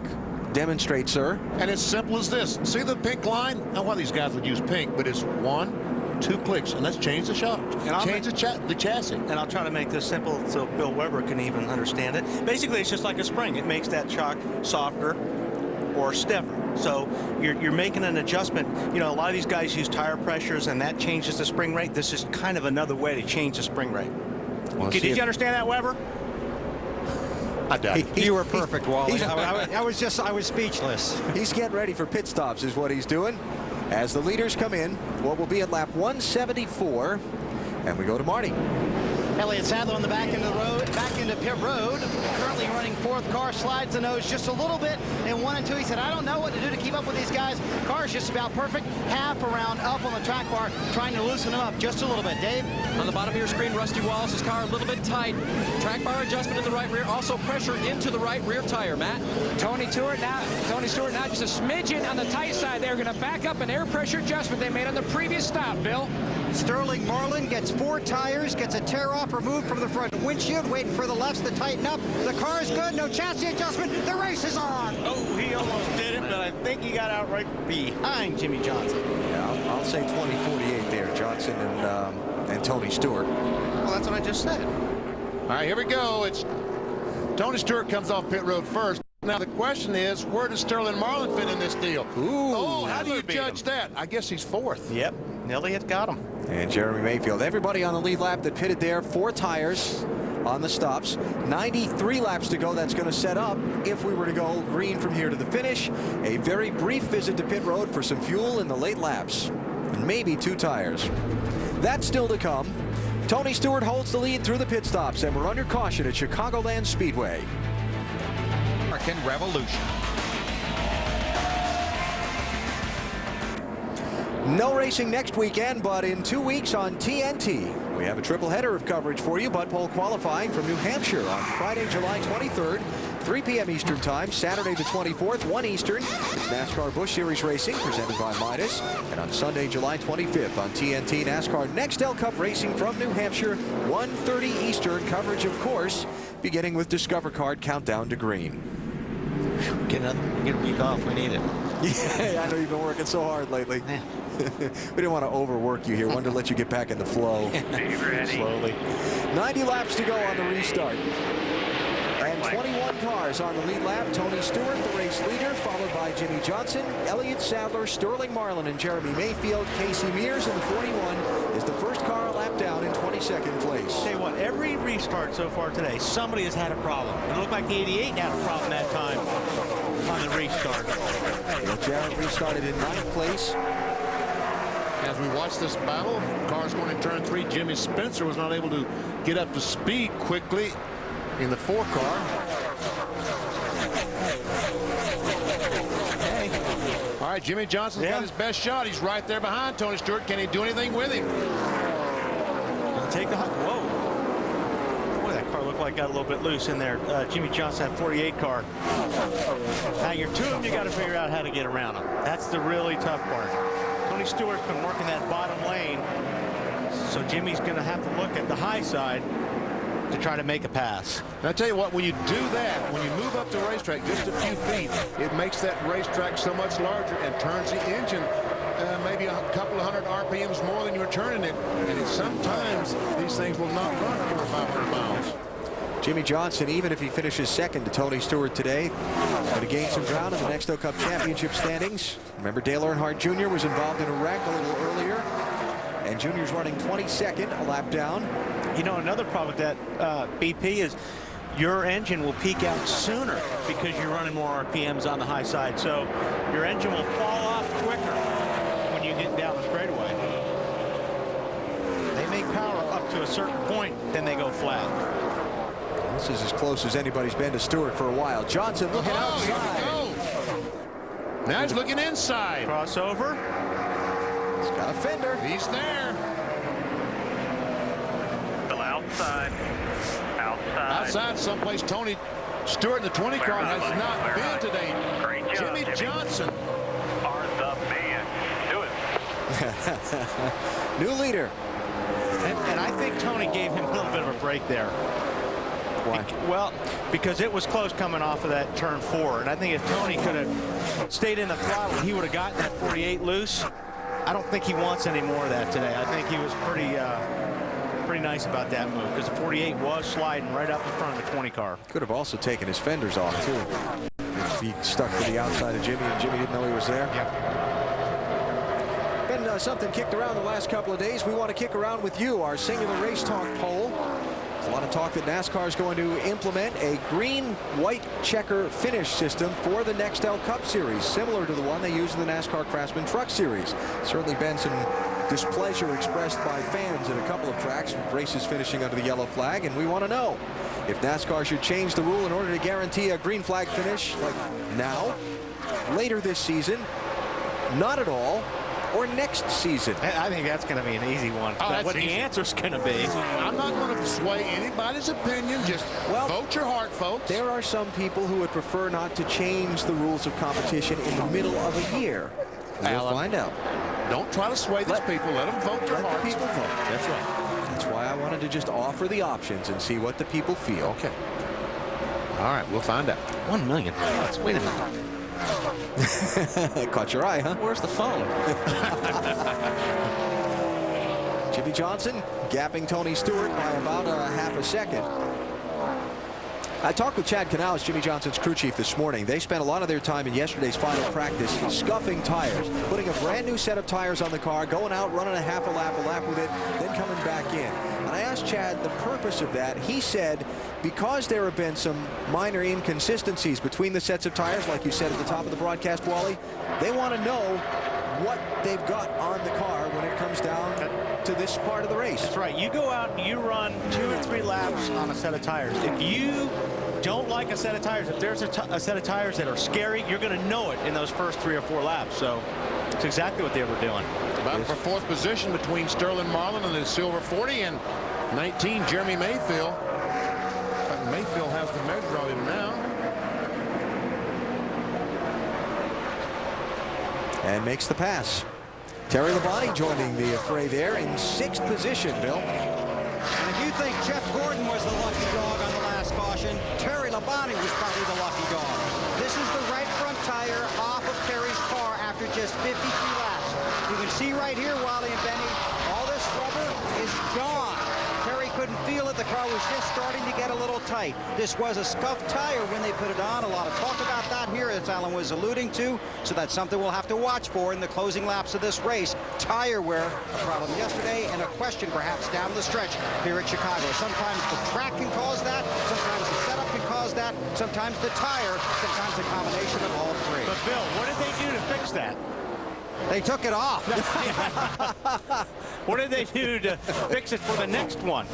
Demonstrate, sir. And it's simple as this. See the pink line? Now, why these guys would use pink, but it's 1, 2 clicks, and let's change the shock. Change the chassis. And I'll try to make this simple so Bill Weber can even understand it. Basically, it's just like a spring. It makes that shock softer or stiffer. So you're making an adjustment. You know, a lot of these guys use tire pressures, and that changes the spring rate. This is kind of another way to change the spring rate. Well, did you understand that, Weber? I doubt it. You were perfect, Wally. I was speechless. He's getting ready for pit stops is what he's doing. As the leaders come in, what will be at lap 174, and we go to Marty. Elliott Sadler on the back end of the road, back into pit road. Currently running 4th car, slides the nose just a little bit in 1 and 2. He said, I don't know what to do to keep up with these guys. Car's just about perfect. Half around up on the track bar, trying to loosen them up just a little bit. Dave? On the bottom of your screen, Rusty Wallace's car a little bit tight. Track bar adjustment in the right rear. Also pressure into the right rear tire, Matt. Tony Stewart now just a smidgen on the tight side. They're going to back up an air pressure adjustment they made on the previous stop, Bill. Sterling Marlin gets 4 tires, gets a tear-off removed from the front windshield, waiting for the lefts to tighten up. The car is good, no chassis adjustment. The race is on. Oh, he almost did it, but I think he got out right behind Jimmy Johnson. Yeah, I'll say 20-48 there, Johnson and Tony Stewart. Well, that's what I just said. All right, here we go. It's Tony Stewart comes off pit road first. Now, the question is, where does Sterling Marlin fit in this deal? Ooh. Oh, how do you judge that? I guess he's 4th. Yep, Elliott got him. And Jeremy Mayfield. Everybody on the lead lap that pitted there, 4 tires on the stops. 93 laps to go. That's going to set up, if we were to go green from here to the finish, a very brief visit to pit road for some fuel in the late laps. And maybe 2 tires. That's still to come. Tony Stewart holds the lead through the pit stops, and we're under caution at Chicagoland Speedway. American Revolution. No racing next weekend, but in 2 weeks on TNT, we have a triple header of coverage for you. Bud Pole qualifying from New Hampshire on Friday, July 23rd, 3 p.m. Eastern Time. Saturday the 24th, 1 Eastern. It's NASCAR Busch Series Racing presented by Midas. And on Sunday, July 25th on TNT, NASCAR Nextel Cup Racing from New Hampshire, 1:30 Eastern. Coverage, of course, beginning with Discover Card Countdown to Green. Get a week off. We need it. Yeah, I know you've been working so hard lately. We didn't want to overwork you here. Wanted to let you get back in the flow slowly. 90 laps to go on the restart. And 21 cars on the lead lap. Tony Stewart, the race leader, followed by Jimmy Johnson, Elliott Sadler, Sterling Marlin, and Jeremy Mayfield. Casey Mears in the 41 is the first car a lap down in 22nd place. Tell you what, every restart so far today, somebody has had a problem. It looked like the 88 had a problem that time on the restart. Well, Jarrett restarted in 9th place. As we watch this battle, cars going in turn 3. Jimmy Spencer was not able to get up to speed quickly in the 4 car. Okay. All right, Jimmy Johnson's got his best shot. He's right there behind Tony Stewart. Can he do anything with him? Take the whoa. Boy, that car looked like it got a little bit loose in there. Jimmy Johnson had 48 car. Now, your 2 of them, you got to figure out how to get around them. That's the really tough part. Tony Stewart's been working that bottom lane, so Jimmy's going to have to look at the high side to try to make a pass. And I tell you what, when you do that, when you move up the racetrack just a few feet, it makes that racetrack so much larger and turns the engine maybe a couple of 100 RPMs more than you're turning it. And sometimes these things will not run 400 or 500 miles. Jimmy Johnson, even if he finishes second to Tony Stewart today, going to gain some ground in the Nextel Cup Championship standings. Remember, Dale Earnhardt Jr. was involved in a wreck a little earlier, and Jr.'s running 22nd, a lap down. You know, another problem with that, BP, is your engine will peak out sooner because you're running more RPMs on the high side, so your engine will fall off quicker. you getting down the straightaway. They make power up to a certain point, then they go flat. This is as close as anybody's been to Stewart for a while. Johnson looking outside. Now he's looking inside. Crossover. He's got a fender. He's there. Still outside. Outside someplace. Tony Stewart in the 20 car has not been today. Great job, Jimmy Johnson. Are the man. Do it. New leader. And I think Tony gave him a little bit of a break there. Why? Well, because it was close coming off of that turn 4. And I think if Tony could have stayed in the throttle, he would have gotten that 48 loose. I don't think he wants any more of that today. I think he was pretty nice about that move, because the 48 was sliding right up in front of the 20 car. Could have also taken his fenders off, too. If he stuck to the outside of Jimmy and Jimmy didn't know he was there. Yep. Been something kicked around the last couple of days. We want to kick around with you our singular race talk poll. There's a lot of talk that NASCAR is going to implement a green-white checker finish system for the Nextel Cup Series, similar to the one they use in the NASCAR Craftsman Truck Series. Certainly been some displeasure expressed by fans at a couple of tracks, races finishing under the yellow flag, and we want to know if NASCAR should change the rule in order to guarantee a green flag finish, like now, later this season, not at all, or next season. I think that's going to be an easy one. What the answer's going to be. I'm not going to sway anybody's opinion. Just vote your heart, folks. There are some people who would prefer not to change the rules of competition in the middle of a year. We'll find out. Don't try to sway these people. Let them vote their hearts. Let the people vote. That's right. That's why I wanted to just offer the options and see what the people feel. Okay. All right, we'll find out. $1 million. Wait a minute. Caught your eye, huh? Where's the phone? Jimmy Johnson gapping Tony Stewart by about a half a second. I talked with Chad Canales, Jimmy Johnson's crew chief, this morning. They spent a lot of their time in yesterday's final practice scuffing tires, putting a brand new set of tires on the car, going out, running a half a lap with it, then coming back in. And I asked Chad the purpose of that. He said because there have been some minor inconsistencies between the sets of tires, like you said at the top of the broadcast, Wally, they want to know what they've got on the car when it comes down to this part of the race. That's right. You go out and you run 2 or 3 laps on a set of tires. If you don't like a set of tires, if there's a set of tires that are scary, you're going to know it in those first 3 or 4 laps. So it's exactly what they were doing. Battle for 4th position between Sterling Marlin and the silver 40 and 19 Jeremy Mayfield. Mayfield has the measure of him now. And makes the pass. Terry Labonte joining the fray there in 6th position, Bill. And if you think Jeff Gordon was the lucky dog on the last caution, Terry Labonte was probably the lucky dog. This is the right front tire off of Terry's car after just 53 laps. You can see right here, Wally and Benny, all this rubber is gone. Terry couldn't feel it. The car was just starting to get a little tight. This was a scuffed tire when they put it on. A lot of talk about that here, as Alan was alluding to. So that's something we'll have to watch for in the closing laps of this race. Tire wear, a problem yesterday, and a question perhaps down the stretch here at Chicago. Sometimes the track can cause that. Sometimes the setup can cause that. Sometimes the tire. Sometimes a combination of all three. But Bill, what did they do to fix that? They took it off. What did they do to fix it for the next one?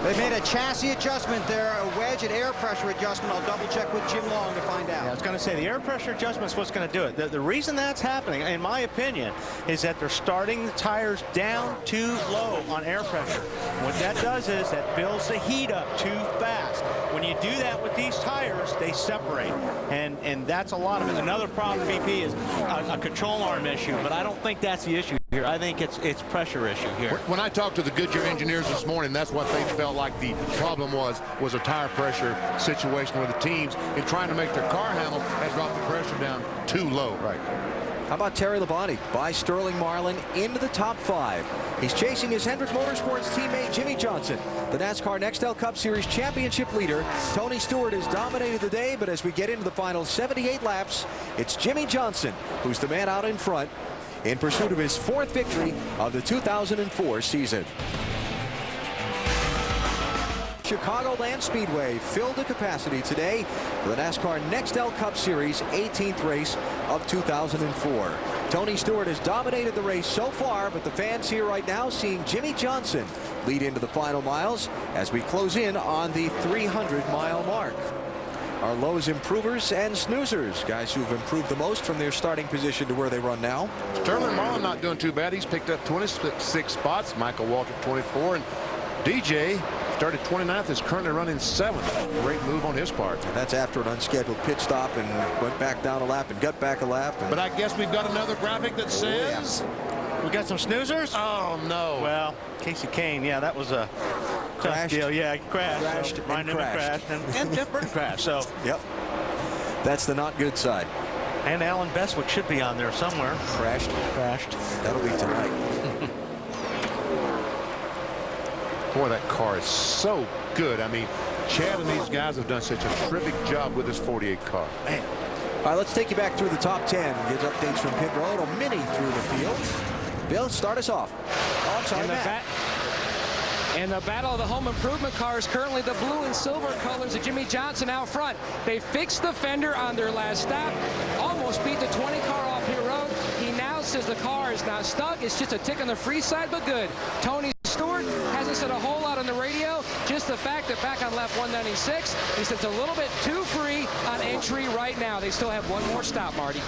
They made a chassis adjustment there, a wedge and air pressure adjustment. I'll double check with Jim Long to find out. Yeah, I was going to say the air pressure adjustment is what's going to do it. The reason that's happening, in my opinion, is that they're starting the tires down too low on air pressure. What that does is that builds the heat up too fast. When you do that with these tires, they separate, and that's a lot of it. Another problem, BP, is a control arm issue, but I don't think that's the issue here. I think it's pressure issue here. When I talked to the Goodyear engineers this morning, that's what they felt like the problem was a tire pressure situation where the teams, in trying to make their car handle, has dropped the pressure down too low. Right. How about Terry Labonte by Sterling Marlin into the top 5. He's chasing his Hendrick Motorsports teammate Jimmy Johnson. The NASCAR Nextel Cup Series championship leader. Tony Stewart has dominated the day, but as we get into the final 78 laps, it's Jimmy Johnson who's the man out in front in pursuit of his 4th victory of the 2004 season. Chicagoland Speedway filled to capacity today for the NASCAR Nextel Cup Series 18th race of 2004. Tony Stewart has dominated the race so far, but the fans here right now seeing Jimmy Johnson lead into the final miles as we close in on the 300-mile mark. Our lows improvers and snoozers, guys who've improved the most from their starting position to where they run now. Sterling Marlin not doing too bad. He's picked up 26 spots. Michael Waltrip 24, and DJ started 29th, is currently running 7th. Great move on his part. And that's after an unscheduled pit stop and went back down a lap and got back a lap. But I guess we've got another graphic that says... We got some snoozers? Oh, no. Well, Casey Kane, yeah, that was a tough deal. Yeah, he crashed. And crashed. And Burton crashed. So, yep. That's the not good side. And Alan Bestwick should be on there somewhere. Crashed. That'll be tonight. Boy, that car is so good. I mean, Chad and these guys have done such a terrific job with this 48 car. Man. All right, let's take you back through the top 10. Get updates from pit road. A mini through the field. Bill, start us off. Oh, I'm sorry, Matt. In the battle of the home improvement cars, currently the blue and silver colors of Jimmy Johnson out front. They fixed the fender on their last stop, almost beat the 20 car off pit road. He now says the car is not stuck. It's just a tick on the free side, but good. Tony Stewart hasn't said a whole lot on the radio, just the fact that back on lap 196, he said it's a little bit too free on entry right now. They still have one more stop, Marty.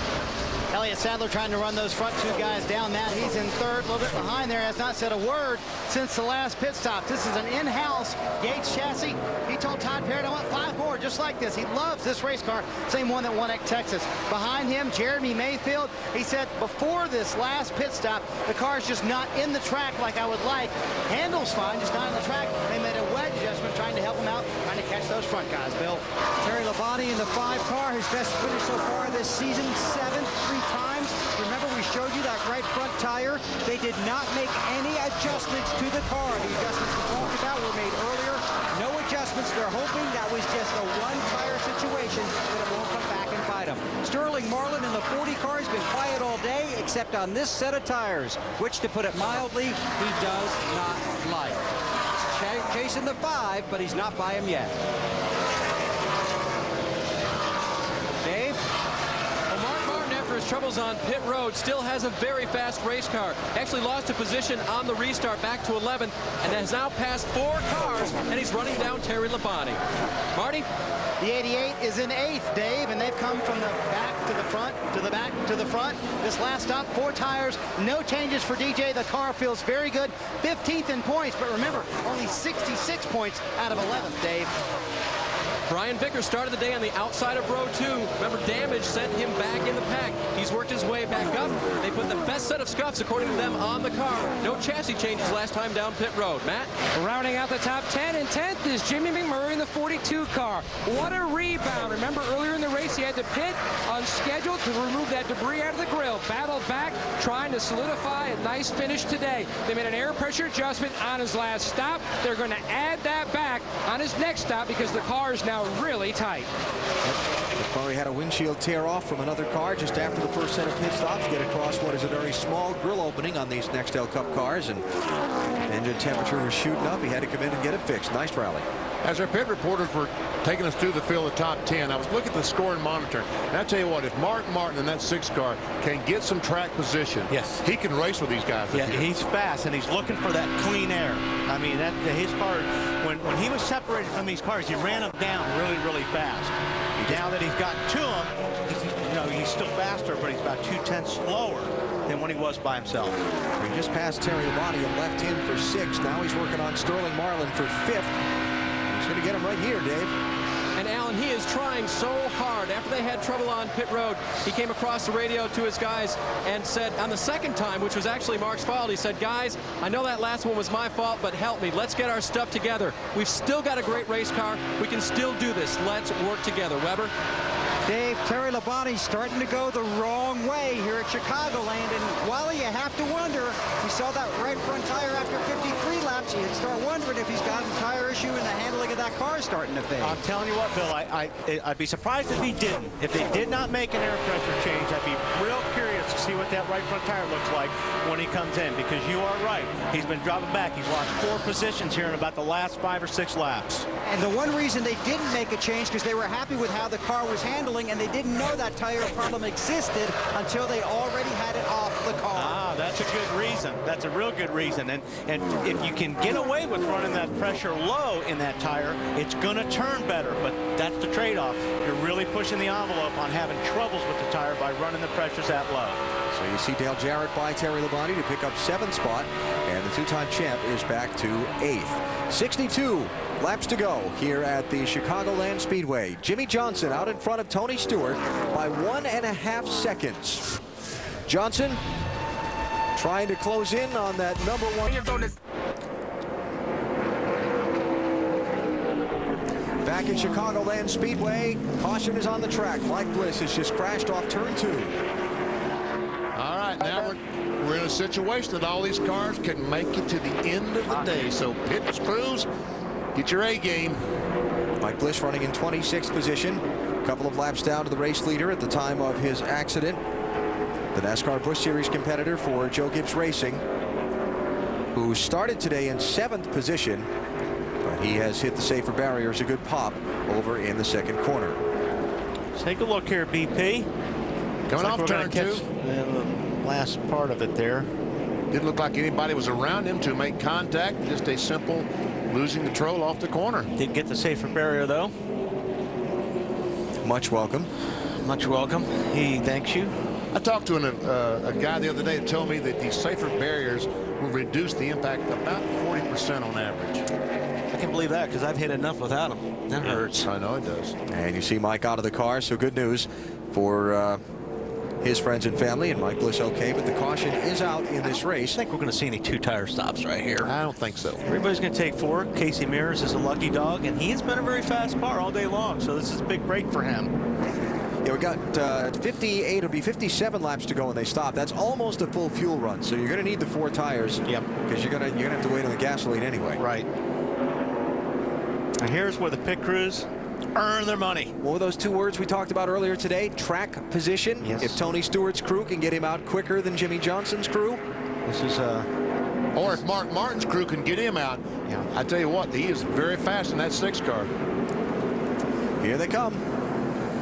Elliott Sadler trying to run those front two guys down. Matt, he's in third, a little bit behind there, has not said a word since the last pit stop. This is an in-house Yates chassis. He told Todd Parrott, I want 5 more just like this. He loves this race car, same one that won at Texas. Behind him, Jeremy Mayfield. He said before this last pit stop, the car's just not in the track like I would like. Handle's fine, just not in the track. They made a wedge adjustment trying to help him out, trying to catch those front guys, Bill. Terry Labonte in the 5 car, his best finish so far this season, 7th 3 times. Remember, we showed you that right front tire. They did not make any adjustments to the car. The adjustments we talked about were made earlier. No adjustments. They're hoping that was just a one-tire situation, that it won't come back and bite them. Sterling Marlin in the 40 car has been quiet all day, except on this set of tires, which, to put it mildly, he does not like. Chasing the 5, but he's not by him yet. Dave? His troubles on pit road, still has a very fast race car. Actually lost a position on the restart back to 11th and has now passed 4 cars, and he's running down Terry Labonte. Marty? The 88 is in 8th, Dave, and they've come from the back to the front, to the back to the front. This last stop, 4 tires, no changes for DJ. The car feels very good. 15th in points, but remember, only 66 points out of 11th, Dave. Brian Vickers started the day on the outside of row 2. Remember, damage sent him back in the pack. He's worked his way back up. They put the best set of scuffs, according to them, on the car. No chassis changes last time down pit road. Matt? Rounding out the top 10 and 10th is Jimmy McMurray in the 42 car. What a rebound. Remember, earlier in the race, he had to pit unscheduled to remove that debris out of the grill. Battled back, trying to solidify a nice finish today. They made an air pressure adjustment on his last stop. They're going to add that back on his next stop because the car is now really tight. McMurray had a windshield tear off from another car just after the first set of pit stops. Get across what is a very small grill opening on these Nextel Cup cars, and engine temperature was shooting up. He had to come in and get it fixed. Nice rally. As our pit reporters were taking us through the field of top 10, I was looking at the score and monitor. And I tell you what, if Mark Martin in that 6 car can get some track position, yes, he can race with these guys. Yeah, he's fast, and he's looking for that clean air. I mean, his car, when he was separated from these cars, he ran them down really, really fast. Now that he's gotten to him, he's still faster, but he's about 2/10 slower than when he was by himself. He just passed Terry Labonte and left him for 6th. Now he's working on Sterling Marlin for 5th. He's going to get him right here, Dave. And Alan, he is trying so hard. After they had trouble on pit road, he came across the radio to his guys and said on the second time, which was actually Mark's fault, he said, guys, I know that last one was my fault, but help me. Let's get our stuff together. We've still got a great race car. We can still do this. Let's work together. Weber? Dave, Terry Labonte's starting to go the wrong way here at Chicagoland, and while you have to wonder, we saw that right front tire after 53 laps, you'd start wondering if he's got a tire issue and the handling of that car starting to fade. I'm telling you what, Bill, I'd be surprised if he didn't. If they did not make an air pressure change, I'd be real curious chance to see what that right front tire looks like when he comes in, because you are right. He's been dropping back. He's lost 4 positions here in about the last 5 or 6 laps. And the one reason they didn't make a change because they were happy with how the car was handling, and they didn't know that tire problem existed until they already had it off the car. Ah, that's a good reason. That's a real good reason. And if you can get away with running that pressure low in that tire, it's going to turn better. But that's the trade-off. You're really pushing the envelope on having troubles with the tire by running the pressures that low. So you see Dale Jarrett by Terry Labonte to pick up 7th spot, and the 2-time champ is back to 8th. 62 laps to go here at the Chicagoland Speedway. Jimmy Johnson out in front of Tony Stewart by 1.5 seconds. Johnson trying to close in on that number 1. Back at Chicagoland Speedway, caution is on the track. Mike Bliss has just crashed off turn 2. All right, now we're in a situation that all these cars can make it to the end of the day. So pit crews, get your A game. Mike Bliss running in 26th position, a couple of laps down to the race leader at the time of his accident. The NASCAR Busch Series competitor for Joe Gibbs Racing, who started today in 7th position, but he has hit the safer barriers a good pop over in the 2nd corner. Let's take a look here, BP. Coming off turn 2. The last part of it there. Didn't look like anybody was around him to make contact. Just a simple losing control off the corner. Did get the safer barrier, though. Much welcome. Much welcome. He thanks you. I talked to a guy the other day that told me that these safer barriers will reduce the impact about 40% on average. I can believe that because I've hit enough without them. That hurts. I know it does. And you see Mike out of the car, so good news for his friends and family, and Mike Bliss okay, but the caution is out in this race. I think we're going to see any 2-tire stops right here. I don't think so. Everybody's going to take 4. Casey Mears is a lucky dog, and he's been a very fast car all day long, so this is a big break for him. Yeah, we got 58, it'll be 57 laps to go when they stop. That's almost a full fuel run, so you're going to need the 4 tires. Yep. Because you're gonna have to wait on the gasoline anyway. Right. And here's where the pit crews earn their money. What were those 2 words we talked about earlier today? Track position. Yes. If Tony Stewart's crew can get him out quicker than Jimmy Johnson's crew. This is or if Mark Martin's crew can get him out. Yeah. I tell you what, he is very fast in that 6 car. Here they come.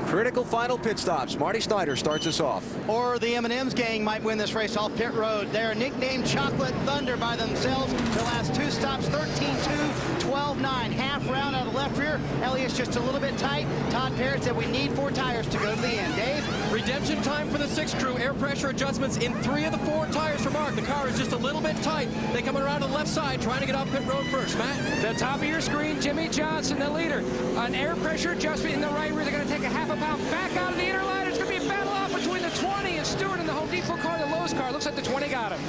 Critical final pit stops. Marty Snyder starts us off. Or the M&M's gang might win this race off pit road. They're nicknamed Chocolate Thunder by themselves. The last 2 stops, 13-2, 12-9. Half round out of the left rear. Elliott's just a little bit tight. Todd Parrott said we need 4 tires to go to the end. Dave? Redemption time for the 6 crew. Air pressure adjustments in 3 of the 4 tires for Mark. The car is just a little bit tight. They coming around to the left side, trying to get off pit road first. Matt? The top of your screen, Jimmy Johnson, the leader. An air pressure adjustment in the right rear. They're going to take a half a pound back out of the inner line. It's going to be a battle out between the 20 and Stewart and the Home Depot car, the Lowe's car. Looks like the 20 got him.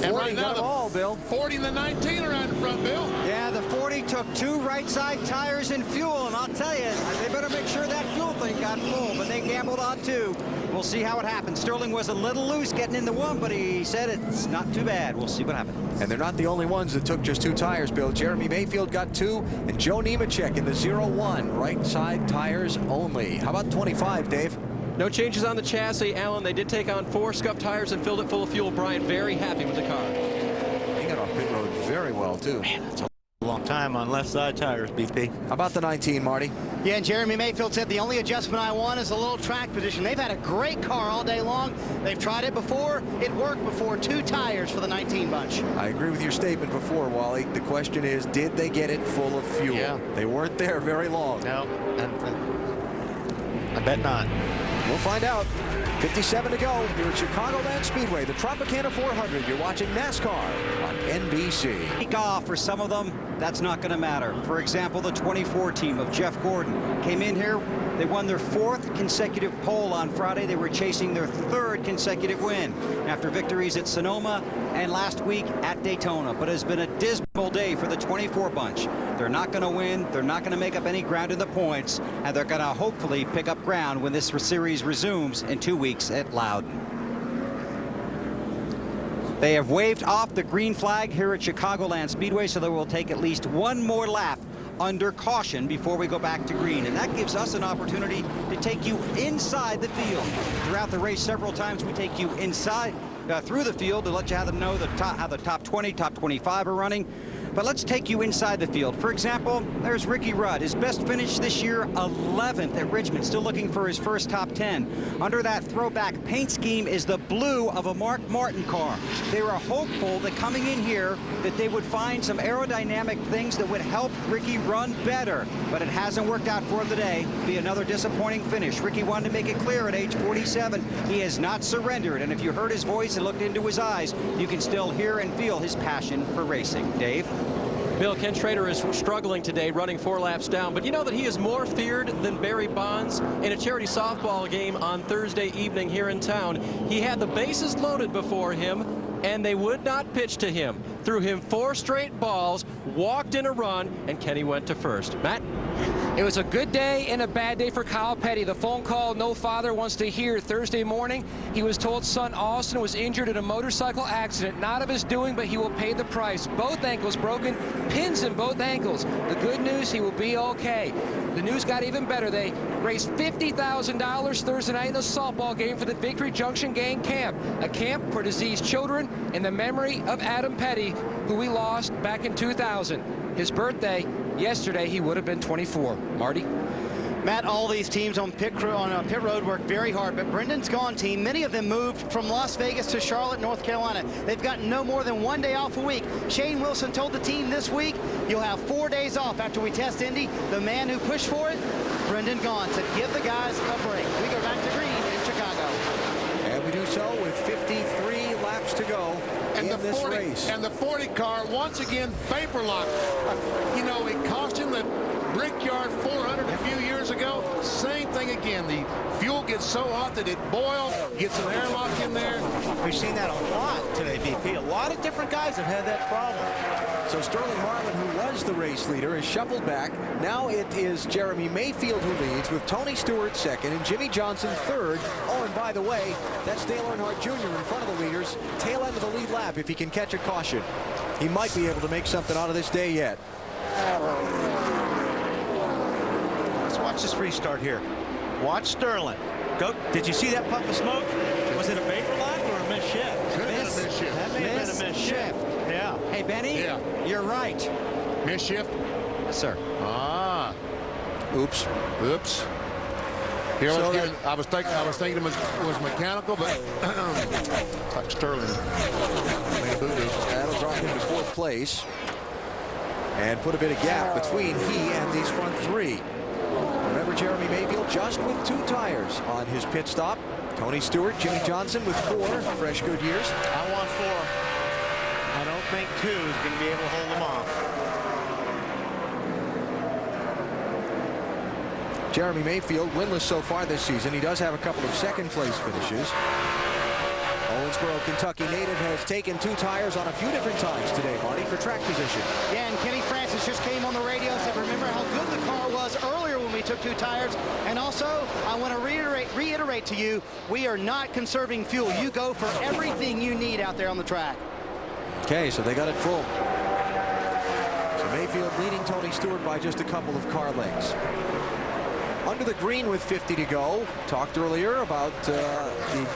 And right now, got them all, Bill. 40 and the 19 are out in front, Bill. Yeah, the 40 took 2 right side tires and fuel, and I'll tell you, they better make sure that fuel thing got full, but they gambled on 2. We'll see how it happens. Sterling was a little loose getting into 1, but he said it's not too bad. We'll see what happens. And they're not the only ones that took just 2 tires, Bill. Jeremy Mayfield got 2, and Joe Nemechek in the 0-1. Right side tires only. How about 25, Dave? No changes on the chassis, Alan. They did take on 4 scuffed tires and filled it full of fuel. Brian very happy with the car. He got off pit road very well, too. Man, that's a long time on left side tires, BP. How about the 19, Marty? Yeah, and Jeremy Mayfield said the only adjustment I want is a little track position. They've had a great car all day long. They've tried it before. It worked before. 2 tires for the 19 bunch. I agree with your statement before, Wally. The question is, did they get it full of fuel? Yeah. They weren't there very long. No, I bet not. We'll find out. 57 to go here at Chicagoland Speedway, the Tropicana 400. You're watching NASCAR on NBC. Week off for some of them, that's not going to matter. For example, the 24 team of Jeff Gordon came in here. They won their 4th consecutive pole on Friday. They were chasing their 3rd consecutive win after victories at Sonoma and last week at Daytona. But it's been a dismal day for the 24 bunch. They're not going to win. They're not going to make up any ground in the points. And they're going to hopefully pick up ground when this series resumes in 2 weeks at Loudon. They have waved off the green flag here at Chicagoland Speedway, so they will take at least 1 more lap under caution before we go back to green. And that gives us an opportunity to take you inside the field. Throughout the race, several times we take you inside through the field to let you know how the top 20, top 25 are running. But let's take you inside the field. For example, there's Ricky Rudd. His best finish this year, 11th at Richmond, still looking for his first top 10. Under that throwback paint scheme is the blue of a Mark Martin car. They were hopeful that coming in here that they would find some aerodynamic things that would help Ricky run better, but it hasn't worked out for him today. Be another disappointing finish. Ricky wanted to make it clear at age 47, he has not surrendered, and if you heard his voice and looked into his eyes, you can still hear and feel his passion for racing. Dave? Bill, Ken Schrader is struggling today, running 4 laps down, but you know that he is more feared than Barry Bonds. In a charity softball game on Thursday evening here in town, he had the bases loaded before him, and they would not pitch to him. Threw him 4 straight balls, walked in a run, and Kenny went to first. Matt? It was a good day and a bad day for Kyle Petty. The phone call no father wants to hear Thursday morning. He was told son Austin was injured in a motorcycle accident. Not of his doing, but he will pay the price. Both ankles broken, pins in both ankles. The good news, he will be okay. The news got even better. They raised $50,000 Thursday night in the softball game for the Victory Junction Gang Camp, a camp for diseased children in the memory of Adam Petty, who we lost back in 2000. His birthday, yesterday, he would have been 24. Marty? Matt, all these teams on pit road work very hard, but Brendan's Gone team, many of them moved from Las Vegas to Charlotte, North Carolina. They've gotten no more than 1 day off a week. Shane Wilson told the team this week, you'll have 4 days off after we test Indy. The man who pushed for it, Brendan Gone, to give the guys a break. We go back to green in Chicago. And we do so with 53 laps to go in this race. And the 40 car, once again, vapor lock. You know, it cost him the Brickyard 400 a few years ago. Same thing again. The fuel gets so hot that it boils, gets an airlock in there. We've seen that a lot today, VP. A lot of different guys have had that problem. So Sterling Marlin, who was the race leader, is shuffled back. Now it is Jeremy Mayfield who leads, with Tony Stewart second and Jimmy Johnson third. Oh, and by the way, that's Dale Earnhardt Jr. in front of the leaders. Tail end of the lead lap if he can catch a caution. He might be able to make something out of this day yet. Let's watch this restart here. Watch Sterling. Go. Did you see that puff of smoke? Was it a vapor lock or a missed shift? That may have been a missed shift. Yeah. Hey, Benny, you're right. Missed shift? Yes, sir. Ah. Oops. Here, so I was thinking it was mechanical, but it's like Sterling. That'll drop him to 4th place and put a bit of gap between he and these front 3. Remember, Jeremy Mayfield just with 2 tires on his pit stop. Tony Stewart, Jimmy Johnson with 4 fresh good years. I want 4. I don't think 2 is going to be able to hold them off. Jeremy Mayfield winless so far this season. He does have a couple of second-place finishes. Owensboro, Kentucky native has taken 2 tires on a few different times today, Marty, for track position. Yeah, and Kenny Francis just came on the radio and said, remember how good the car was earlier when we took 2 tires. And also, I want to reiterate to you, we are not conserving fuel. You go for everything you need out there on the track. Okay, so they got it full. So Mayfield leading Tony Stewart by just a couple of car lengths. Under the green with 50 to go. Talked earlier about the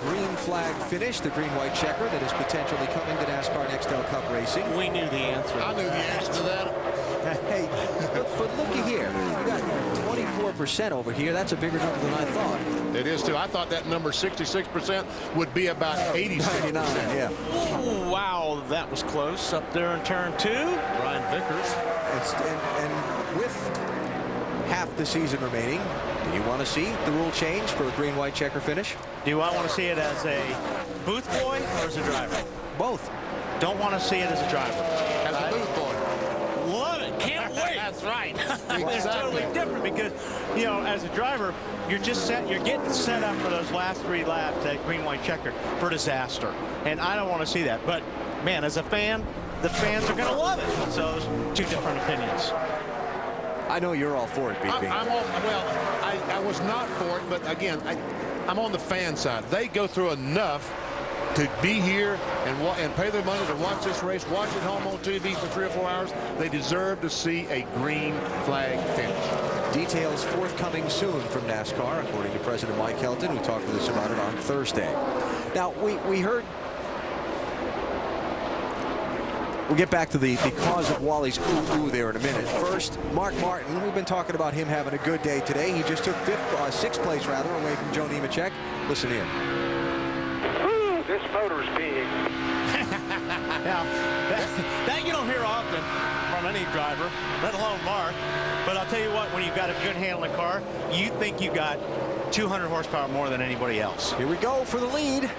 green flag finish, the green-white checker that is potentially coming to NASCAR Nextel Cup Racing. We knew the answer. I knew the answer to that. Hey, but looky here. You got 24% over here. That's a bigger number than I thought. It is, too. I thought that number 66% would be about 86%. Yeah. Ooh, wow, that was close up there in turn 2. Brian Vickers. And with half the season remaining, do you want to see the rule change for a green-white checker finish? Do I want to see it as a booth boy or as a driver? Both. Don't want to see it as a driver. As a booth boy. Love it. Can't wait. That's right. It's totally different because, you know, as a driver, you're getting set up for those last 3 laps at green-white checker for disaster. And I don't want to see that. But, man, as a fan, the fans are going to love it. So there's 2 different opinions. I know you're all for it, BP. I was not for it, but again, I'm on the fan side. They go through enough to be here and pay their money to watch this race, watch it home on TV for 3 or 4 hours, they deserve to see a green flag finish. Details forthcoming soon from NASCAR, according to President Mike Helton, who talked to us about it on Thursday. Now, we heard... We'll get back to the cause of Wally's ooh-ooh there in a minute. First, Mark Martin. We've been talking about him having a good day today. He just took sixth place rather away from Joe Nemechek. Listen in. Ooh, this motor's big. Now, that you don't hear often from any driver, let alone Mark. But I'll tell you what, when you've got a good handling car, you think you got 200 horsepower more than anybody else. Here we go for the lead.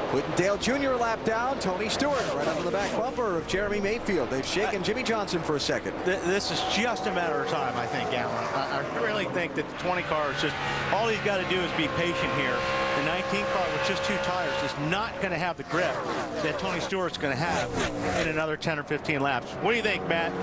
Putting Dale Jr. a lap down. Tony Stewart right under the back bumper of Jeremy Mayfield. They've shaken Jimmy Johnson for a second. This is just a matter of time, I think, Alan. I really think that the 20 car is just, all he's got to do is be patient here. The 19 car with just 2 tires is not going to have the grip that Tony Stewart's going to have in another 10 or 15 laps. What do you think, Matt?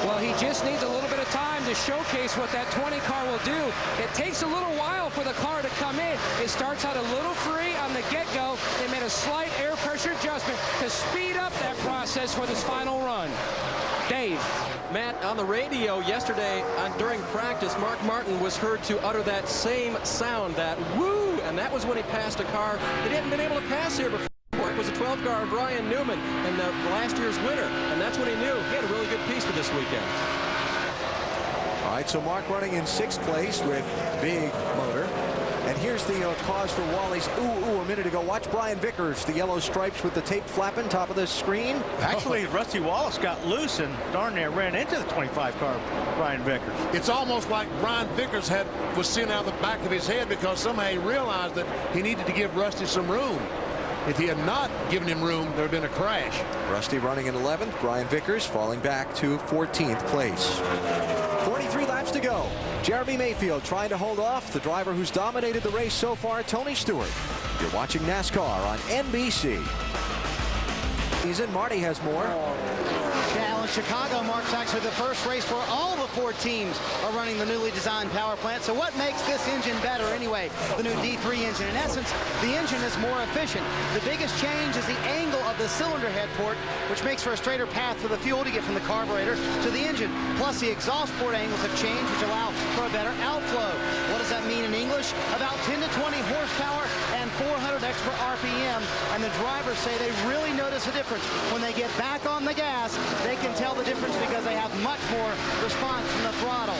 Well, he just needs a little bit of time to showcase what that 20 car will do. It takes a little while for the car to come in. It starts out a little free on the get-go. They made a slight air pressure adjustment to speed up that process for this final run. Dave. Matt, on the radio yesterday during practice, Mark Martin was heard to utter that same sound, that woo, and that was when he passed a car that he hadn't been able to pass here before. It was a 12 car of Brian Newman and the last year's winner, and that's when he knew he had a really good piece for this weekend. All right, so Mark running in 6th place with big motor. And here's the cause for Wally's ooh-ooh a minute ago. Watch Brian Vickers, the yellow stripes with the tape flapping top of the screen. Actually, Rusty Wallace got loose and darn near ran into the 25 car Brian Vickers. It's almost like Brian Vickers was seen out of the back of his head because somehow he realized that he needed to give Rusty some room. If he had not given him room, there would have been a crash. Rusty running in 11th. Brian Vickers falling back to 14th place. 43 laps to go. Jeremy Mayfield trying to hold off the driver who's dominated the race so far, Tony Stewart. You're watching NASCAR on NBC. Marty has more. Now in Chicago marks actually the first race where all the 4 teams are running the newly designed power plant. So what makes this engine better anyway? The new D3 engine. In essence, the engine is more efficient. The biggest change is the angle of the cylinder head port, which makes for a straighter path for the fuel to get from the carburetor to the engine. Plus the exhaust port angles have changed, which allow for a better outflow. What does that mean in English? About 10 to 20 horsepower and 400 extra RPM. And the drivers say they really notice a difference. When they get back on the gas, they can tell the difference because they have much more response from the throttle.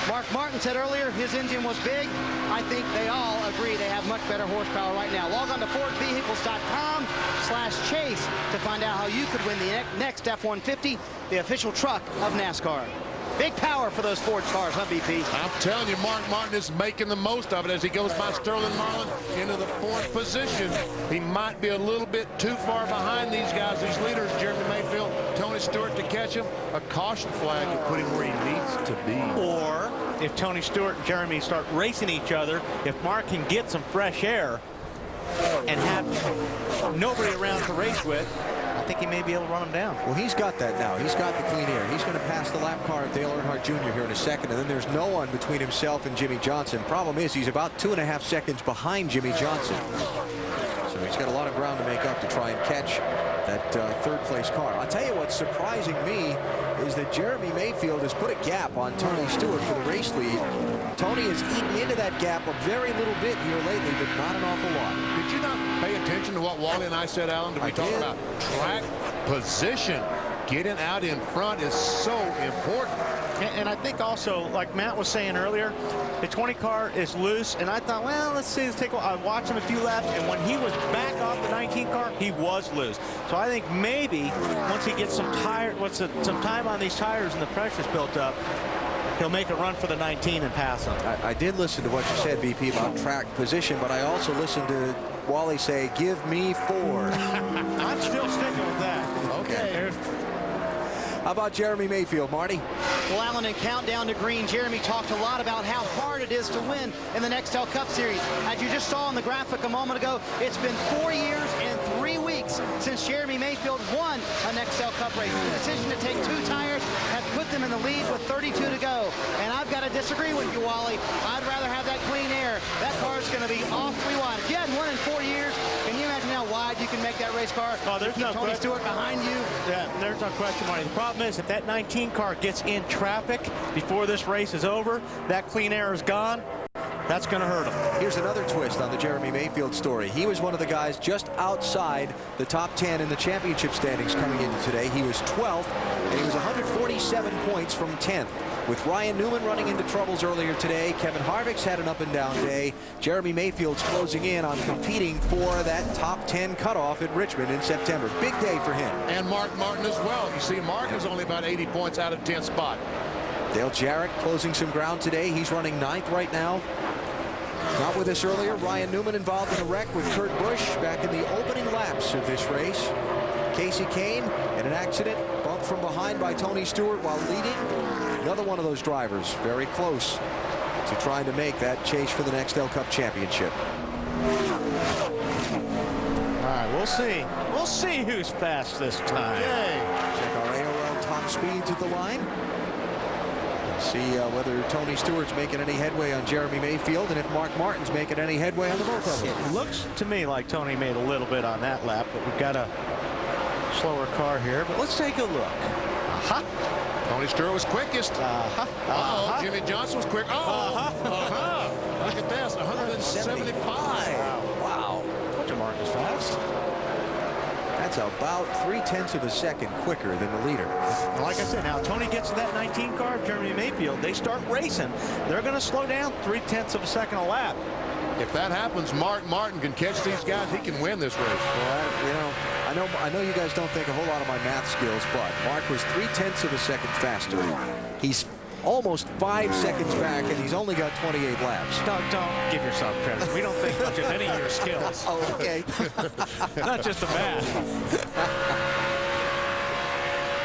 Mark Martin said earlier his engine was big. I think they all agree they have much better horsepower right now. Log on to FordVehicles.com/chase to find out how you could win the next F-150, the official truck of NASCAR. Big power for those Ford cars, huh, BP? I'm telling you, Mark Martin is making the most of it as he goes by Sterling Marlin into the 4th position. He might be a little bit too far behind these guys, these leaders, Jeremy Mayfield, Tony Stewart, to catch him. A caution flag to put him where he needs to be. Or if Tony Stewart and Jeremy start racing each other, if Mark can get some fresh air and have nobody around to race with, I think he may be able to run him down. Well, he's got that now. He's got the clean air. He's going to pass the lap car of Dale Earnhardt Jr. here in a second, and then there's no one between himself and Jimmy Johnson. Problem is, he's about 2.5 seconds behind Jimmy Johnson. So he's got a lot of ground to make up to try and catch that 3rd place car. I'll tell you what's surprising me is that Jeremy Mayfield has put a gap on Tony Stewart for the race lead. Tony has eaten into that gap a very little bit here lately, but not an awful lot. Did you not pay attention to what Wally and I said, Alan? Did we talk about track position? Getting out in front is so important. And I think also, like Matt was saying earlier, the 20 car is loose, and I thought, well, let's see, let's take. I watched him a few laps, and when he was back off the 19 car, he was loose. So I think maybe once he gets some time on these tires and the pressure's built up, he'll make a run for the 19 and pass him. I did listen to what you said, BP, about track position, but I also listened to Wally say, "Give me 4." I'm still sticking with that. Okay. How about Jeremy Mayfield, Marty? Well, Alan, in Countdown to Green, Jeremy talked a lot about how hard it is to win in the Nextel Cup Series. As you just saw on the graphic a moment ago, it's been 4 years and 3 weeks since Jeremy Mayfield won a Nextel Cup race. The decision to take 2 tires has put them in the lead with 32 to go. And I've got to disagree with you, Wally. I'd rather have that clean air. That car's going to be off 3 wide. If you hadn't won in 4 years, can you imagine how wide pride you can make that race car? Oh, there's keep no Tony question. Stewart behind you? Yeah, there's no question, Marty. The problem is if that 19 car gets in traffic before this race is over, that clean air is gone. That's going to hurt him. Here's another twist on the Jeremy Mayfield story. He was one of the guys just outside the top 10 in the championship standings coming into today. He was 12th, and he was 147 points from 10th. With Ryan Newman running into troubles earlier today, Kevin Harvick's had an up-and-down day. Jeremy Mayfield's closing in on competing for that top 10 cutoff at Richmond in September. Big day for him. And Mark Martin as well. You see, Mark is only about 80 points out of 10th spot. Dale Jarrett closing some ground today. He's running 9th right now. Not with us earlier. Ryan Newman involved in a wreck with Kurt Busch back in the opening laps of this race. Casey Kane in an accident, bumped from behind by Tony Stewart while leading. Another one of those drivers very close to trying to make that chase for the next Nextel Cup championship. All right, we'll see. We'll see who's fast this time. Okay. Check our AOL top speeds at the line. See whether Tony Stewart's making any headway on Jeremy Mayfield and if Mark Martin's making any headway on the both of them. It looks to me like Tony made a little bit on that lap, but we've got a slower car here. But let's take a look. Tony Stewart was quickest. Jimmy Johnson was quick. Look at this, 175. Wow. Told you Mark is fast. That's about 0.3 of a second quicker than the leader. And like I said, now Tony gets to that 19 car of Jeremy Mayfield. They start racing. They're going to slow down 0.3 of a second a lap. If that happens, Mark Martin can catch these guys. He can win this race. Well, you know, I know you guys don't think a whole lot of my math skills, but Mark was 0.3 of a second faster. He's almost 5 seconds back, and he's only got 28 laps. Don't give yourself credit. We don't think much of any of your skills. Oh, okay. Not just the math.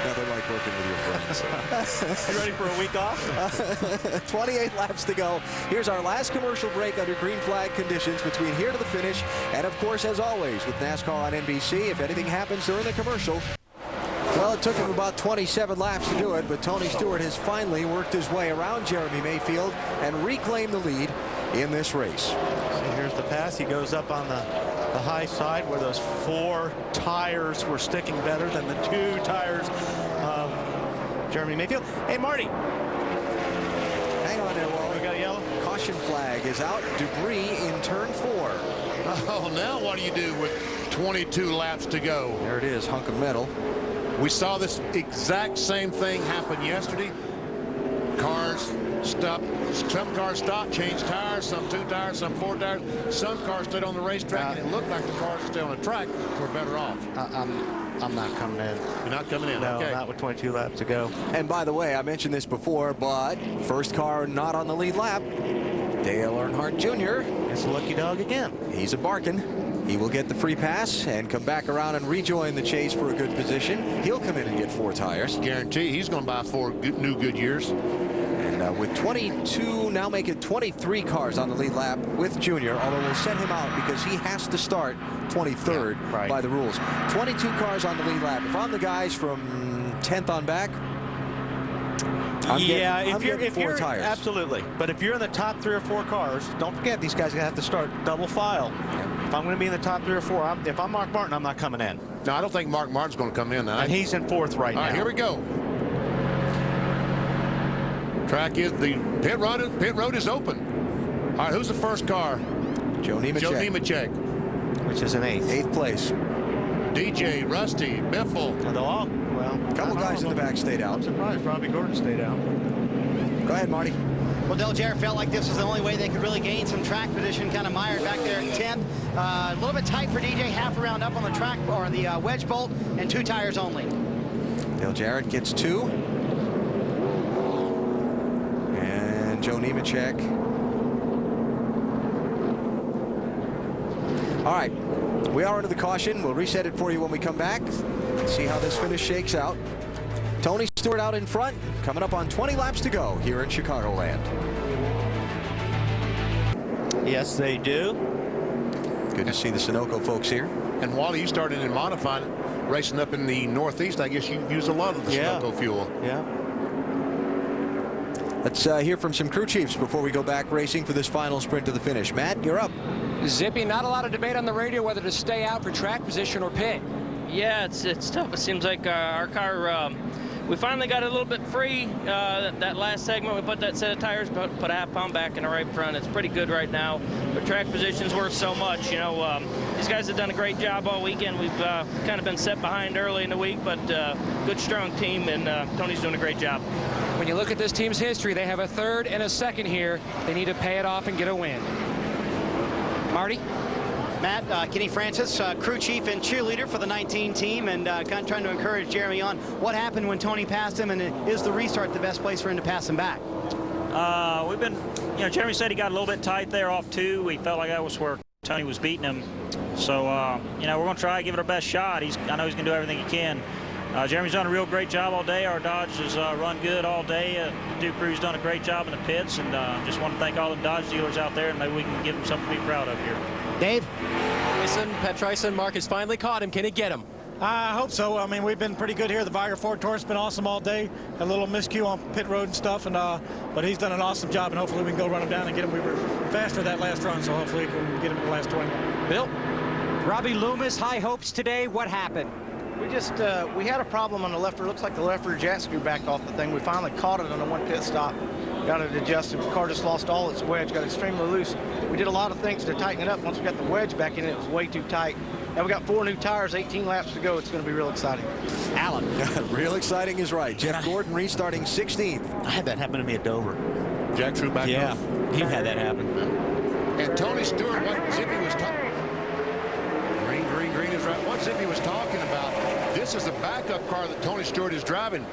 Nothing like working with your friends. You ready for a week off? 28 laps to go. Here's our last commercial break under green flag conditions between here to the finish. And of course, as always, with NASCAR on NBC, if anything happens during the commercial, well, it took him about 27 laps to do it, but Tony Stewart has finally worked his way around Jeremy Mayfield and reclaimed the lead in this race. So here's the pass. He goes up on the high side where those 4 tires were sticking better than the 2 tires of Jeremy Mayfield. Hey, Marty. Hang on there, Wally. We got a yellow. Caution flag is out. Debris in turn 4. Oh, now what do you do with 22 laps to go? There it is, hunk of metal. We saw this exact same thing happen yesterday. Cars stopped. Some cars stopped, changed tires, some 2 tires, some 4 tires. Some cars stayed on the racetrack, and it looked like the cars that stayed on the track were better off. I'm not coming in. You're not coming in? No, okay. not with 22 laps to go. And by the way, I mentioned this before, but first car not on the lead lap, Dale Earnhardt Jr. It's a lucky dog again. He's a barking. He will get the free pass and come back around and rejoin the chase for a good position. He'll come in and get 4 tires. Guarantee he's going to buy 4 new Goodyears. And with 22, now make it 23 cars on the lead lap with Junior, although we'll set him out because he has to start 23rd by the rules. 22 cars on the lead lap. If I'm the guys from 10th on back, I'm getting 4 tires. Absolutely. But if you're in the top 3 or 4 cars, don't forget these guys are going to have to start double file. If I'm going to be in the top 3 or 4, if I'm Mark Martin, I'm not coming in. No, I don't think Mark Martin's going to come in now. And he's in 4th right now. All right, here we go. Track is the pit road is open. All right, who's the first car? Joe Nemechek. Which is in 8th place. DJ, Rusty, Biffle. A couple guys in the back stayed out. I'm surprised Robbie Gordon stayed out. Go ahead, Marty. Well, Dale Jarrett felt like this was the only way they could really gain some track position, kind of mired back there at 10th. A little bit tight for DJ, half a round up on the track, or the wedge bolt, and 2 tires only. Dale Jarrett gets 2. And Joe Nemechek. All right, we are into the caution. We'll reset it for you when we come back. See how this finish shakes out. Tony Stewart out in front, coming up on 20 laps to go here in Chicagoland. Yes, they do. Good to see the Sunoco folks here. And Wally, you started in modified racing up in the Northeast. I guess you use a lot of the Sunoco fuel. Yeah. Let's hear from some crew chiefs before we go back racing for this final sprint to the finish. Matt, you're up. Zippy, not a lot of debate on the radio whether to stay out for track position or pit. Yeah, it's tough. It seems like our car, we finally got a little bit free. That last segment, we put that set of tires, put a half-pound back in the right front. It's pretty good right now. But track position's worth so much. You know, these guys have done a great job all weekend. We've kind of been set behind early in the week, but good, strong team, and Tony's doing a great job. When you look at this team's history, they have a third and a second here. They need to pay it off and get a win. Marty? Matt, Kenny Francis, crew chief and cheerleader for the 19 team, and kind of trying to encourage Jeremy on what happened when Tony passed him, and is the restart the best place for him to pass him back? We've been, you know, Jeremy said he got a little bit tight there off 2. We felt like that was where Tony was beating him. So, you know, we're going to try to give it our best shot. I know he's going to do everything he can. Jeremy's done a real great job all day. Our Dodge has run good all day. Duke Crew's done a great job in the pits, and just want to thank all the Dodge dealers out there, and maybe we can give them something to be proud of here. Dave? Listen, Petrison, Marcus finally caught him. Can he get him? I hope so. I mean, we've been pretty good here. The Viger Ford Tour's been awesome all day. A little miscue on pit road and stuff, and but he's done an awesome job, and hopefully we can go run him down and get him. We were faster that last run, so hopefully we can get him in the last 20. Bill? Robbie Loomis, high hopes today. What happened? We just, we had a problem on the left rear. Looks like the left rear jack screw backed off the thing. We finally caught it on the one pit stop. Got it adjusted. The car just lost all its wedge, got extremely loose. We did a lot of things to tighten it up. Once we got the wedge back in, it was way too tight. Now we got 4 new tires, 18 laps to go. It's going to be real exciting. Alan. Real exciting is right. Jeff Gordon restarting 16th. I had that happen to me at Dover. Jack threw back Yeah, off. you had that happen. And Tony Stewart, what Zippy was talking green is right. What Zippy was talking about, this is the backup car that Tony Stewart is driving.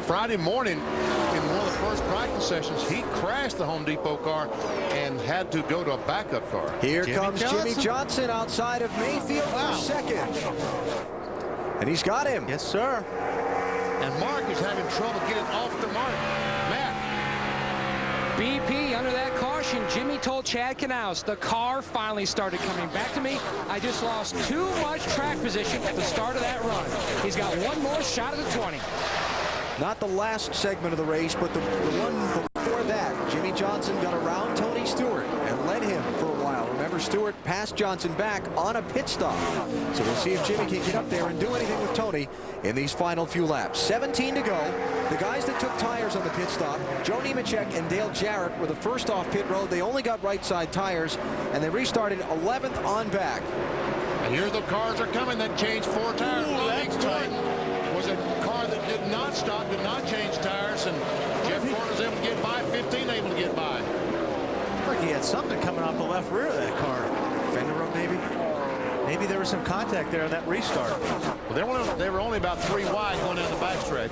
Friday morning, in one of the first practice sessions, he crashed the Home Depot car and had to go to a backup car. Here comes Jimmy Johnson outside of Mayfield for second. And he's got him. Yes, sir. And Mark is having trouble getting off the mark. Matt. BP under that caution. Jimmy told Chad Knaus the car finally started coming back to me. I just lost too much track position at the start of that run. He's got one more shot at the 20. Not the last segment of the race, but the one before that. Jimmy Johnson got around Tony Stewart and led him for a while. Remember, Stewart passed Johnson back on a pit stop. So we'll see if Jimmy can get up there and do anything with Tony in these final few laps. 17 to go. The guys that took tires on the pit stop, Joe Nemechek and Dale Jarrett, were the first off pit road. They only got right side tires, and they restarted 11th on back. And here the cars are coming that changed 4 tires. Ooh, that's tight. Was a car that did not stop, did not change tires, and Jeff Gordon was able to get by, 15 able to get by. Look, he had something coming off the left rear of that car. Fender up, maybe? Maybe there was some contact there on that restart. Well, they were only about 3 wide going down the backstretch.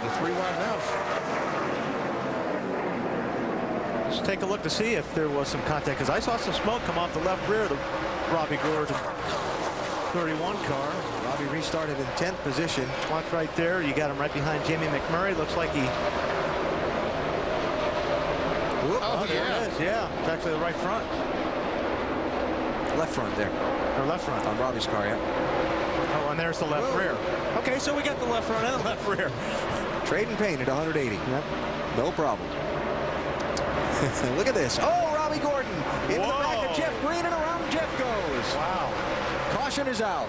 The 3 wide now. Let's take a look to see if there was some contact, because I saw some smoke come off the left rear of the Robbie Gordon 31 car. Robbie restarted in 10th position. Watch right there. You got him right behind Jimmy McMurray. Looks like he... Oh, there it is. Yeah, it's actually the right front. Left front there. Or left front. On Robbie's car, yeah. Oh, and there's the left rear. Okay, so we got the left front and the left rear. Trade and paint at 180. Yep. No problem. Look at this. Oh, Robbie Gordon into the back of Jeff Green, and around Jeff goes. Wow. Caution is out.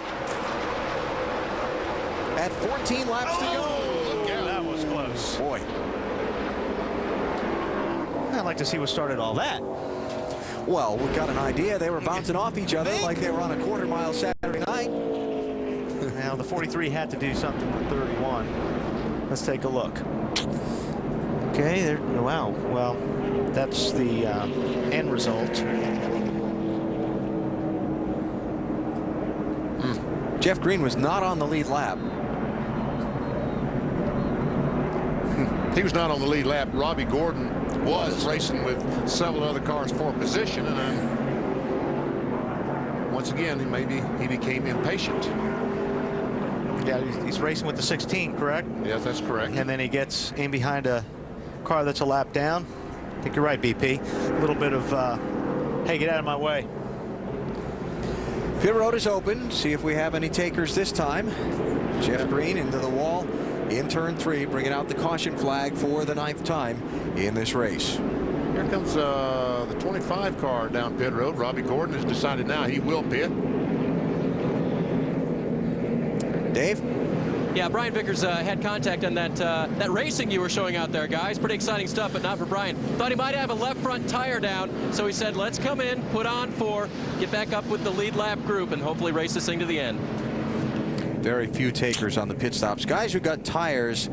At 14 laps to go. That was close. Boy. I'd like to see what started all that. Well, we got an idea. They were bouncing off each other like they were on a quarter-mile Saturday night. Now, the 43 had to do something with 31. Let's take a look. Okay, there. Wow. Well, that's the end result. Jeff Green was not on the lead lap. He was not on the lead lap. Robbie Gordon was racing with several other cars for position, and once again, he became impatient. Yeah, he's racing with the 16, correct? Yes, that's correct. And then he gets in behind a car that's a lap down. I think you're right, BP. A little bit of, hey, get out of my way. Pit road is open. See if we have any takers this time. Jeff Green into the wall in turn 3, bringing out the caution flag for the 9th time in this race. Here Here comes the 25 car down pit road. Robbie Gordon has decided now he will pit. Dave? Yeah, Brian Vickers had contact on that racing you were showing out there, guys. Pretty exciting stuff, but not for Brian. Thought he might have a left front tire down, so he said, let's come in, put on 4, get back up with the lead lap group, and hopefully race this thing to the end. Very few takers on the pit stops. Guys who got tires,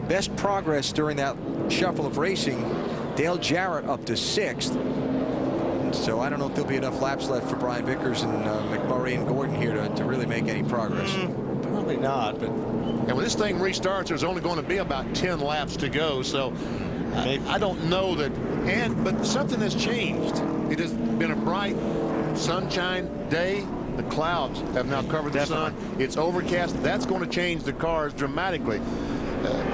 best progress during that shuffle of racing, Dale Jarrett up to 6th. So I don't know if there'll be enough laps left for Brian Vickers and McMurray and Gordon here to really make any progress. Probably not, but... And when this thing restarts, there's only going to be about 10 laps to go. So I don't know that. But something has changed. It has been a bright sunshine day. The clouds have now covered the sun. It's overcast. That's going to change the cars dramatically.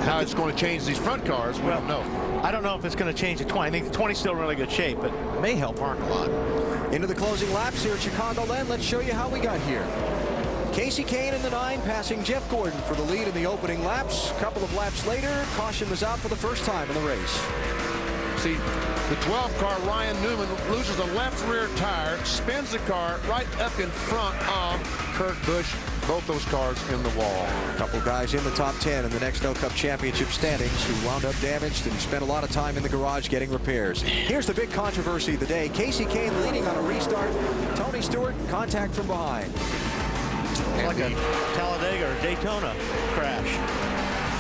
How it's going to change these front cars, we don't know. I don't know if it's going to change the 20. I think the 20's still in really good shape, but it may help Mark a lot. Into the closing laps here at Chicagoland. Let's show you how we got here. Casey Kane in the 9, passing Jeff Gordon for the lead in the opening laps. A couple of laps later, caution was out for the first time in the race. See, the 12 car, Ryan Newman, loses a left rear tire, spins the car right up in front of Kurt Busch. Both those cars in the wall. A couple guys in the top 10 in the Nextel Cup Championship standings who wound up damaged and spent a lot of time in the garage getting repairs. Here's the big controversy of the day. Casey Kane leading on a restart. Tony Stewart, contact from behind. Like a Talladega or Daytona crash.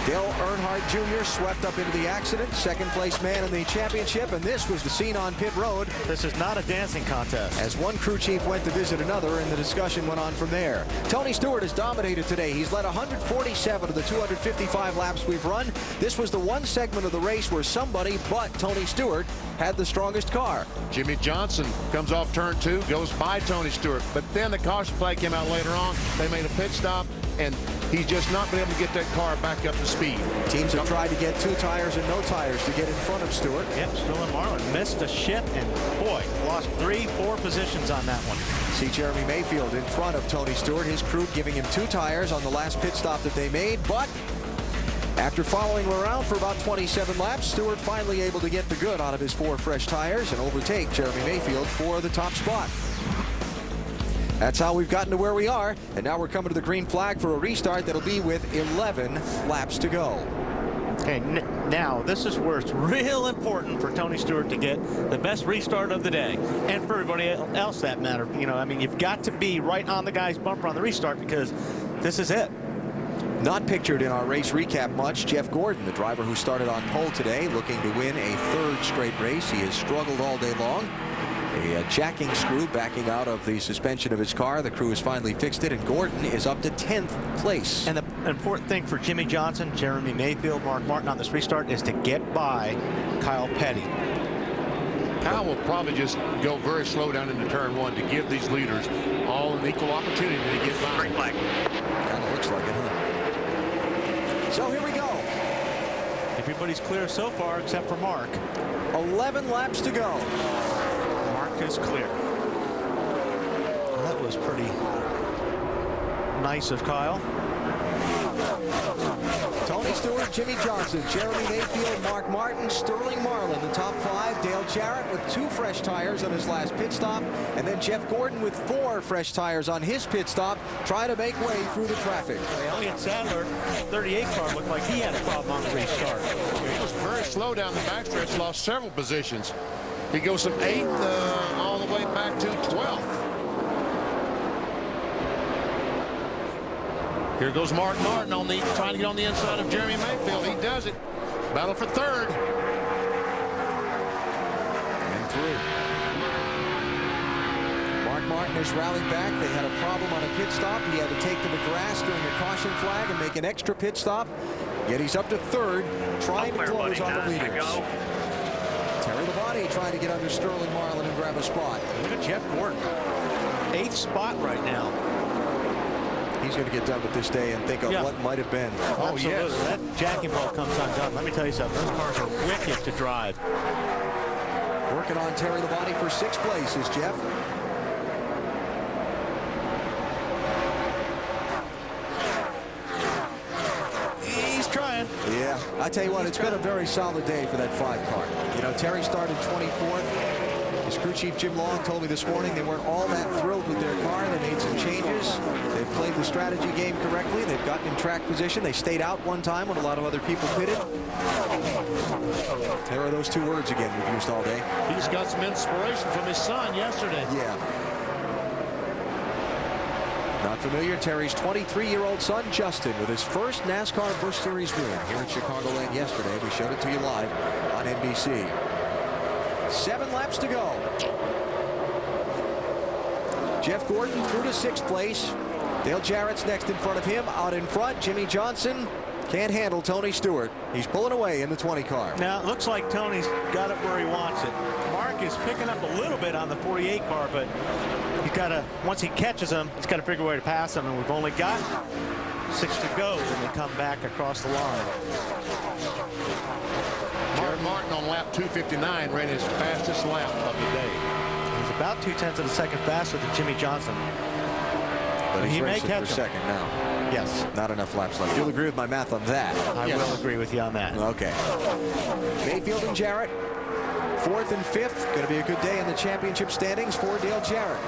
Dale Earnhardt Jr. swept up into the accident, second place man in the championship, and this was the scene on pit road. This is not a dancing contest. As one crew chief went to visit another, and the discussion went on from there. Tony Stewart has dominated today. He's led 147 of the 255 laps we've run. This was the one segment of the race where somebody but Tony Stewart had the strongest car. Jimmy Johnson comes off turn 2, goes by Tony Stewart, but then the caution flag came out later on. They made a pit stop, and he's just not been able to get that car back up to speed. Teams have tried to get 2 tires and no tires to get in front of Stewart. Yep, Sterling Marlin missed a ship and, boy, lost 3-4 positions on that one. See Jeremy Mayfield in front of Tony Stewart. His crew giving him 2 tires on the last pit stop that they made, but after following him around for about 27 laps, Stewart finally able to get the good out of his 4 fresh tires and overtake Jeremy Mayfield for the top spot. That's how we've gotten to where we are, and now we're coming to the green flag for a restart that'll be with 11 laps to go. Okay, now this is where it's real important for Tony Stewart to get the best restart of the day, and for everybody else that matter. You know, I mean, you've got to be right on the guy's bumper on the restart because this is it. Not pictured in our race recap much, Jeff Gordon, the driver who started on pole today, looking to win a 3rd straight race. He has struggled all day long. A jacking screw backing out of the suspension of his car. The crew has finally fixed it, and Gordon is up to 10th place. And the important thing for Jimmy Johnson, Jeremy Mayfield, Mark Martin on this restart is to get by Kyle Petty. Kyle will probably just go very slow down into turn 1 to give these leaders all an equal opportunity to get by. Green flag. Kind of looks like it, huh? So here we go. Everybody's clear so far except for Mark. 11 laps to go. Is clear. Well, that was pretty nice of Kyle. Tony Stewart, Jimmy Johnson, Jeremy Mayfield, Mark Martin, Sterling Marlin, the top 5. Dale Jarrett with 2 fresh tires on his last pit stop, and then Jeff Gordon with 4 fresh tires on his pit stop, trying to make way through the traffic. Elliott Sadler, 38 car, looked like he had a problem on the restart. He was very slow down the backstretch, lost several positions. He goes from 8th all the way back to 12th. Here goes Mark Martin trying to get on the inside of Jeremy Mayfield. He does it. Battle for 3rd. And through. Mark Martin has rallied back. They had a problem on a pit stop. He had to take to the grass during a caution flag and make an extra pit stop. Yet he's up to 3rd, trying to close on the leaders. Terry Labonte trying to get under Sterling Marlin and grab a spot. Look at Jeff Gordon. 8th spot right now. He's going to get done with this day and think of what might have been. Oh, yes. That jacking ball comes undone. Let me tell you something. Those cars are wicked to drive. Working on Terry Labonte for 6th place is Jeff. Yeah, I tell you what, it's been a very solid day for that 5 car. You know, Terry started 24th. His crew chief Jim Long told me this morning they weren't all that thrilled with their car. They made some changes. They've played the strategy game correctly. They've gotten in track position. They stayed out one time when a lot of other people pitted. There are those 2 words again we've used all day. He's got some inspiration from his son yesterday. Yeah. Not familiar, Terry's 23-year-old son, Justin, with his first NASCAR Busch Series win here in Chicagoland yesterday. We showed it to you live on NBC. 7 laps to go. Jeff Gordon through to 6th place. Dale Jarrett's next in front of him. Out in front, Jimmy Johnson can't handle Tony Stewart. He's pulling away in the 20 car. Now, it looks like Tony's got it where he wants it. Mark is picking up a little bit on the 48 car, but he's got to, once he catches him, he's got to figure a way to pass him, and we've only got 6 to go when they come back across the line. Jared Martin on lap 259 ran his fastest lap of the day. He's about 0.2 of a second faster than Jimmy Johnson. But he may catch for second now. Yes. Not enough laps left. You'll agree with my math on that. I will agree with you on that. Okay. Mayfield and Jarrett, 4th and 5th. Going to be a good day in the championship standings for Dale Jarrett.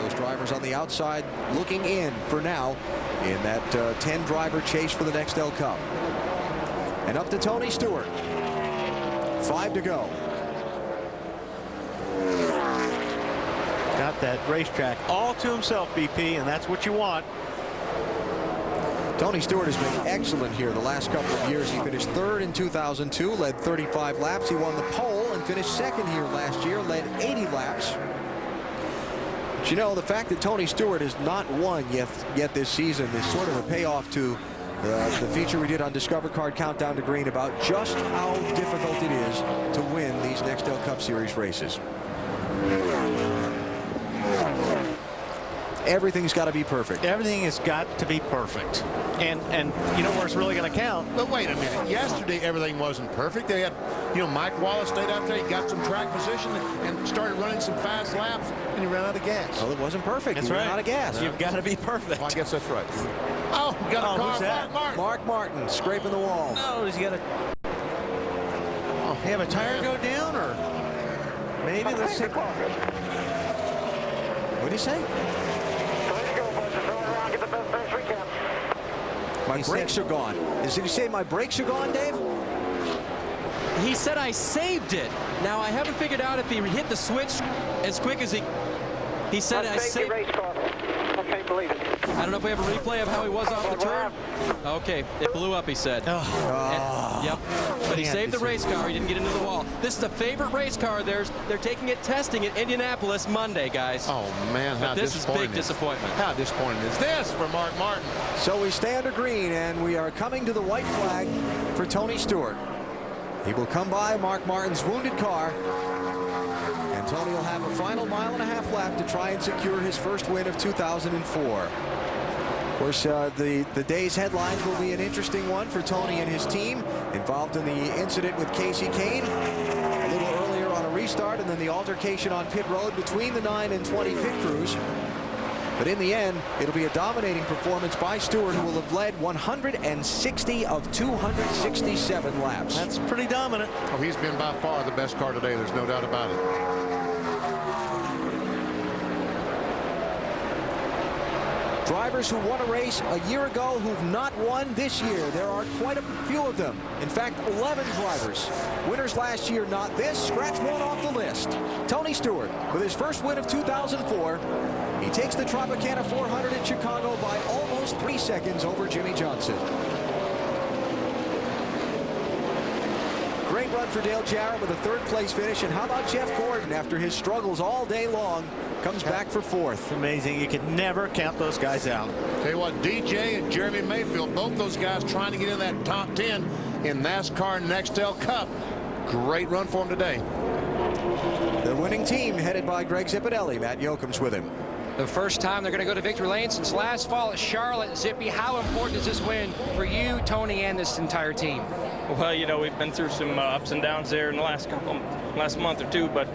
Those drivers on the outside looking in for now in that 10-driver chase for the Nextel Cup. And up to Tony Stewart. 5 to go. Got that racetrack all to himself, BP, and that's what you want. Tony Stewart has been excellent here the last couple of years. He finished 3rd in 2002, led 35 laps. He won the pole and finished 2nd here last year, led 80 laps. But you know, the fact that Tony Stewart has not won yet this season is sort of a payoff to the feature we did on Discover Card Countdown to Green about just how difficult it is to win these Nextel Cup Series races. Everything's got to be perfect. Everything has got to be perfect. And you know where it's really going to count. But wait a minute. Yesterday, everything wasn't perfect. They had, you know, Mike Wallace stayed out there. He got some track position and started running some fast laps, and he ran out of gas. Well, it wasn't perfect. That's he ran right. out of gas. You've got to be perfect. Well, I guess that's right. Oh, we got a car. Who's that? Mark Martin scraping the wall. No, he's got a... Oh, have a tire go down, or maybe let's take... What did he say? My brakes are gone. Did he say my brakes are gone, Dave? He said I saved it. Now, I haven't figured out if he hit the switch as quick as he said I saved race car. I can't believe it. I don't know if we have a replay of how he was off the turn. Okay, it blew up, he said. Yep. But he saved the race car. He didn't get into the wall. This is a favorite race car of theirs. They're taking it testing at Indianapolis Monday, guys. Oh, man, how this is big disappointment. How disappointing is this for Mark Martin? So we stay under green, and we are coming to the white flag for Tony Stewart. He will come by Mark Martin's wounded car, and Tony will have a final 1.5 mile lap to try and secure his first win of 2004. Of course, the day's headlines will be an interesting one for Tony and his team, involved in the incident with Casey Kane a little earlier on a restart, and then the altercation on pit road between the 9 and 20 pit crews. But in the end, it'll be a dominating performance by Stewart, who will have led 160 of 267 laps. That's pretty dominant. Oh, he's been by far the best car today. There's no doubt about it. Drivers who won a race a year ago who've not won this year. There are quite a few of them. In fact, 11 drivers. Winners last year, not this. Scratch one off the list. Tony Stewart, with his first win of 2004, he takes the Tropicana 400 in Chicago by almost 3 seconds over Jimmy Johnson. Great run for Dale Jarrett with a 3rd place finish. And how about Jeff Gordon, after his struggles all day long, comes back for 4th. Amazing. You could never count those guys out. Tell you what, DJ and Jeremy Mayfield, both those guys trying to get in that top 10 in NASCAR Nextel Cup. Great run for them today. The winning team headed by Greg Zipadelli. Matt Yoakum's with him. The first time they're going to go to victory lane since last fall at Charlotte. Zippy, how important is this win for you, Tony, and this entire team? Well, you know, we've been through some ups and downs there in the last month or two, but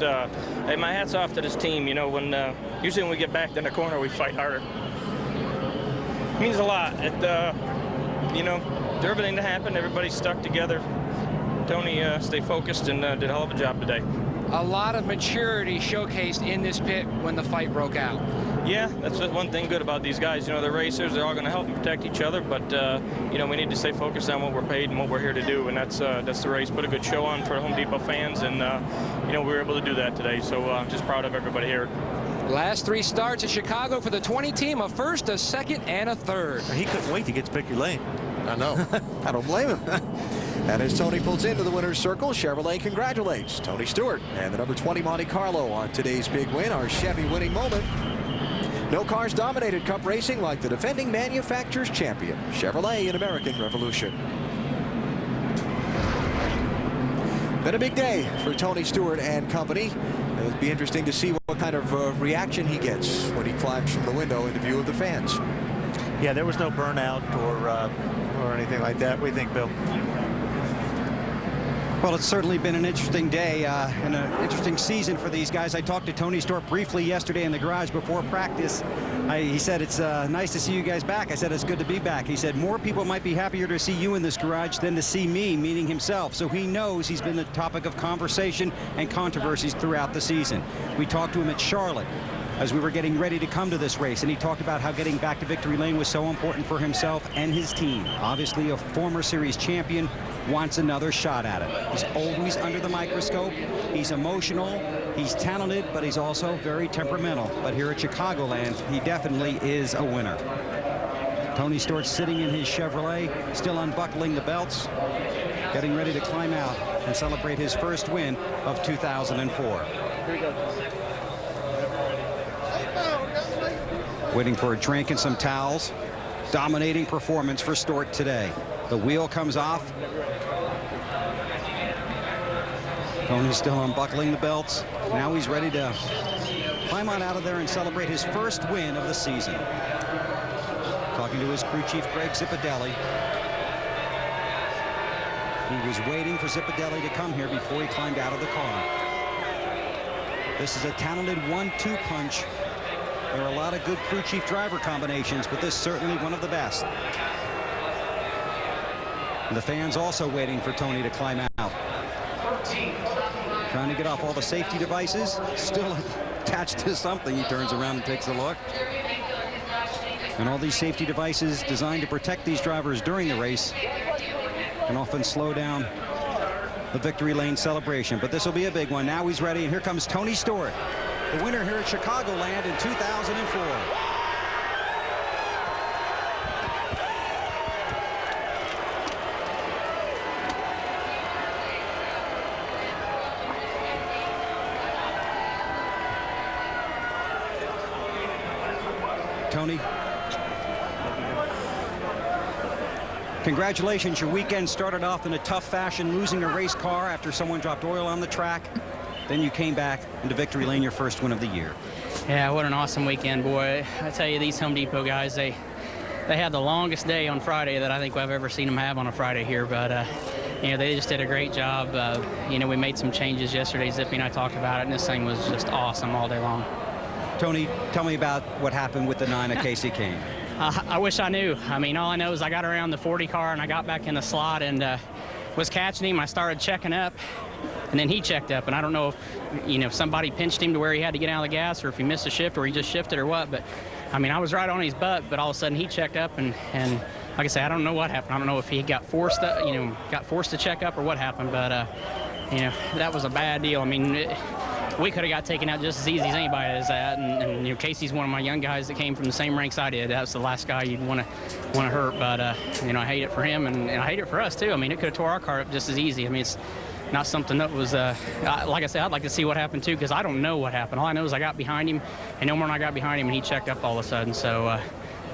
hey, my hat's off to this team. You know, usually when we get backed in the corner, we fight harder. It means a lot. You you know, for everything to happen, everybody stuck together. Tony stayed focused and did a hell of a job today. A lot of maturity showcased in this pit when the fight broke out. Yeah, that's one thing good about these guys. You know, they're racers. They're all going to help and protect each other. But, you know, we need to stay focused on what we're paid and what we're here to do. And that's the race. Put a good show on for Home Depot fans. And, you know, we were able to do that today. So just proud of everybody here. Last 3 starts at Chicago for the 20 team, a first, a second, and a third. He couldn't wait to get to victory lane. I know. I don't blame him. And as Tony pulls into the winner's circle, Chevrolet congratulates Tony Stewart and the number 20 Monte Carlo on today's big win, our Chevy winning moment. No cars dominated Cup racing like the defending manufacturer's champion, Chevrolet in American Revolution. Been a big day for Tony Stewart and company. It'll be interesting to see what kind of reaction he gets when he climbs from the window into view of the fans. Yeah, there was no burnout or anything like that. What do you think, Bill? Well, it's certainly been an interesting day and an interesting season for these guys. I talked to Tony Stewart briefly yesterday in the garage before practice. He said, it's nice to see you guys back. I said, it's good to be back. He said, more people might be happier to see you in this garage than to see me, meaning himself. So he knows he's been the topic of conversation and controversies throughout the season. We talked to him at Charlotte as we were getting ready to come to this race, and he talked about how getting back to victory lane was so important for himself and his team. Obviously, a former series champion wants another shot at it. He's always under the microscope. He's emotional, he's talented, but he's also very temperamental. But here at Chicagoland, he definitely is a winner. Tony Stewart sitting in his Chevrolet, still unbuckling the belts, getting ready to climb out and celebrate his first win of 2004. Waiting for a drink and some towels. Dominating performance for Stewart today. The wheel comes off. Tony's still unbuckling the belts. Now he's ready to climb on out of there and celebrate his first win of the season. Talking to his crew chief, Greg Zipadelli. He was waiting for Zipadelli to come here before he climbed out of the car. This is a talented 1-2 punch. There are a lot of good crew chief driver combinations, but this is certainly one of the best. And the fans also waiting for Tony to climb out. Trying to get off all the safety devices, still attached to something. He turns around and takes a look. And all these safety devices designed to protect these drivers during the race can often slow down the victory lane celebration. But this will be a big one. Now he's ready, and here comes Tony Stewart, the winner here at Chicagoland in 2004. Tony, congratulations. Your weekend started off in a tough fashion, losing a race car after someone dropped oil on the track. Then you came back into victory lane, your first win of the year. Yeah, what an awesome weekend, boy. I tell you, these Home Depot guys, they had the longest day on Friday that I think I've ever seen them have on a Friday here. But, you know, they just did a great job. You know, we made some changes yesterday. Zippy and I talked about it, and this thing was just awesome all day long. Tony, tell me about what happened with the 9 at Casey Kane. I wish I knew. I mean, all I know is I got around the 40 car and I got back in the slot and was catching him. I started checking up, and then he checked up. And I don't know if, you know, somebody pinched him to where he had to get out of the gas, or if he missed a shift, or he just shifted, or what. But I mean, I was right on his butt, but all of a sudden he checked up, and like I say, I don't know what happened. I don't know if he got forced to check up or what happened. But you know, that was a bad deal. I mean, we could have got taken out just as easy as anybody does that. And you know, Casey's one of my young guys that came from the same ranks I did. That was the last guy you'd want to hurt. But you know, I hate it for him, and I hate it for us too. I mean, it could have tore our car up just as easy. I mean, it's not something that was like I said, I'd like to see what happened too, because I don't know what happened. All I know is I got behind him, and Omar and I got behind him, and he checked up all of a sudden. So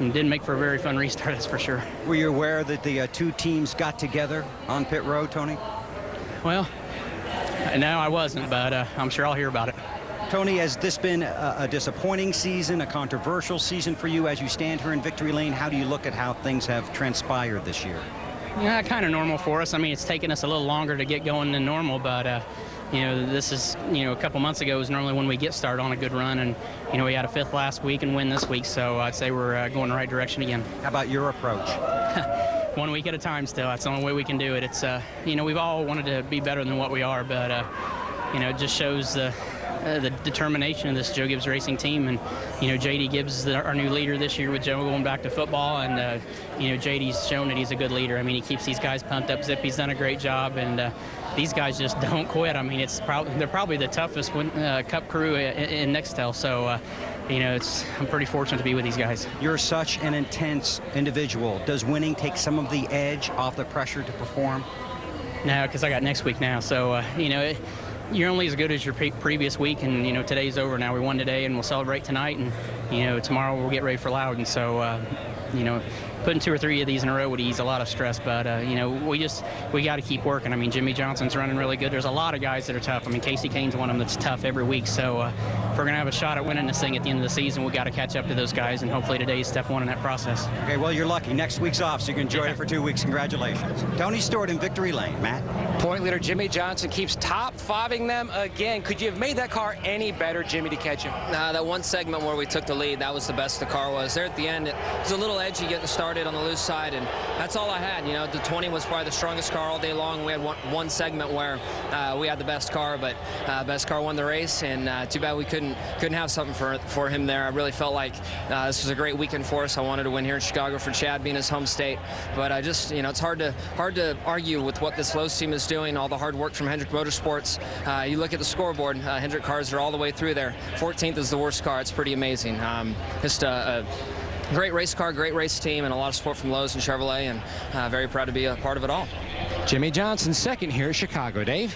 it didn't make for a very fun restart, that's for sure. Were you aware that the two teams got together on pit road, Tony? Well, no, I wasn't, but I'm sure I'll hear about it. Tony, has this been a disappointing season, a controversial season for you as you stand here in victory lane? How do you look at how things have transpired this year? Yeah, kind of normal for us. I mean, it's taken us a little longer to get going than normal, but you know, this is, you know, a couple months ago is normally when we get started on a good run, and you know, we had a 5th last week and win this week, so I'd say we're going the right direction again. How about your approach? one week at a time still. That's the only way we can do it. It's, you know, we've all wanted to be better than what we are, but, you know, it just shows the determination of this Joe Gibbs Racing team. And, you know, J.D. Gibbs, our new leader this year with Joe going back to football. And, you know, J.D.'s shown that he's a good leader. I mean, he keeps these guys pumped up. Zippy's done a great job. And these guys just don't quit. I mean, they're probably the toughest Cup crew in Nextel. So, you know, I'm pretty fortunate to be with these guys. You're such an intense individual. Does winning take some of the edge off the pressure to perform? No, because I got next week now. So, you know, you're only as good as your previous week, and, you know, today's over now. We won today, and we'll celebrate tonight, and, you know, tomorrow we'll get ready for Loudon. So, you know, putting 2 or 3 of these in a row would ease a lot of stress, but, you know, we got to keep working. I mean, Jimmy Johnson's running really good. There's a lot of guys that are tough. I mean, Casey Kane's one of them that's tough every week. So if we're going to have a shot at winning this thing at the end of the season, we got to catch up to those guys, and hopefully today's step one in that process. Okay, well, you're lucky. Next week's off, so you can enjoy it for 2 weeks. Congratulations. Tony Stewart in victory lane. Matt? Point leader Jimmy Johnson keeps top-5ing them again. Could you have made that car any better, Jimmy, to catch him? That one segment where we took the lead, that was the best the car was. There at the end, it was a little edgy getting started on the loose side, and that's all I had. You know, the 20 was probably the strongest car all day long. We had one segment where we had the best car, but best car won the race, and too bad we couldn't have something for him there. I really felt like this was a great weekend for us. I wanted to win here in Chicago for Chad being his home state, but I just, you know, it's hard to argue with what this Lowe's team is doing, all the hard work from Hendrick Motorsports. You look at the scoreboard, Hendrick cars are all the way through there. 14th is the worst car. It's pretty amazing. Just a great race car, great race team, and a lot of support from Lowe's and Chevrolet, and very proud to be a part of it all. Jimmy Johnson second here at Chicago. Dave?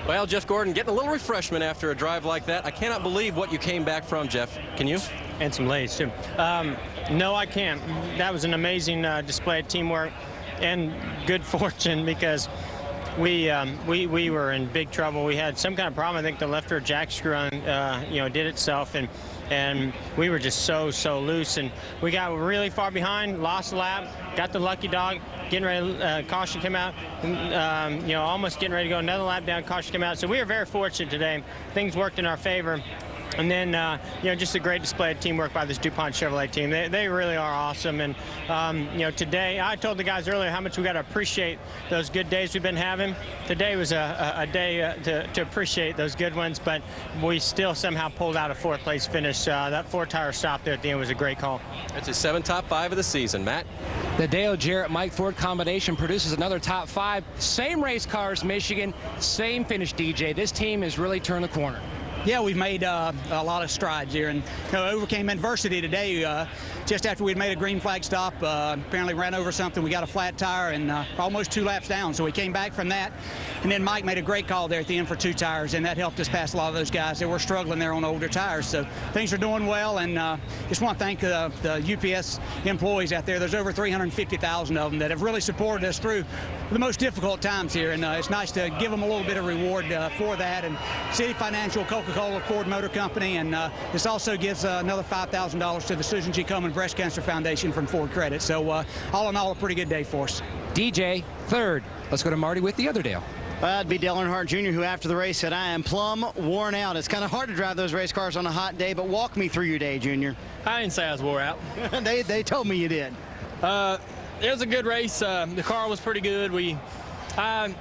Well, Jeff Gordon getting a little refreshment after a drive like that. I cannot believe what you came back from, Jeff. Can you? And some lays, too. No, I can't. That was an amazing display of teamwork and good fortune, because we were in big trouble. We had some kind of problem. I think the left rear jack screw on, you know, did itself, and we were just so loose, and we got really far behind, lost a lap, got the lucky dog, getting ready, caution came out, and, you know, almost getting ready to go another lap down, caution came out. So we were very fortunate today. Things worked in our favor. And then, you know, just a great display of teamwork by this DuPont Chevrolet team. They really are awesome. And, you know, today, I told the guys earlier how much we got to appreciate those good days we've been having. Today was a day to appreciate those good ones, but we still somehow pulled out a 4th-place finish. That 4-tire stop there at the end was a great call. That's his 7 top 5 of the season. Matt? The Dale Jarrett-Mike Ford combination produces another top 5. Same race cars, Michigan, same finish, DJ. This team has really turned the corner. Yeah, we've made a lot of strides here, and overcame adversity today. Just after we'd made a green flag stop, apparently ran over something. We got a flat tire and almost 2 laps down, so we came back from that. And then Mike made a great call there at the end for 2 tires, and that helped us pass a lot of those guys that were struggling there on older tires. So things are doing well, and just want to thank the UPS employees out there. There's over 350,000 of them that have really supported us through the most difficult times here, and it's nice to give them a little bit of reward for that. And City Financial, Coca-Cola, Ford Motor Company, and this also gives another $5,000 to the Susan G. Komen Breast Cancer Foundation from Ford Credit. So all in all, a pretty good day for us. DJ, third. Let's go to Marty with the other Dale. That'd be Dale Earnhardt Jr., who after the race said, I am plumb worn out. It's kind of hard to drive those race cars on a hot day, but walk me through your day, Junior. I didn't say I was wore out. They told me you did. It was a good race. The car was pretty good. I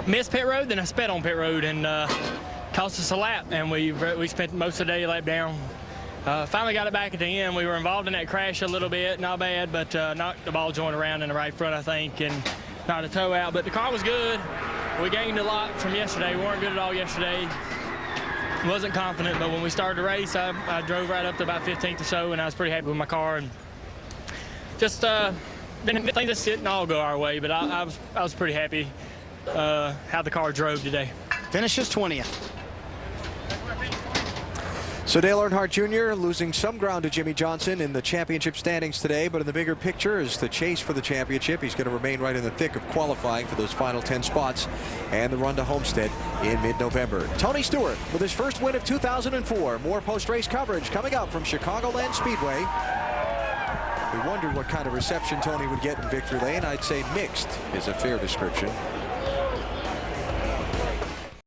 missed pit road, then I sped on pit road, and cost us a lap, and we spent most of the day lap down. Finally got it back at the end. We were involved in that crash a little bit, not bad, but knocked the ball joint around in the right front, I think, and knocked a toe out. But the car was good. We gained a lot from yesterday. We weren't good at all yesterday. Wasn't confident, but when we started the race, I drove right up to about 15th or so, and I was pretty happy with my car. And just didn't think this didn't all go our way, but I was pretty happy how the car drove today. Finishes 20th. So Dale Earnhardt Jr. losing some ground to Jimmy Johnson in the championship standings today, but in the bigger picture is the chase for the championship. He's going to remain right in the thick of qualifying for those final 10 spots and the run to Homestead in mid-November. Tony Stewart with his first win of 2004. More post-race coverage coming up from Chicagoland Speedway. We wondered what kind of reception Tony would get in victory lane. I'd say mixed is a fair description.